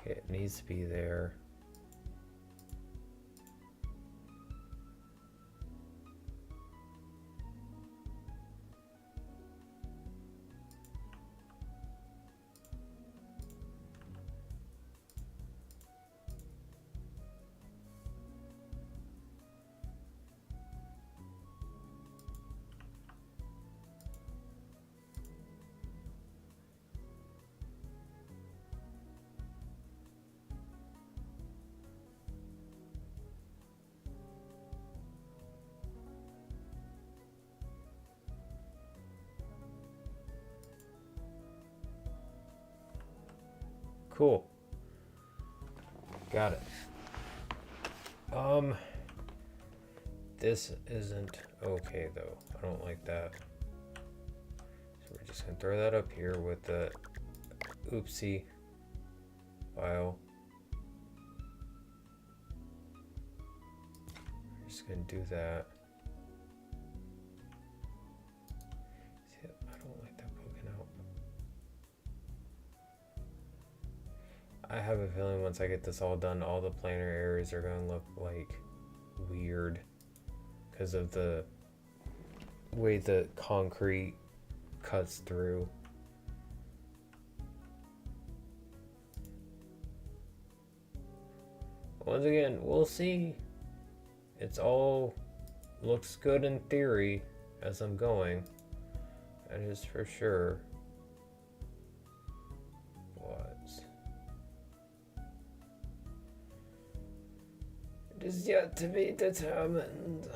Okay, it needs to be there. Cool. Got it. This isn't okay though. I don't like that. So we're just gonna throw that up here with the oopsie file. We're just gonna do that. See, I don't like that poking out. I have a feeling once I get this all done, all the planar areas are gonna look like weird because of the way the concrete cuts through. Once again, we'll see. It's all looks good in theory as I'm going. That is for sure. But it is yet to be determined.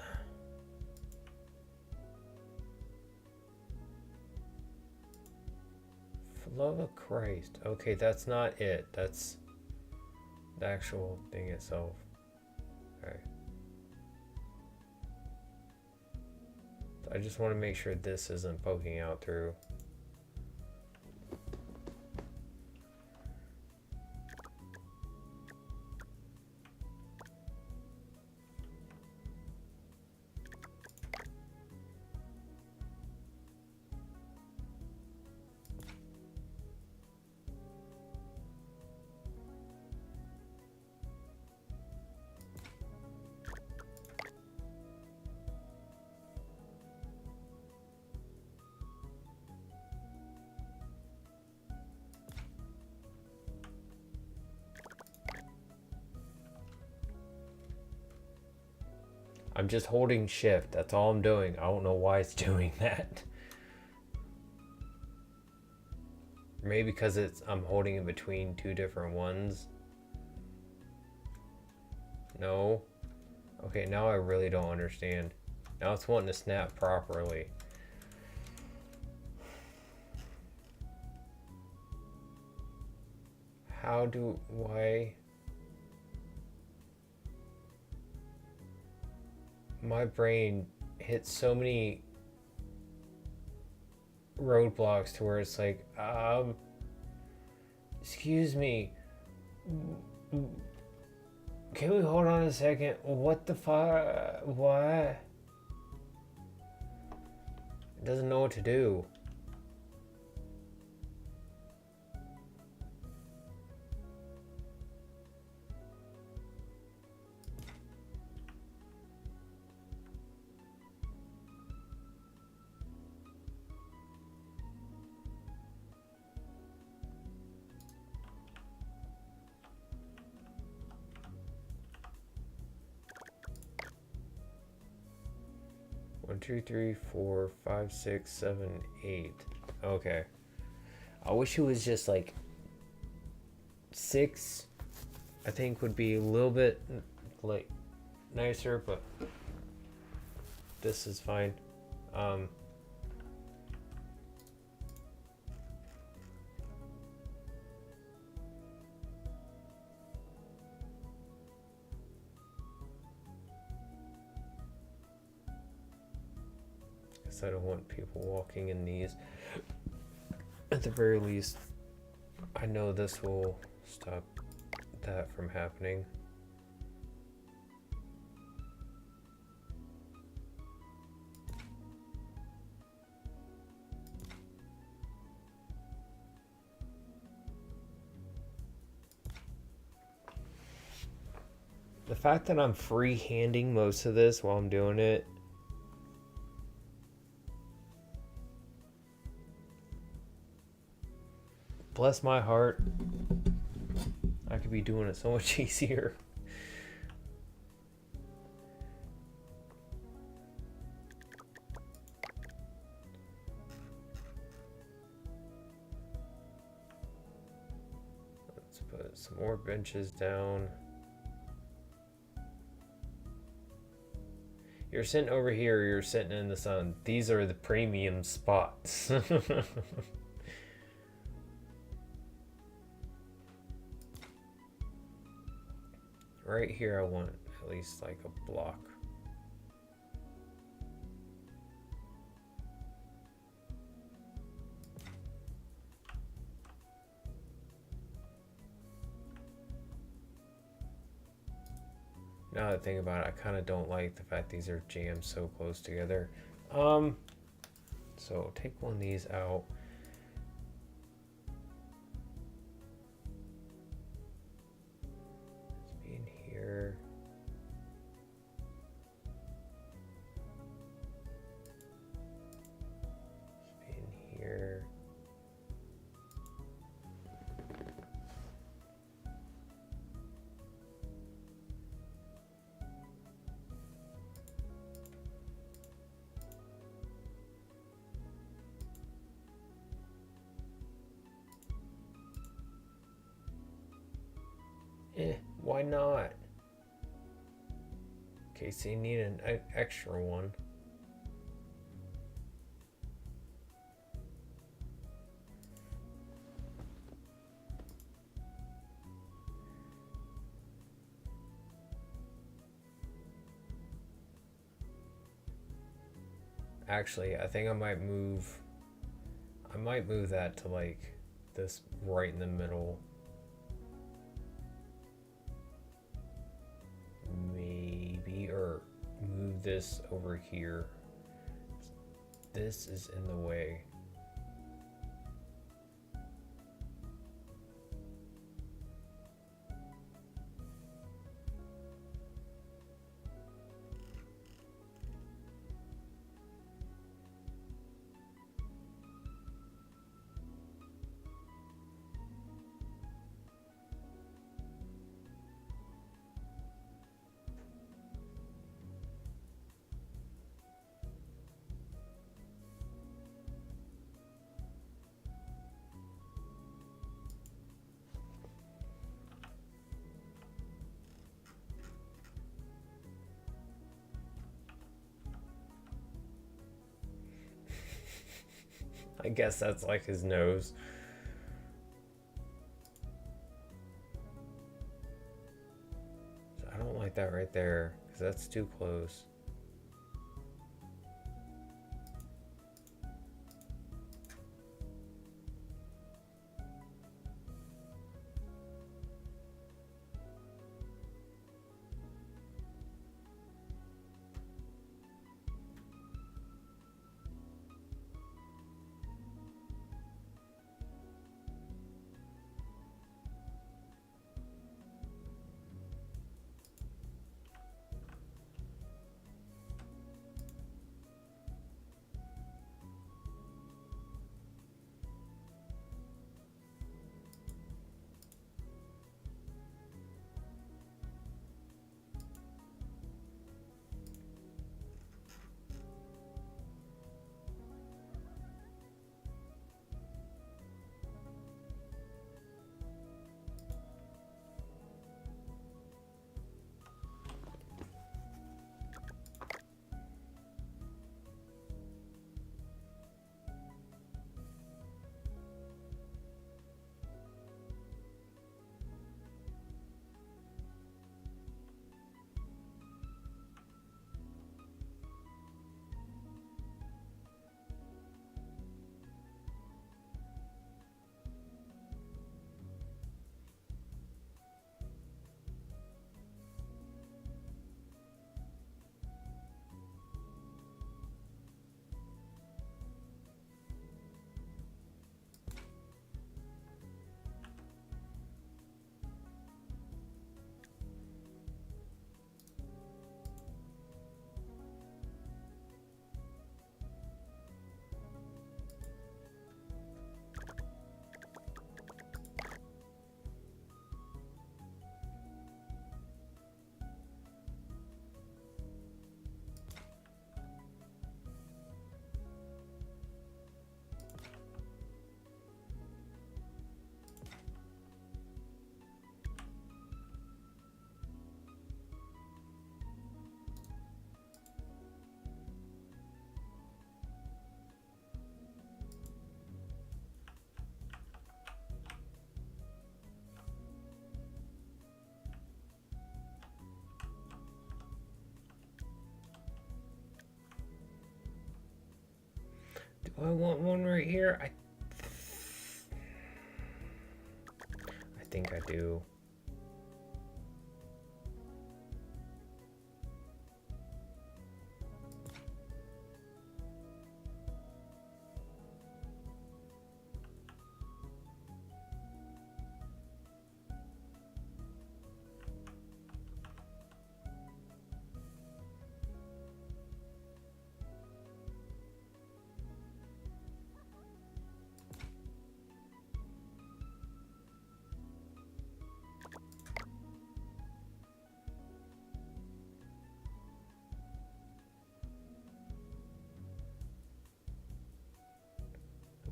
For love of Christ. Okay, that's not it. That's the actual thing itself. Okay. I just want to make sure this isn't poking out through. I'm just holding shift. That's all I'm doing. I don't know why it's doing that. Maybe because I'm holding it between two different ones. No. Okay, now I really don't understand. Now it's wanting to snap properly. Why? My brain hits so many roadblocks to where it's like, excuse me, can we hold on a second? What the fuck? What? It doesn't know what to do. One, two, three, four, 5, 6, 7, 8. Okay. I wish it was just like 6. I think would be a little bit like nicer, but this is fine. I don't want people walking in these. At the very least, I know this will stop that from happening. The fact that I'm free-handing most of this while I'm doing it. Bless my heart. I could be doing it so much easier. Let's put some more benches down. You're sitting over here, you're sitting in the sun. These are the premium spots. Right here I want at least like a block. Now that I think about it, I kind of don't like the fact these are jammed so close together. So take one of these out. Let's be in here. Let's be in here. Why not? In case you need an extra one. Actually, I think I might move that to like this right in the middle. Maybe, or move this over here. This is in the way. I guess that's like his nose. I don't like that right there, because that's too close. I want one right here. I think I do.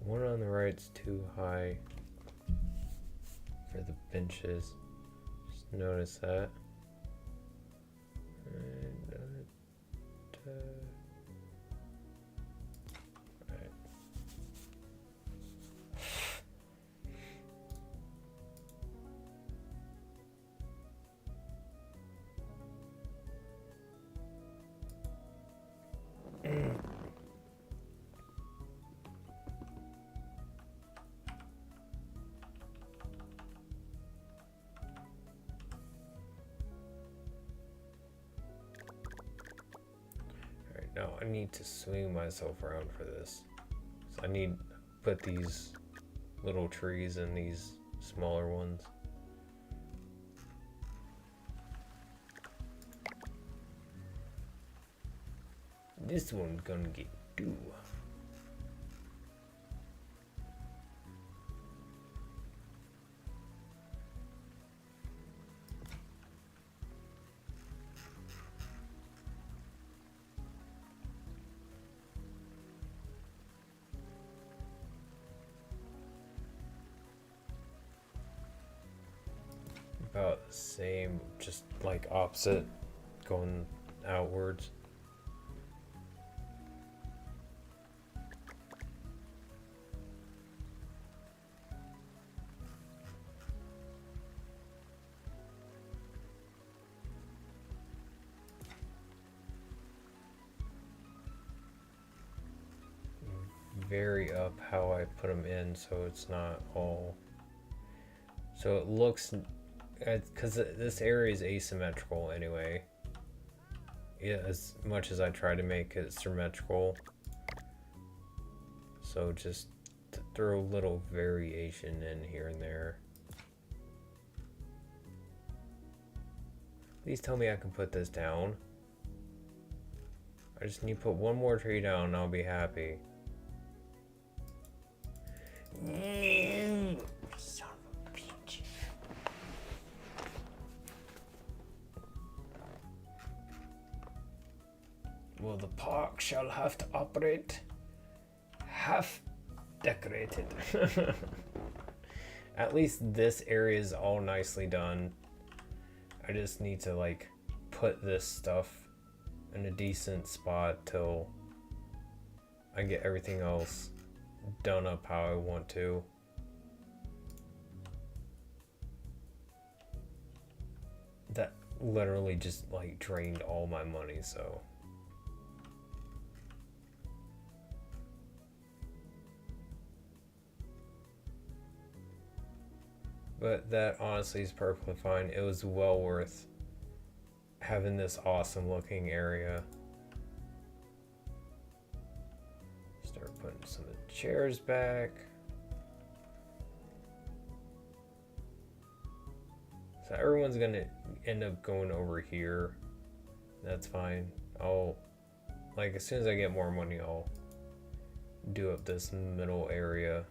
One on the right's too high for the benches. Just notice that. And, right. Now I need to swing myself around for this. So I need to put these little trees in these smaller ones. This one's gonna get do. About the same, just like opposite, going outwards. Vary up how I put them in so it's not all, so it looks, because this area is asymmetrical anyway. Yeah, as much as I try to make it symmetrical, so just to throw a little variation in here and there. Please tell me I can put this down. I just need to put one more tree down and I'll be happy. No, son of a bitch. Well, the park shall have to operate half decorated. At least this area is all nicely done. I just need to like put this stuff in a decent spot till I get everything else done up how I want to. That literally just like drained all my money, so. But that honestly is perfectly fine. It was well worth having this awesome looking area. Start putting some of the chairs back. So everyone's gonna end up going over here. That's fine. I'll, like, as soon as I get more money, I'll do up this middle area.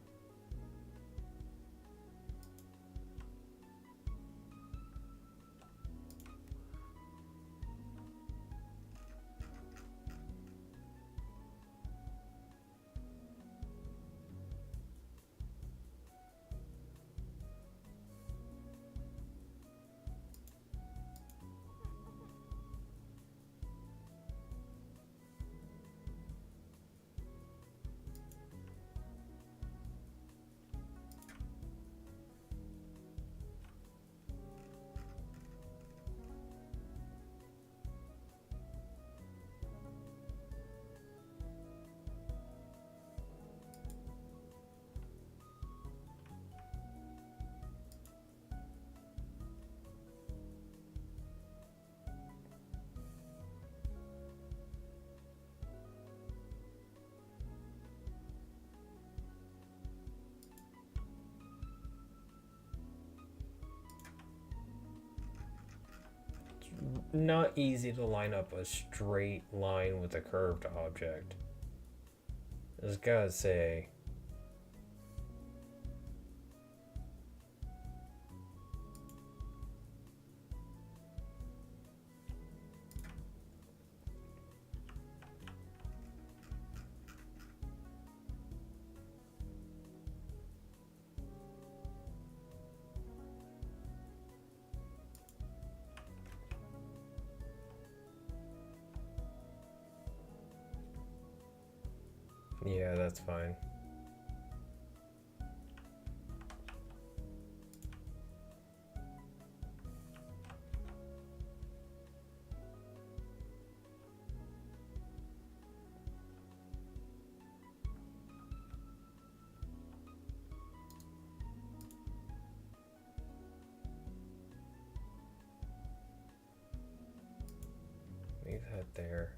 not easy to line up a straight line with a curved object. I just gotta say. Yeah, that's fine. Leave that there.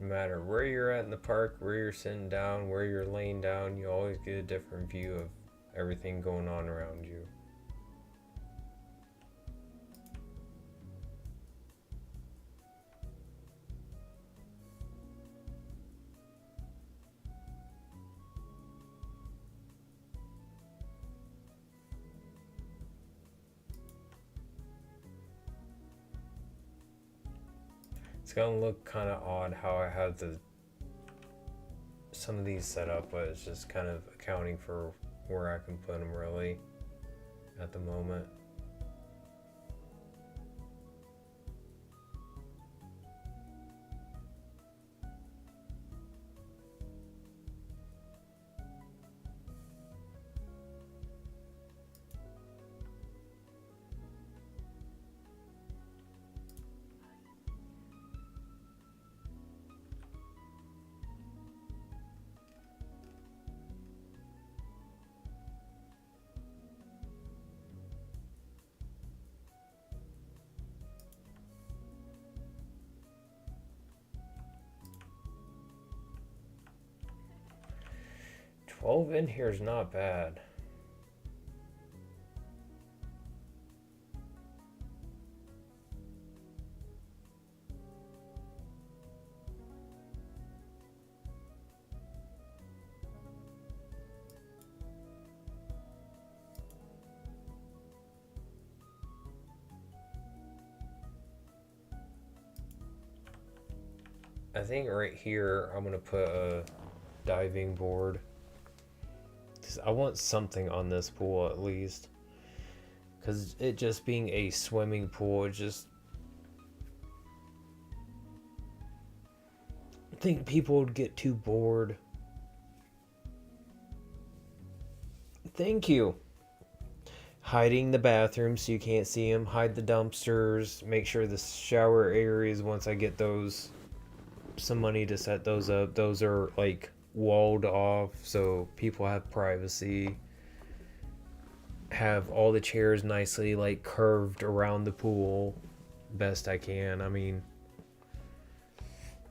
No matter where you're at in the park, where you're sitting down, where you're laying down, you always get a different view of everything going on around you. It's gonna look kind of odd how I have some of these set up, but it's just kind of accounting for where I can put them really at the moment. $12 in here is not bad. I think right here I'm gonna put a diving board. I want something on this pool at least, because it just being a swimming pool, it just, I think people would get too bored. Thank you. Hiding the bathrooms so you can't see them. Hide the dumpsters. Make sure the shower areas, once I get those, some money to set those up, those are like walled off so people have privacy. Have all the chairs nicely like curved around the pool best I can. I mean,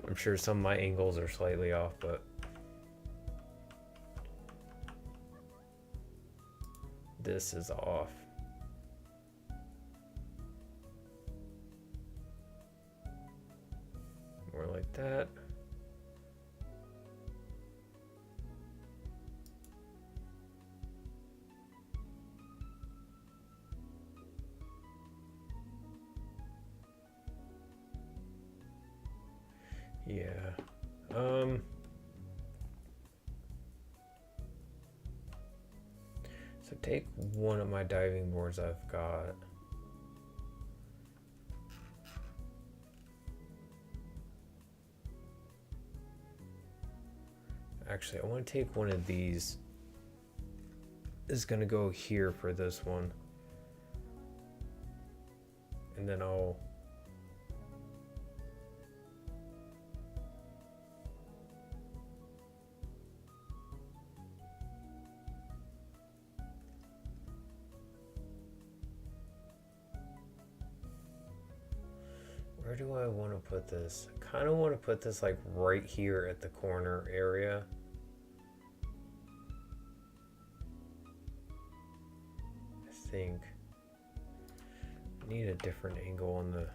I'm sure some of my angles are slightly off, but this is off. More like that. Yeah. So take one of my diving boards I've got. Actually, I want to take one of these. Is gonna go here for this one. And then I'll... Where do I want to put this? I kind of want to put this like right here at the corner area. I think I need a different angle on the...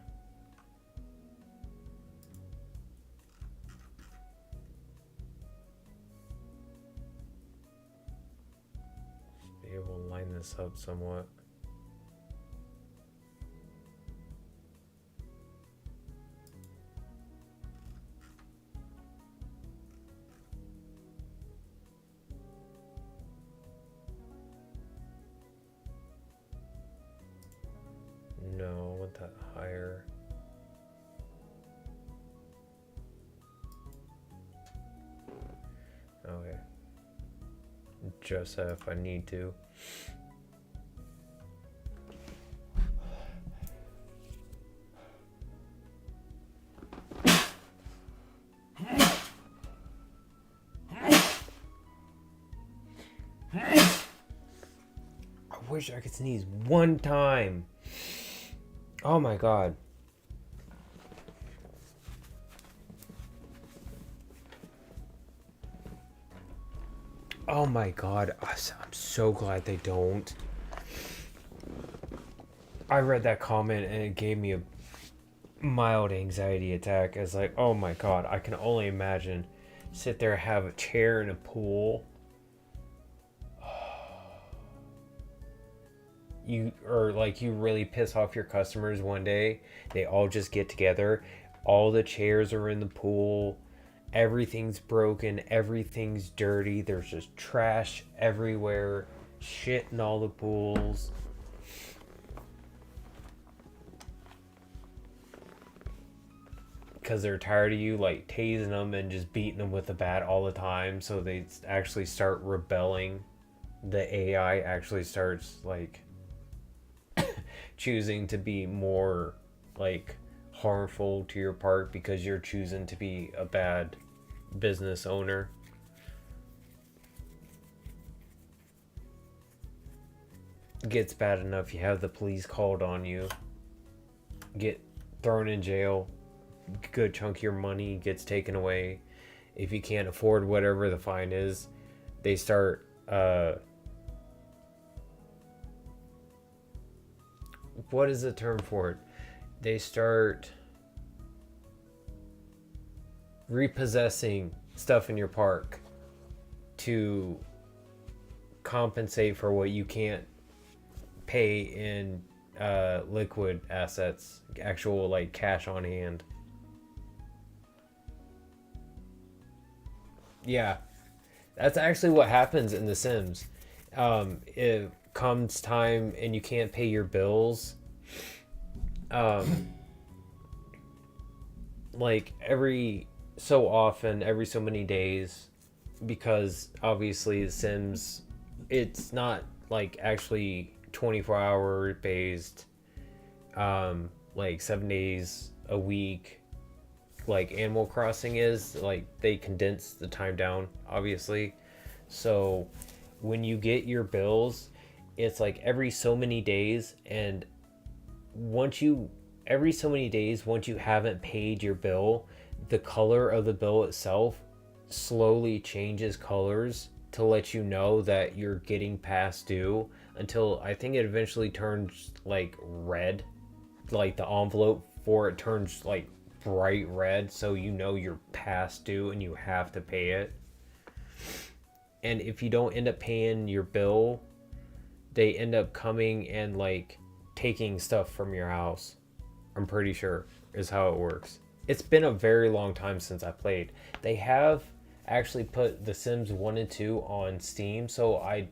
Just be able to line this up somewhat. No, I want that higher. Okay. Just if I need to. I wish I could sneeze one time. Oh my god. Oh my god. I'm so glad they don't. I read that comment and it gave me a mild anxiety attack. It's like, oh my god, I can only imagine sit there, have a chair in a pool. You really piss off your customers one day. They all just get together. All the chairs are in the pool. Everything's broken. Everything's dirty. There's just trash everywhere. Shit in all the pools. Because they're tired of you like tasing them and just beating them with a bat all the time. So they actually start rebelling. The AI actually starts like choosing to be more like harmful to your park because you're choosing to be a bad business owner. It gets bad enough you have the police called on you, get thrown in jail, a good chunk of your money gets taken away. If you can't afford whatever the fine is, they start what is the term for it? They start repossessing stuff in your park to compensate for what you can't pay in liquid assets, actual like cash on hand. Yeah, that's actually what happens in The Sims. It comes time and you can't pay your bills, like every so often, every so many days, because obviously The Sims, it's not like actually 24-hour based, like 7 days a week like Animal Crossing is. Like they condense the time down, obviously. So when you get your bills, it's like every so many days, and once you haven't paid your bill, the color of the bill itself slowly changes colors to let you know that you're getting past due, until I think it eventually turns like red, like the envelope for it turns like bright red, so you know you're past due and you have to pay it. And if you don't end up paying your bill, they end up coming and like taking stuff from your house. I'm pretty sure is how it works. It's been a very long time since I played. They have actually put The Sims 1 and 2 on Steam, so I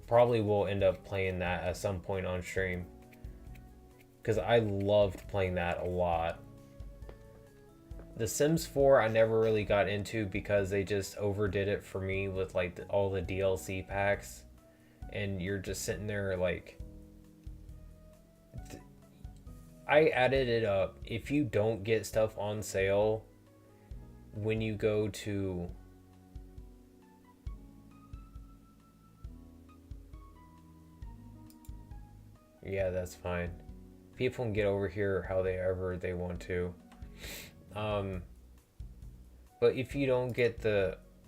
probably will end up playing that at some point on stream, because I loved playing that a lot. The Sims 4 I never really got into because they just overdid it for me with like all the DLC packs, and you're just sitting there like I added it up. If you don't get stuff on sale when you go to yeah, that's fine. People can get over here however they want to. But if you don't get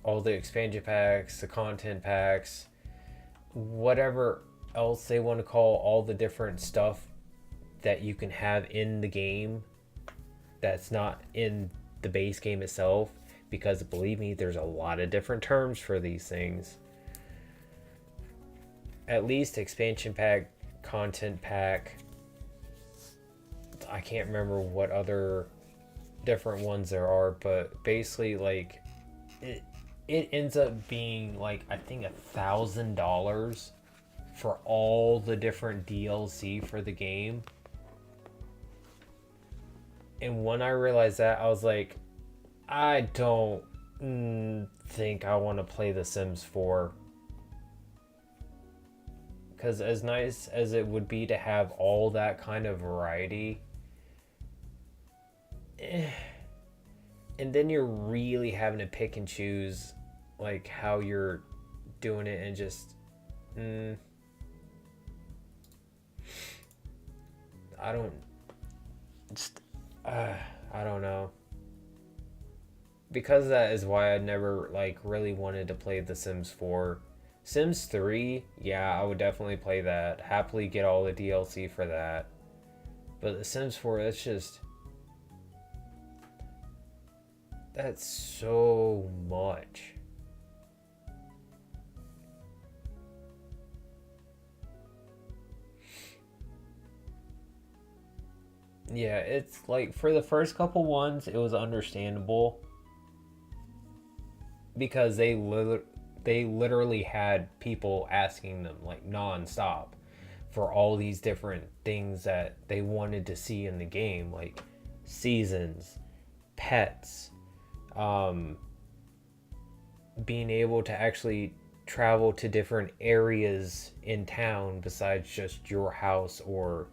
all the expansion packs, the content packs, whatever else they want to call all the different stuff that you can have in the game that's not in the base game itself, because believe me, there's a lot of different terms for these things. At least expansion pack, content pack, I can't remember what other different ones there are, but basically like it ends up being like I think $1,000 for all the different DLC for the game. And when I realized that, I was like, I don't think I want to play The Sims 4. Because as nice as it would be to have all that kind of variety, and then you're really having to pick and choose like how you're doing it, and just I don't know. Because that is why I never like really wanted to play The Sims 4. Sims 3, yeah, I would definitely play that. Happily get all the DLC for that. But The Sims 4, that's so much. Yeah, it's like for the first couple ones, it was understandable because they literally had people asking them like nonstop for all these different things that they wanted to see in the game, like seasons, pets, being able to actually travel to different areas in town besides just your house or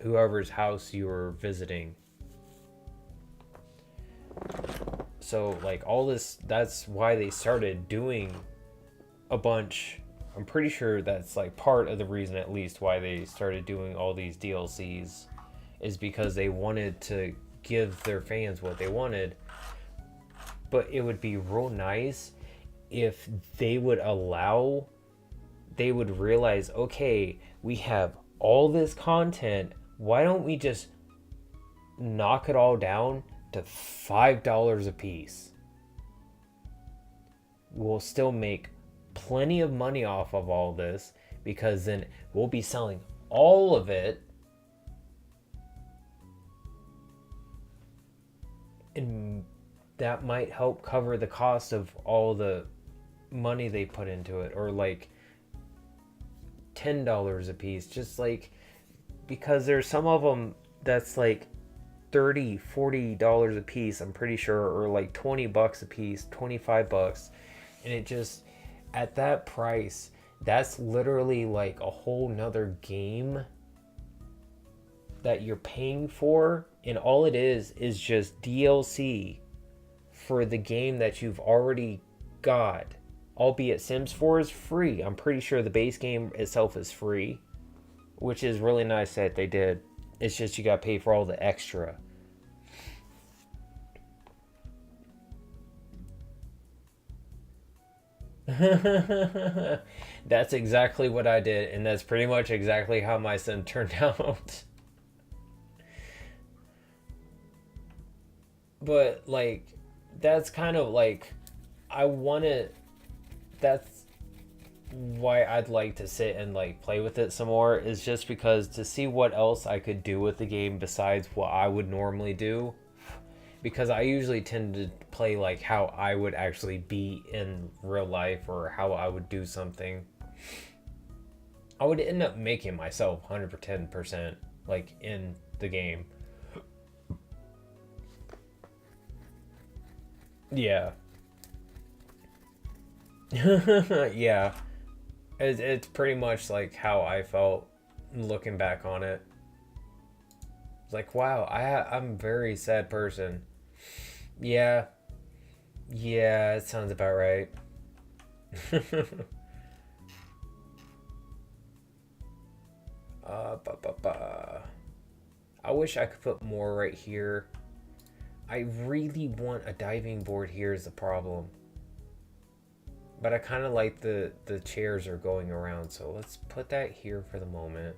whoever's house you were visiting. So like all this, that's why they started doing a bunch. I'm pretty sure that's like part of the reason, at least, why they started doing all these DLCs, is because they wanted to give their fans what they wanted. But it would be real nice if they would realize, okay, we have all this content, why don't we just knock it all down to $5 a piece? We'll still make plenty of money off of all this, because then we'll be selling all of it, and that might help cover the cost of all the money they put into it, or like $10 a piece, just like, because there's some of them that's like $30-$40 a piece, I'm pretty sure, or like $20 a piece, $25, and it just, at that price, that's literally like a whole nother game that you're paying for, and all it is just DLC for the game that you've already got. Albeit Sims 4 is free. I'm pretty sure the base game itself is free, which is really nice that they did. It's just you got to pay for all the extra. That's exactly what I did, and that's pretty much exactly how my sim turned out. But like, that's kind of like, that's why I'd like to sit and like play with it some more, is just because to see what else I could do with the game besides what I would normally do. Because I usually tend to play like how I would actually be in real life, or how I would do something. I would end up making myself 110% like in the game. Yeah. Yeah. It's pretty much like how I felt looking back on it. It's like, wow, I'm a very sad person. Yeah. Yeah, it sounds about right. Ba, ba, ba. I wish I could put more right here. I really want a diving board here is the problem. But I kind of like the chairs are going around, so let's put that here for the moment.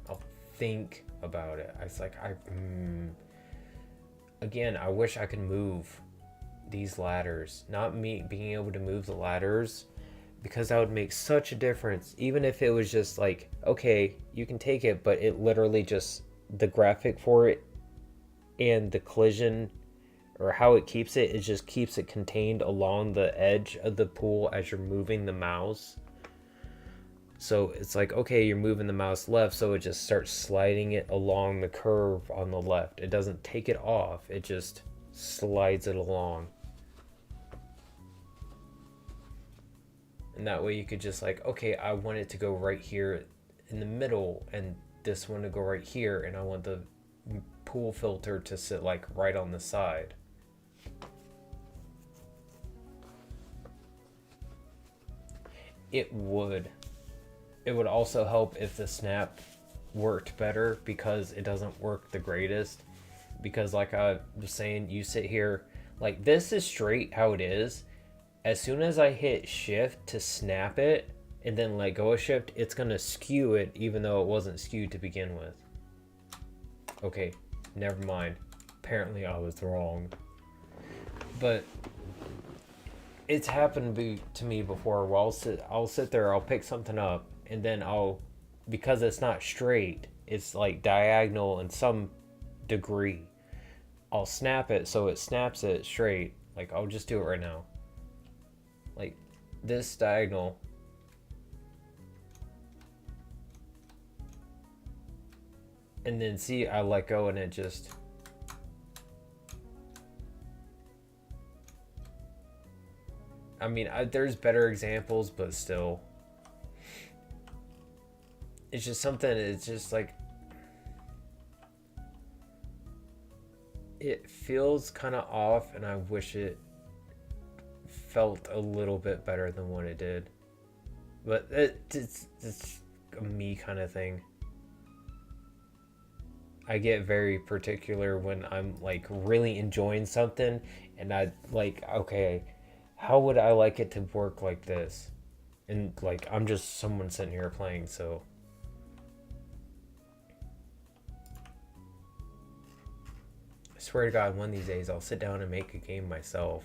I'll think about it. It's like again, I wish I could move these ladders. Not me being able to move the ladders, because that would make such a difference. Even if it was just like, okay, you can take it, but it literally just the graphic for it and the collision or how it keeps it, it just keeps it contained along the edge of the pool as you're moving the mouse. So it's like, okay, you're moving the mouse left, so it just starts sliding it along the curve on the left. It doesn't take it off, it just slides it along. And that way you could just like, okay, I want it to go right here in the middle and this one to go right here, and I want the pool filter to sit like right on the side. It would. It would also help if the snap worked better, because it doesn't work the greatest. Because like I was saying, you sit here, like this is straight how it is. As soon as I hit shift to snap it and then let go of shift, it's gonna skew it even though it wasn't skewed to begin with. Okay, never mind. Apparently I was wrong. But it's happened to me before where I'll sit there, I'll pick something up, and then because it's not straight, it's like diagonal in some degree. I'll snap it so it snaps it straight. Like I'll just do it right now. Like this diagonal. And then see, I let go and it just... I mean, there's better examples, but still. It's just something, it's just like... It feels kind of off, and I wish it felt a little bit better than what it did. But it's a me kind of thing. I get very particular when I'm like really enjoying something, and I like, okay, how would I like it to work like this? And like, I'm just someone sitting here playing, so. I swear to God, one of these days I'll sit down and make a game myself.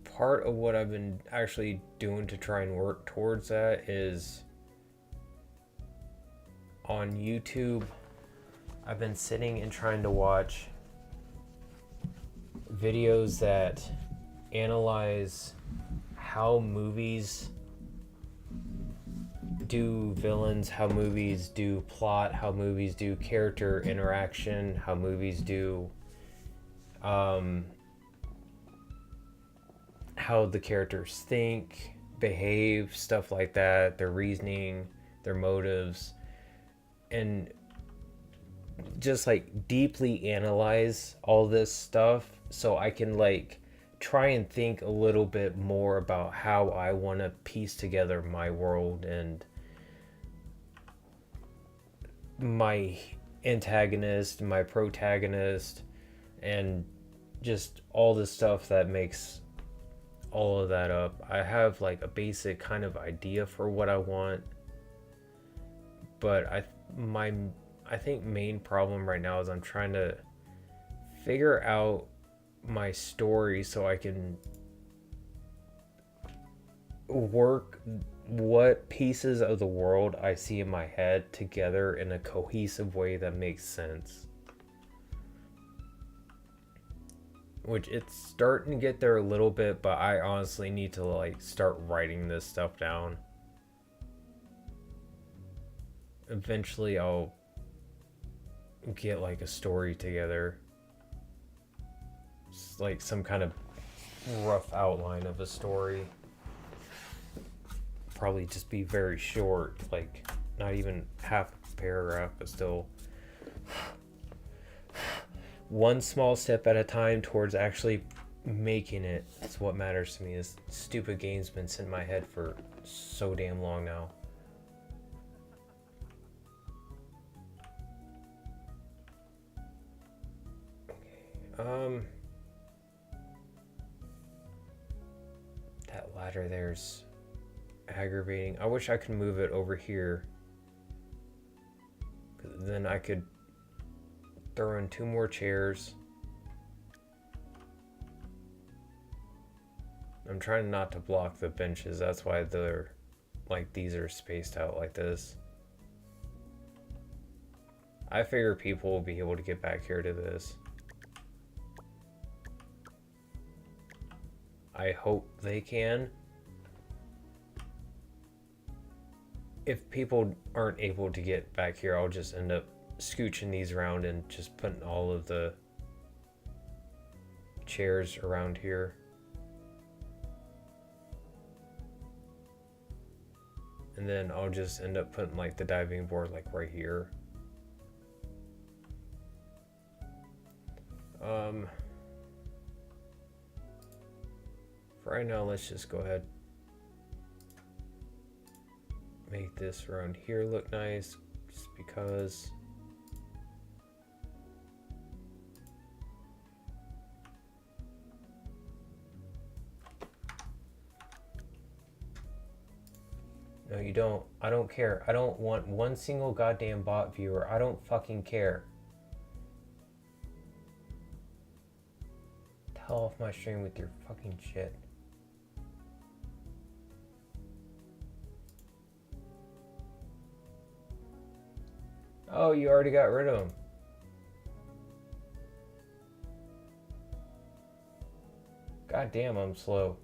Part of what I've been actually doing to try and work towards that is on YouTube. I've been sitting and trying to watch videos that analyze how movies do villains, how movies do plot, how movies do character interaction, how movies do how the characters think, behave, stuff like that, their reasoning, their motives, and just like deeply analyze all this stuff so I can like try and think a little bit more about how I want to piece together my world and my antagonist, my protagonist, and just all the stuff that makes all of that up. I have like a basic kind of idea for what I want, but I think main problem right now is I'm trying to figure out my story so I can work what pieces of the world I see in my head together in a cohesive way that makes sense. Which it's starting to get there a little bit, but I honestly need to like start writing this stuff down. Eventually I'll get like a story together. It's like some kind of rough outline of a story. Probably just be very short, like not even half a paragraph, but still one small step at a time towards actually making it. That's what matters to me. This stupid game's been sitting in my head for so damn long now. Okay. That ladder there's aggravating. I wish I could move it over here. Then I could throw in 2 more chairs. I'm trying not to block the benches. That's why they're like these are spaced out like this. I figure people will be able to get back here to this. I hope they can. If people aren't able to get back here, I'll just end up scooching these around and just putting all of the chairs around here. And then I'll just end up putting like the diving board like right here. For right now, let's just go ahead. Make this around here look nice, just because. No, you don't. I don't care. I don't want one single goddamn bot viewer. I don't fucking care. Tell off my stream with your fucking shit. Oh, you already got rid of him. God damn, I'm slow.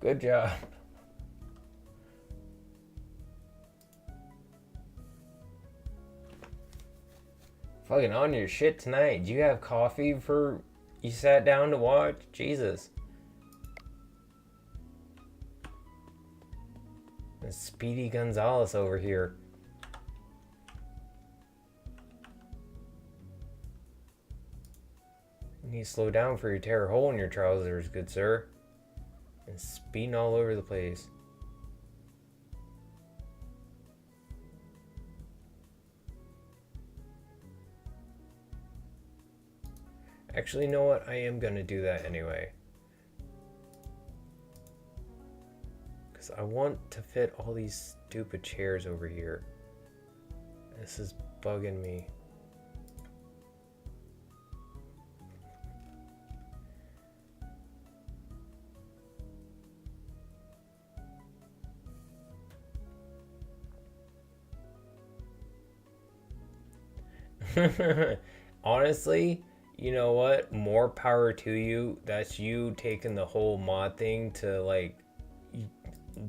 Good job. Fucking on your shit tonight. Do you have coffee for you sat down to watch? Jesus. And Speedy Gonzalez over here. You need to slow down for you tear a hole in your trousers, good sir. And speeding all over the place. Actually, you know what? I am gonna do that anyway. Because I want to fit all these stupid chairs over here. This is bugging me. Honestly, you know what? More power to you. That's you taking the whole mod thing to like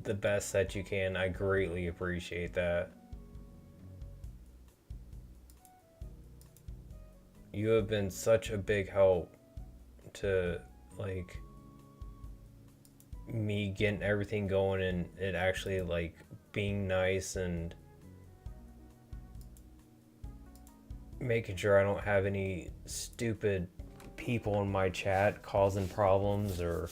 the best that you can. I greatly appreciate that. You have been such a big help to like me getting everything going and it actually like being nice and making sure I don't have any stupid people in my chat causing problems or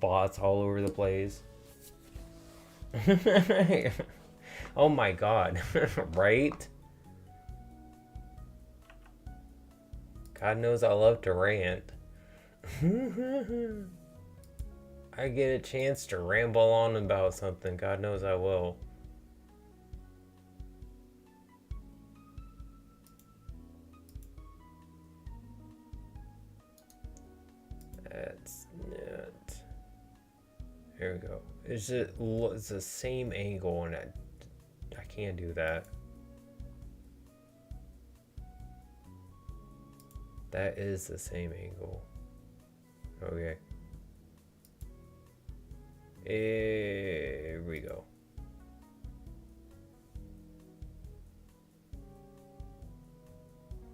bots all over the place. Oh my god. Right? God knows I love to rant. I get a chance to ramble on about something. God knows I will. That's it. There we go. It's the same angle, and I can't do that. That is the same angle. Okay. Here we go.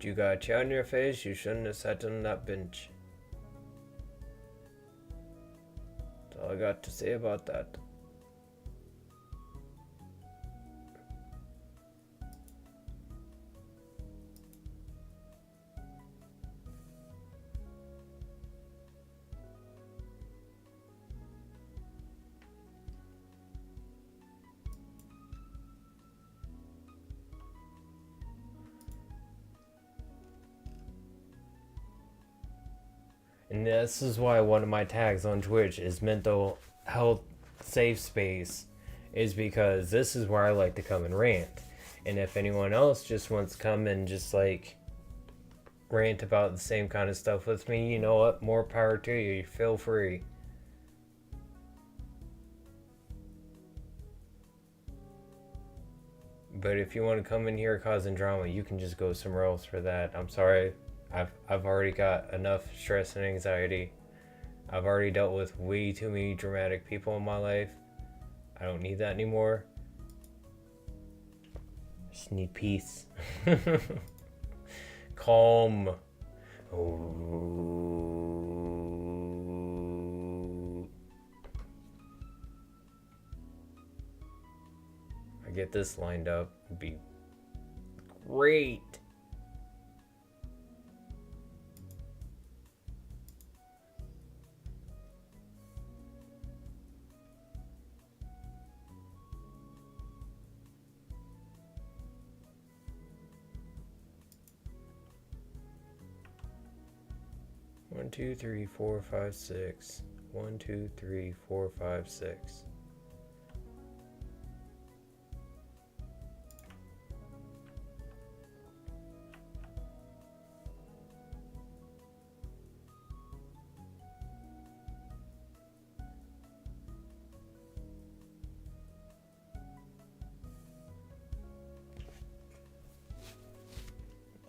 You got a chill on your face, you shouldn't have sat on that bench. That's all I got to say about that. And this is why one of my tags on Twitch is mental health safe space, is because this is where I like to come and rant. And if anyone else just wants to come and just like rant about the same kind of stuff with me, you know what? More power to you. Feel free. But if you want to come in here causing drama, you can just go somewhere else for that. I'm sorry. I've already got enough stress and anxiety. I've already dealt with way too many dramatic people in my life. I don't need that anymore. I just need peace. Calm. Oh. I get this lined up, it'd be great. One, two, three, four, five, six. 1, 2, 3, 4, 5, 6.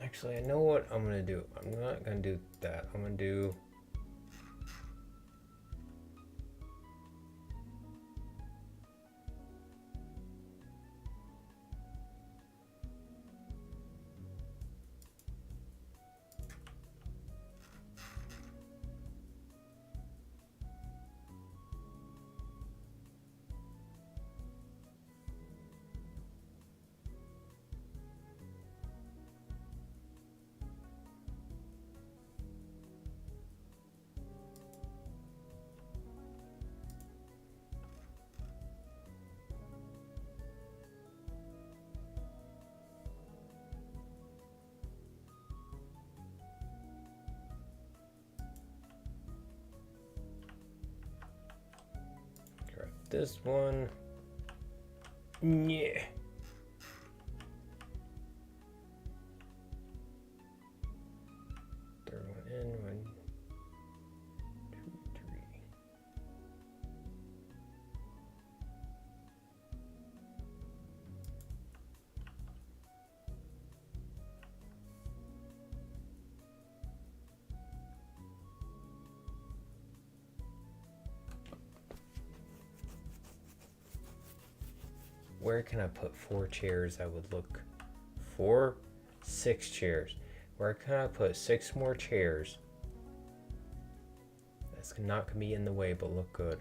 Actually, I know what I'm gonna do. I'm not gonna do that. I'm gonna do... This one, yeah. Third one in, 1, 2, 3. Where can I put 4 chairs that would look 4, 6 chairs? Where can I put 6 more chairs? That's not gonna be in the way, but look good.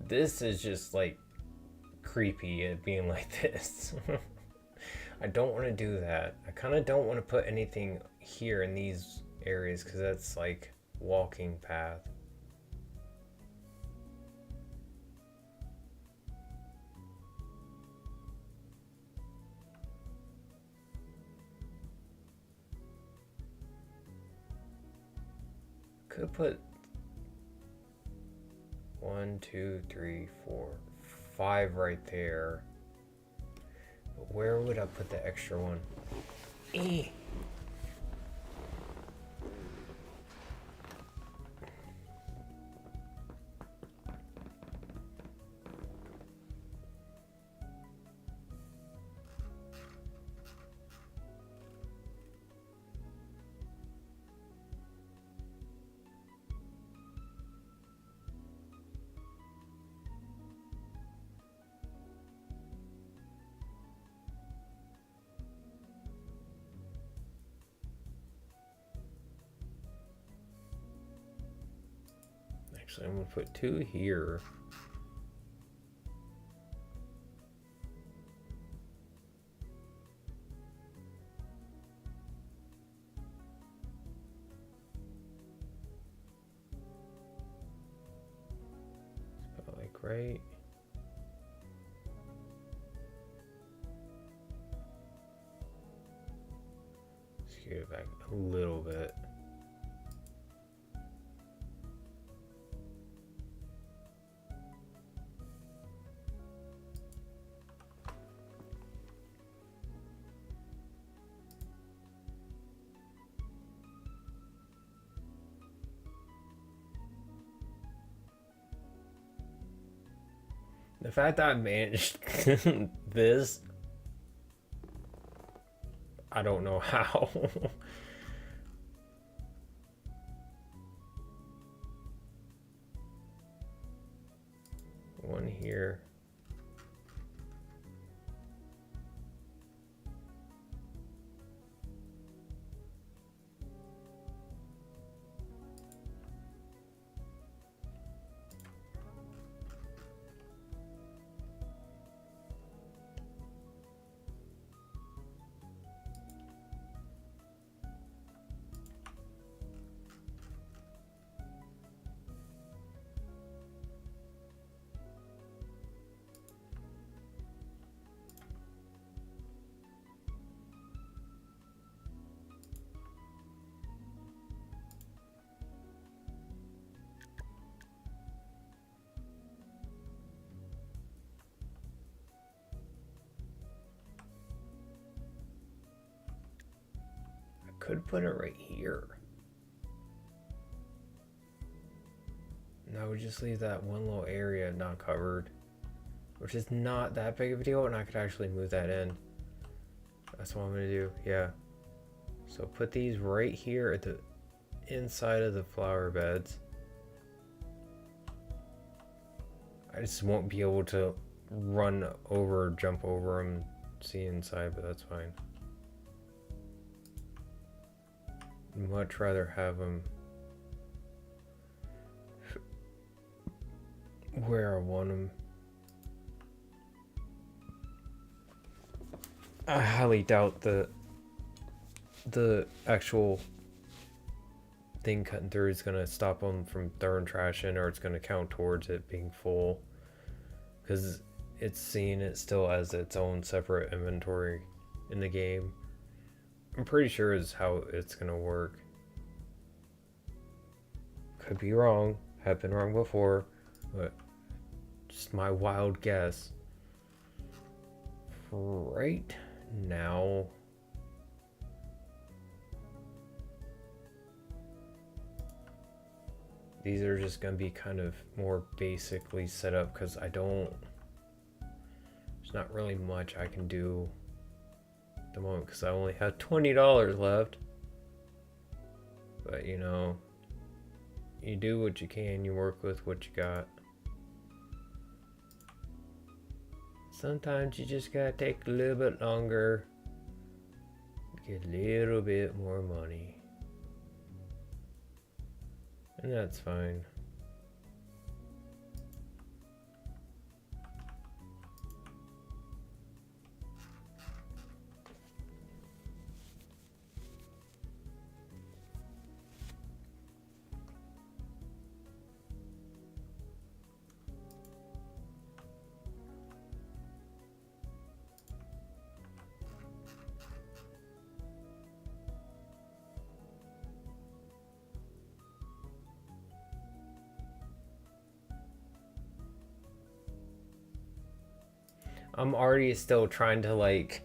This is just like creepy at being like this. I don't want to do that. I kind of don't want to put anything here in these areas because that's like walking path. Could put 1, 2, 3, 4, 5 right there. But where would I put the extra one? Actually, I'm gonna put 2 here. Like right. Scoot it back a little bit. The fact that I managed this, I don't know how. One here. Could put it right here. And I would just leave that one little area not covered, which is not that big of a deal, and I could actually move that in. That's what I'm gonna do, yeah. So put these right here at the inside of the flower beds. I just won't be able to run over, jump over them, see inside, but that's fine. Much rather have them where I want them. I highly doubt the actual thing cutting through is gonna stop them from throwing trash in, or it's gonna count towards it being full, because it's seeing it still as its own separate inventory in the game. I'm pretty sure is how it's gonna work. Could be wrong, have been wrong before, but just my wild guess. Right now, these are just gonna be kind of more basically set up, because there's not really much I can do at the moment, because I only have $20 left. But you know, you do what you can, you work with what you got. Sometimes you just gotta take a little bit longer, get a little bit more money, and that's fine. I'm already still trying to like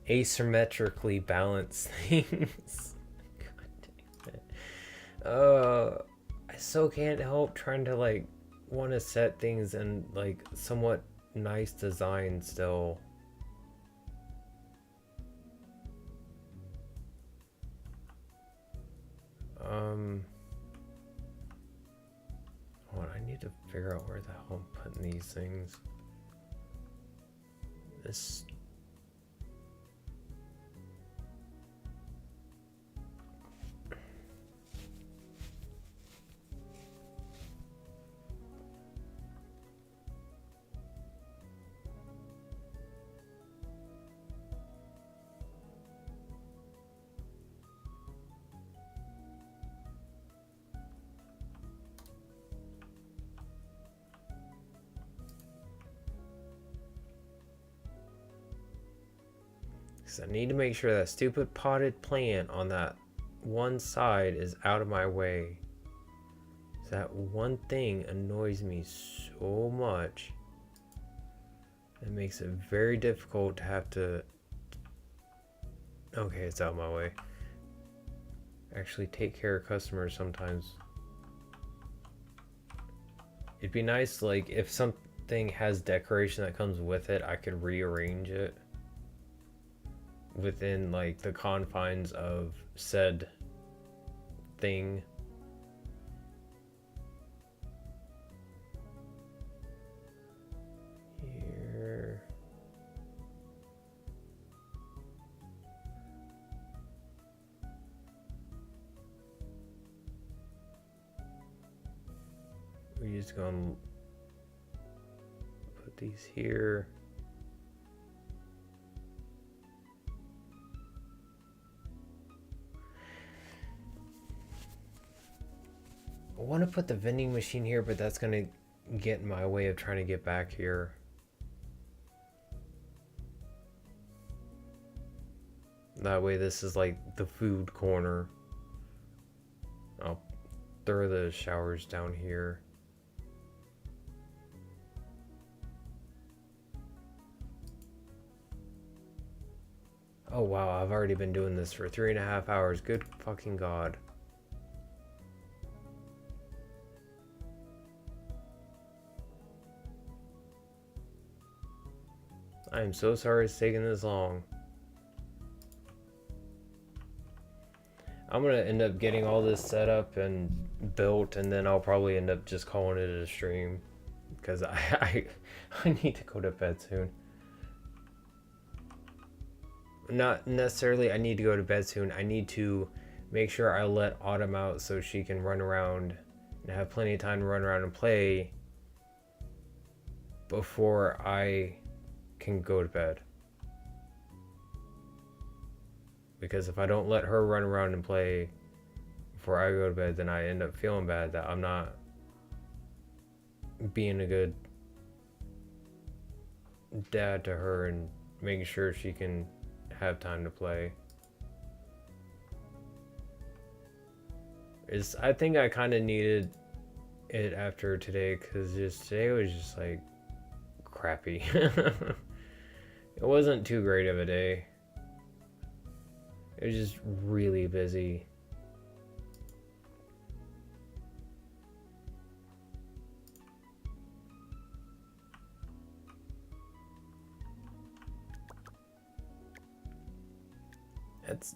asymmetrically balance things. God damn it. I still can't help trying to like want to set things in like somewhat nice design still. Hold on, I need to figure out where the hell I'm putting these things. This. Because I need to make sure that stupid potted plant on that one side is out of my way. That one thing annoys me so much. It makes it very difficult to have to... Okay, it's out of my way. Actually take care of customers sometimes. It'd be nice, like, if something has decoration that comes with it, I could rearrange it within, like, the confines of said thing. Here. We're just gonna put these here. I want to put the vending machine here, but that's gonna get in my way of trying to get back here. That way this is like the food corner. I'll throw the showers down here. Oh wow, I've already been doing this for 3.5 hours. Good fucking God. I am so sorry it's taking this long. I'm gonna end up getting all this set up and built, and then I'll probably end up just calling it a stream, because I need to go to bed soon. Not necessarily I need to go to bed soon. I need to make sure I let Autumn out so she can run around and have plenty of time to run around and play before I can go to bed. Because if I don't let her run around and play before I go to bed, then I end up feeling bad that I'm not being a good dad to her and making sure she can have time to play. I think I kind of needed it after today, because just today was just like crappy. It wasn't too great of a day. It was just really busy. That's...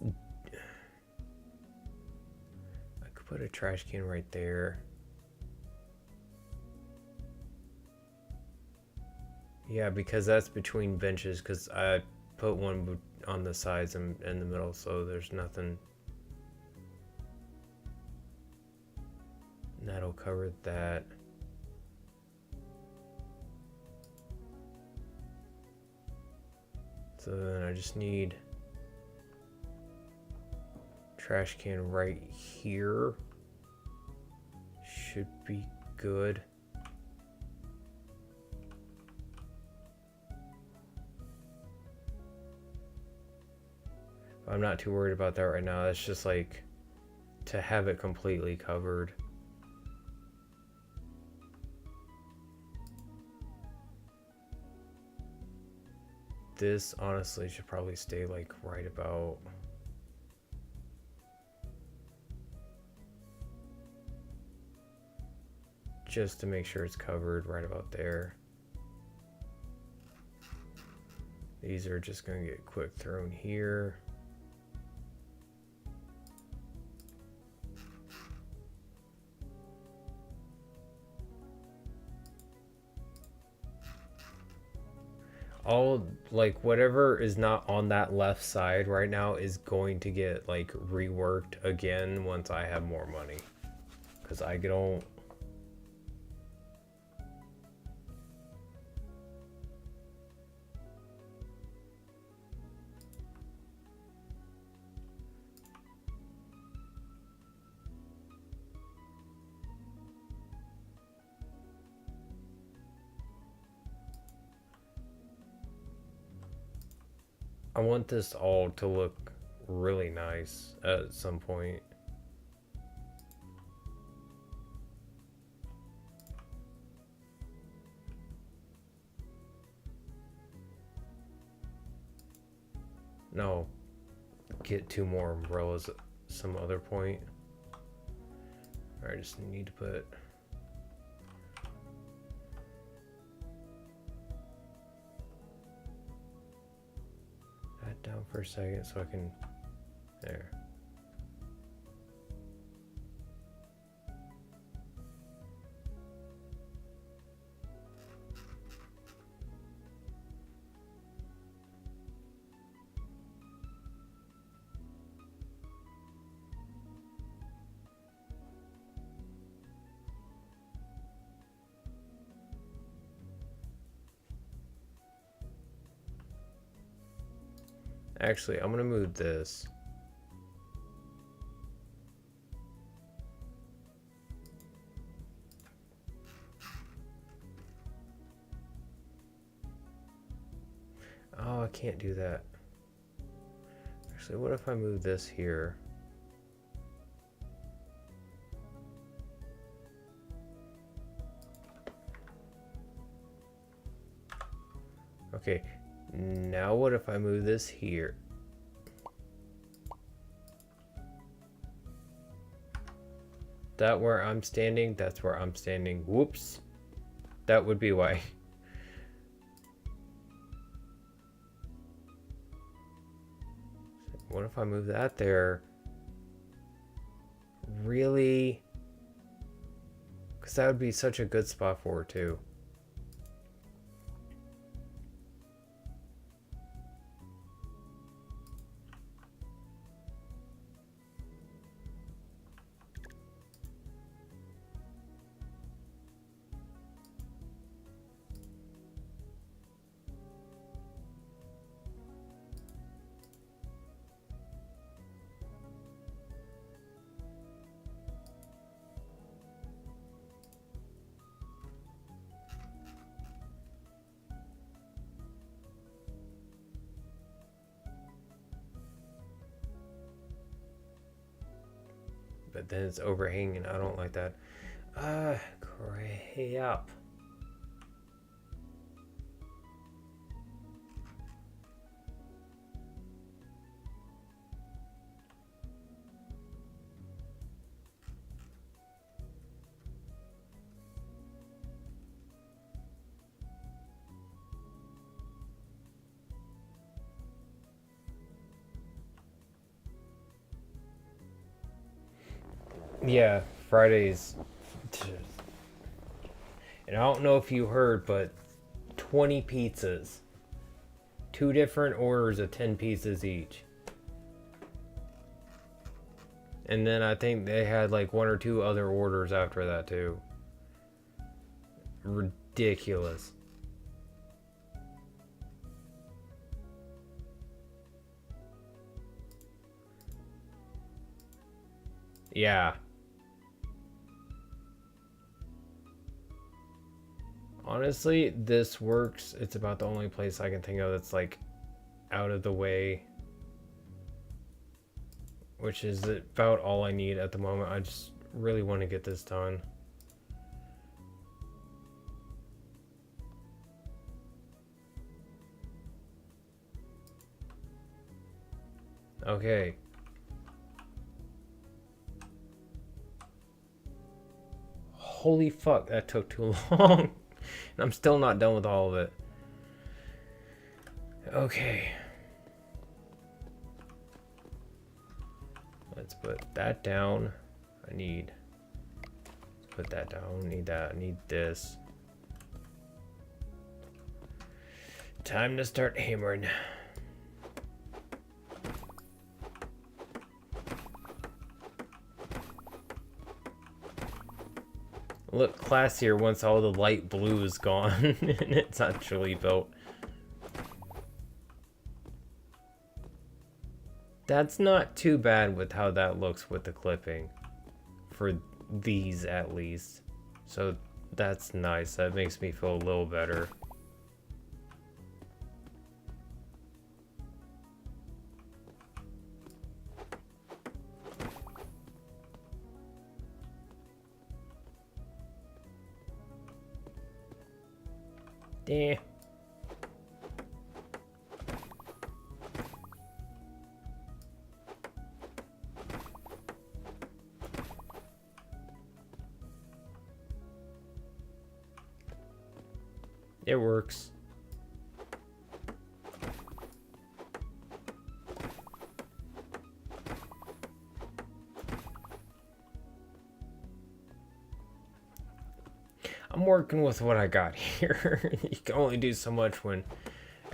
I could put a trash can right there. Yeah, because that's between benches, because I put one on the sides and in the middle, so there's nothing. And that'll cover that. So then I just need trash can right here. Should be good. I'm not too worried about that right now. That's just like to have it completely covered. This honestly should probably stay like right about just to make sure it's covered right about there. These are just going to get quick thrown here. All, like, whatever is not on that left side right now is going to get like reworked again once I have more money, because I don't. I want this all to look really nice at some point. No, get 2 more umbrellas at some other point. I just need to put that down for a second so I can, there. Actually, I'm gonna move this. Oh, I can't do that. Actually, what if I move this here? Okay, now what if I move this here? That where I'm standing, that's where I'm standing. Whoops. That would be why. What if I move that there? Really? Because that would be such a good spot for it too. But then it's overhanging. I don't like that. Crap. Yeah, Fridays. And I don't know if you heard, but 20 pizzas. 2 different orders of 10 pizzas each. And then I think they had like 1 or 2 other orders after that too. Ridiculous. Yeah. Honestly, this works. It's about the only place I can think of that's like out of the way. Which is about all I need at the moment. I just really want to get this done. Okay. Holy fuck, that took too long. And I'm still not done with all of it. Okay. Let's put that down. I need... Put that down. I need that. I need this. Time to start hammering. Look classier once all the light blue is gone and it's actually built. That's not too bad with how that looks with the clipping. For these at least. So that's nice. That makes me feel a little better. Eh. It works. I'm working with what I got here. You can only do so much when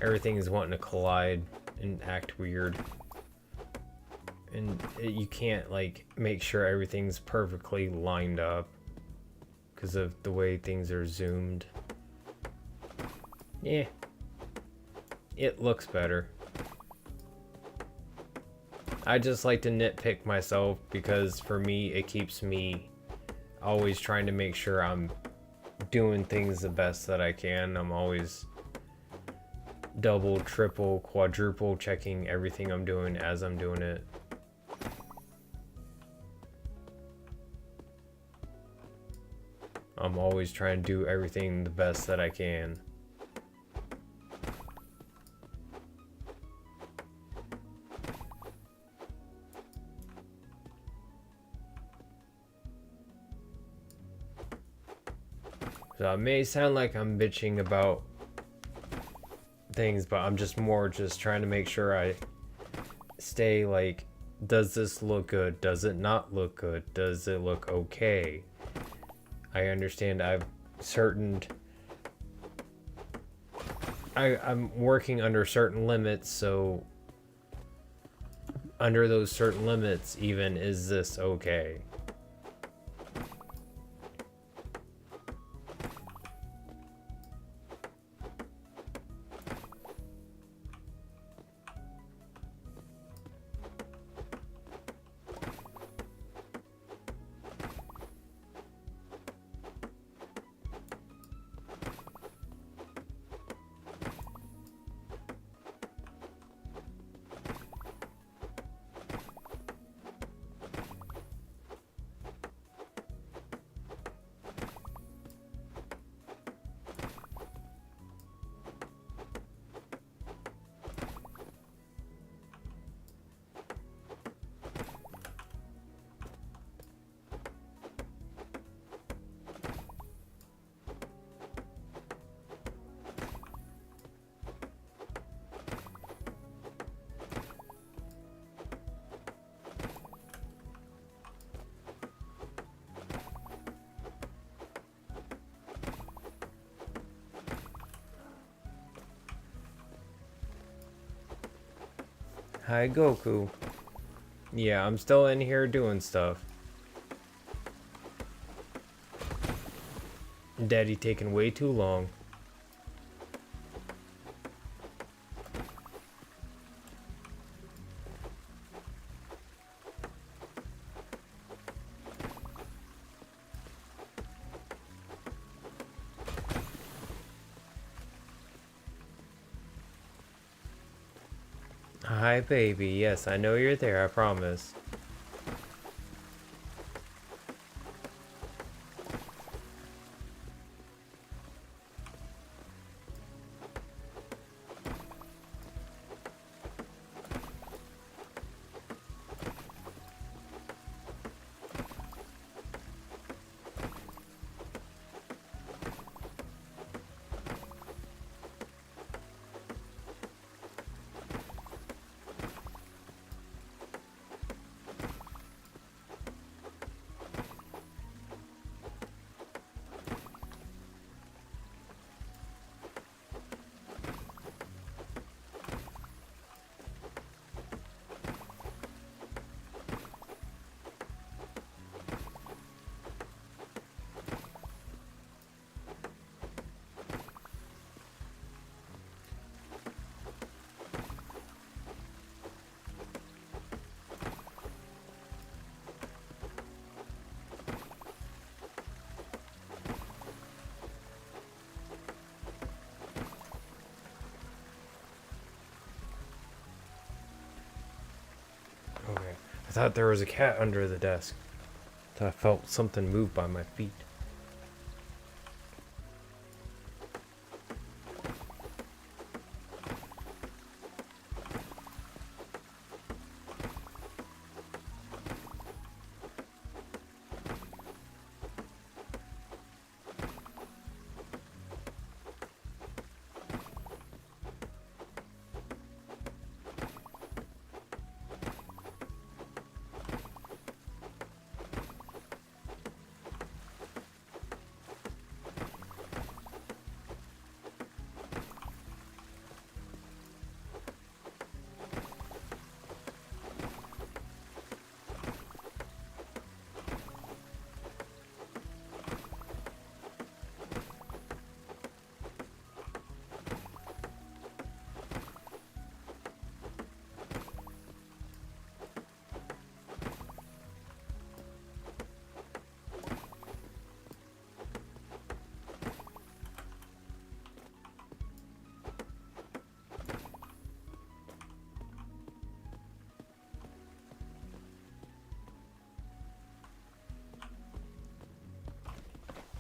everything is wanting to collide and act weird. And you can't like make sure everything's perfectly lined up because of the way things are zoomed. Yeah, it looks better. I just like to nitpick myself because for me it keeps me always trying to make sure I'm doing things the best that I can. I'm always double, triple, quadruple checking everything I'm doing as I'm doing it. I'm always trying to do everything the best that I can. So it may sound like I'm bitching about things, but I'm just trying to make sure I stay like, does this look good? Does it not look good? Does it look okay? I understand I'm working under certain limits, so under those certain limits, even, is this okay? Hi, Goku. Yeah, I'm still in here doing stuff. Daddy taking way too long. Hi, baby. Yes, I know you're there, I promise. Okay. I thought there was a cat under the desk. I felt something move by my feet.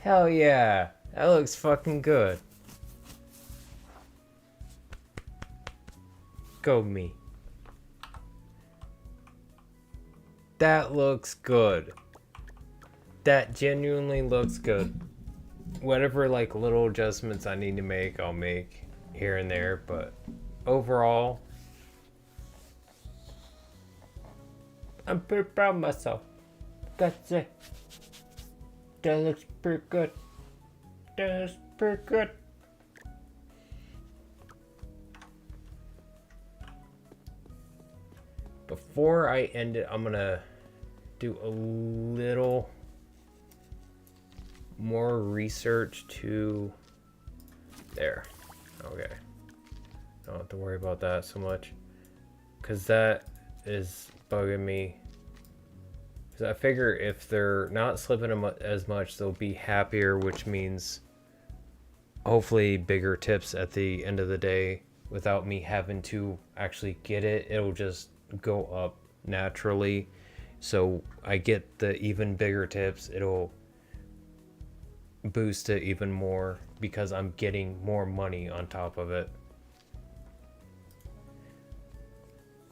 Hell yeah. That looks fucking good. Go me. That looks good. That genuinely looks good. Whatever like little adjustments I need to make, I'll make here and there, but overall, I'm pretty proud of myself. That's it. That looks pretty good. That's pretty good. Before I end it, I'm gonna do a little more research to there. Okay. Don't have to worry about that so much, because that is bugging me. Because I figure if they're not slipping as much, they'll be happier, which means hopefully bigger tips at the end of the day without me having to actually get it. It'll just go up naturally. So I get the even bigger tips. It'll boost it even more because I'm getting more money on top of it.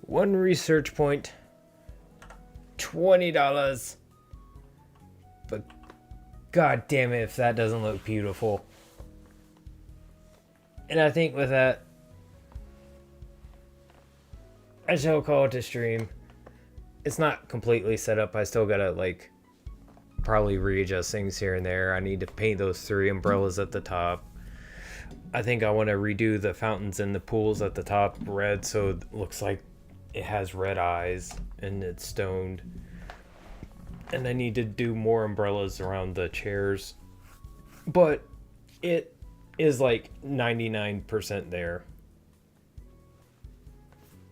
One research point, $20. But god damn it if that doesn't look beautiful. And I think with that, I shall call it a stream. It's not completely set up. I still gotta like probably readjust things here and there. I need to paint those 3 umbrellas at the top. I think I want to redo the fountains and the pools at the top red so it looks like it has red eyes and it's stoned. And I need to do more umbrellas around the chairs. But it is like 99% there.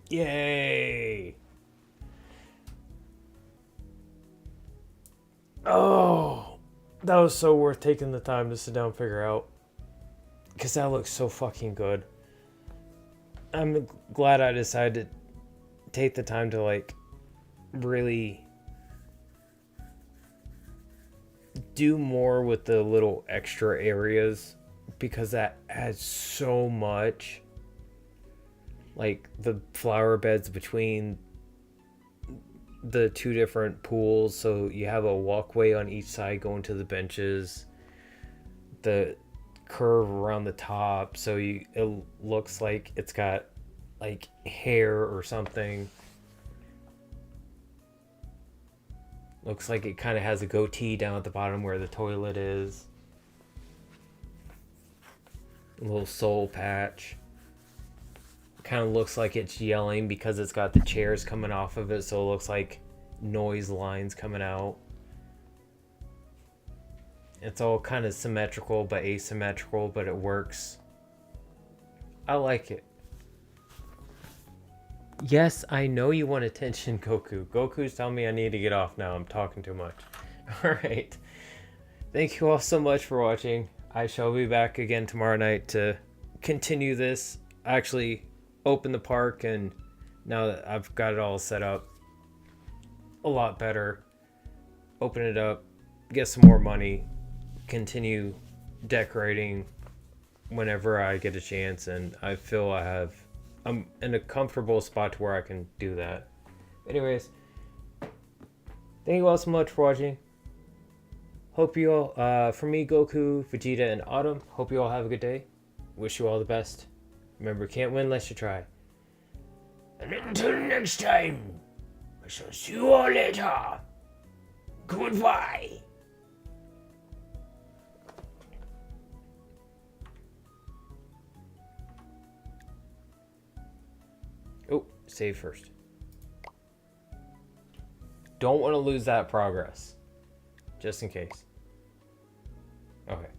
Yay! Oh, that was so worth taking the time to sit down and figure out. Because that looks so fucking good. I'm glad I decided to take the time to like really do more with the little extra areas. Because that adds so much. Like the flower beds between the 2 different pools, so you have a walkway on each side going to the benches, the curve around the top, so it looks like it's got like hair or something. Looks like it kind of has a goatee down at the bottom where the toilet is. A little soul patch. Kind of looks like it's yelling because it's got the chairs coming off of it, so it looks like noise lines coming out. It's all kind of symmetrical but asymmetrical, but it works. I like it. Yes, I know you want attention, Goku. Goku's telling me I need to get off now. I'm talking too much. Alright. Thank you all so much for watching. I shall be back again tomorrow night to continue this. Actually open the park, and now that I've got it all set up a lot better, open it up, get some more money, continue decorating whenever I get a chance, and I feel I'm in a comfortable spot to where I can do that. Anyways, thank you all so much for watching. Hope you all, for me, Goku, Vegeta, and Autumn, hope you all have a good day. Wish you all the best. Remember, can't win unless you try. And until next time, I shall see you all later. Goodbye. Oh, save first. Don't want to lose that progress. Just in case. Okay.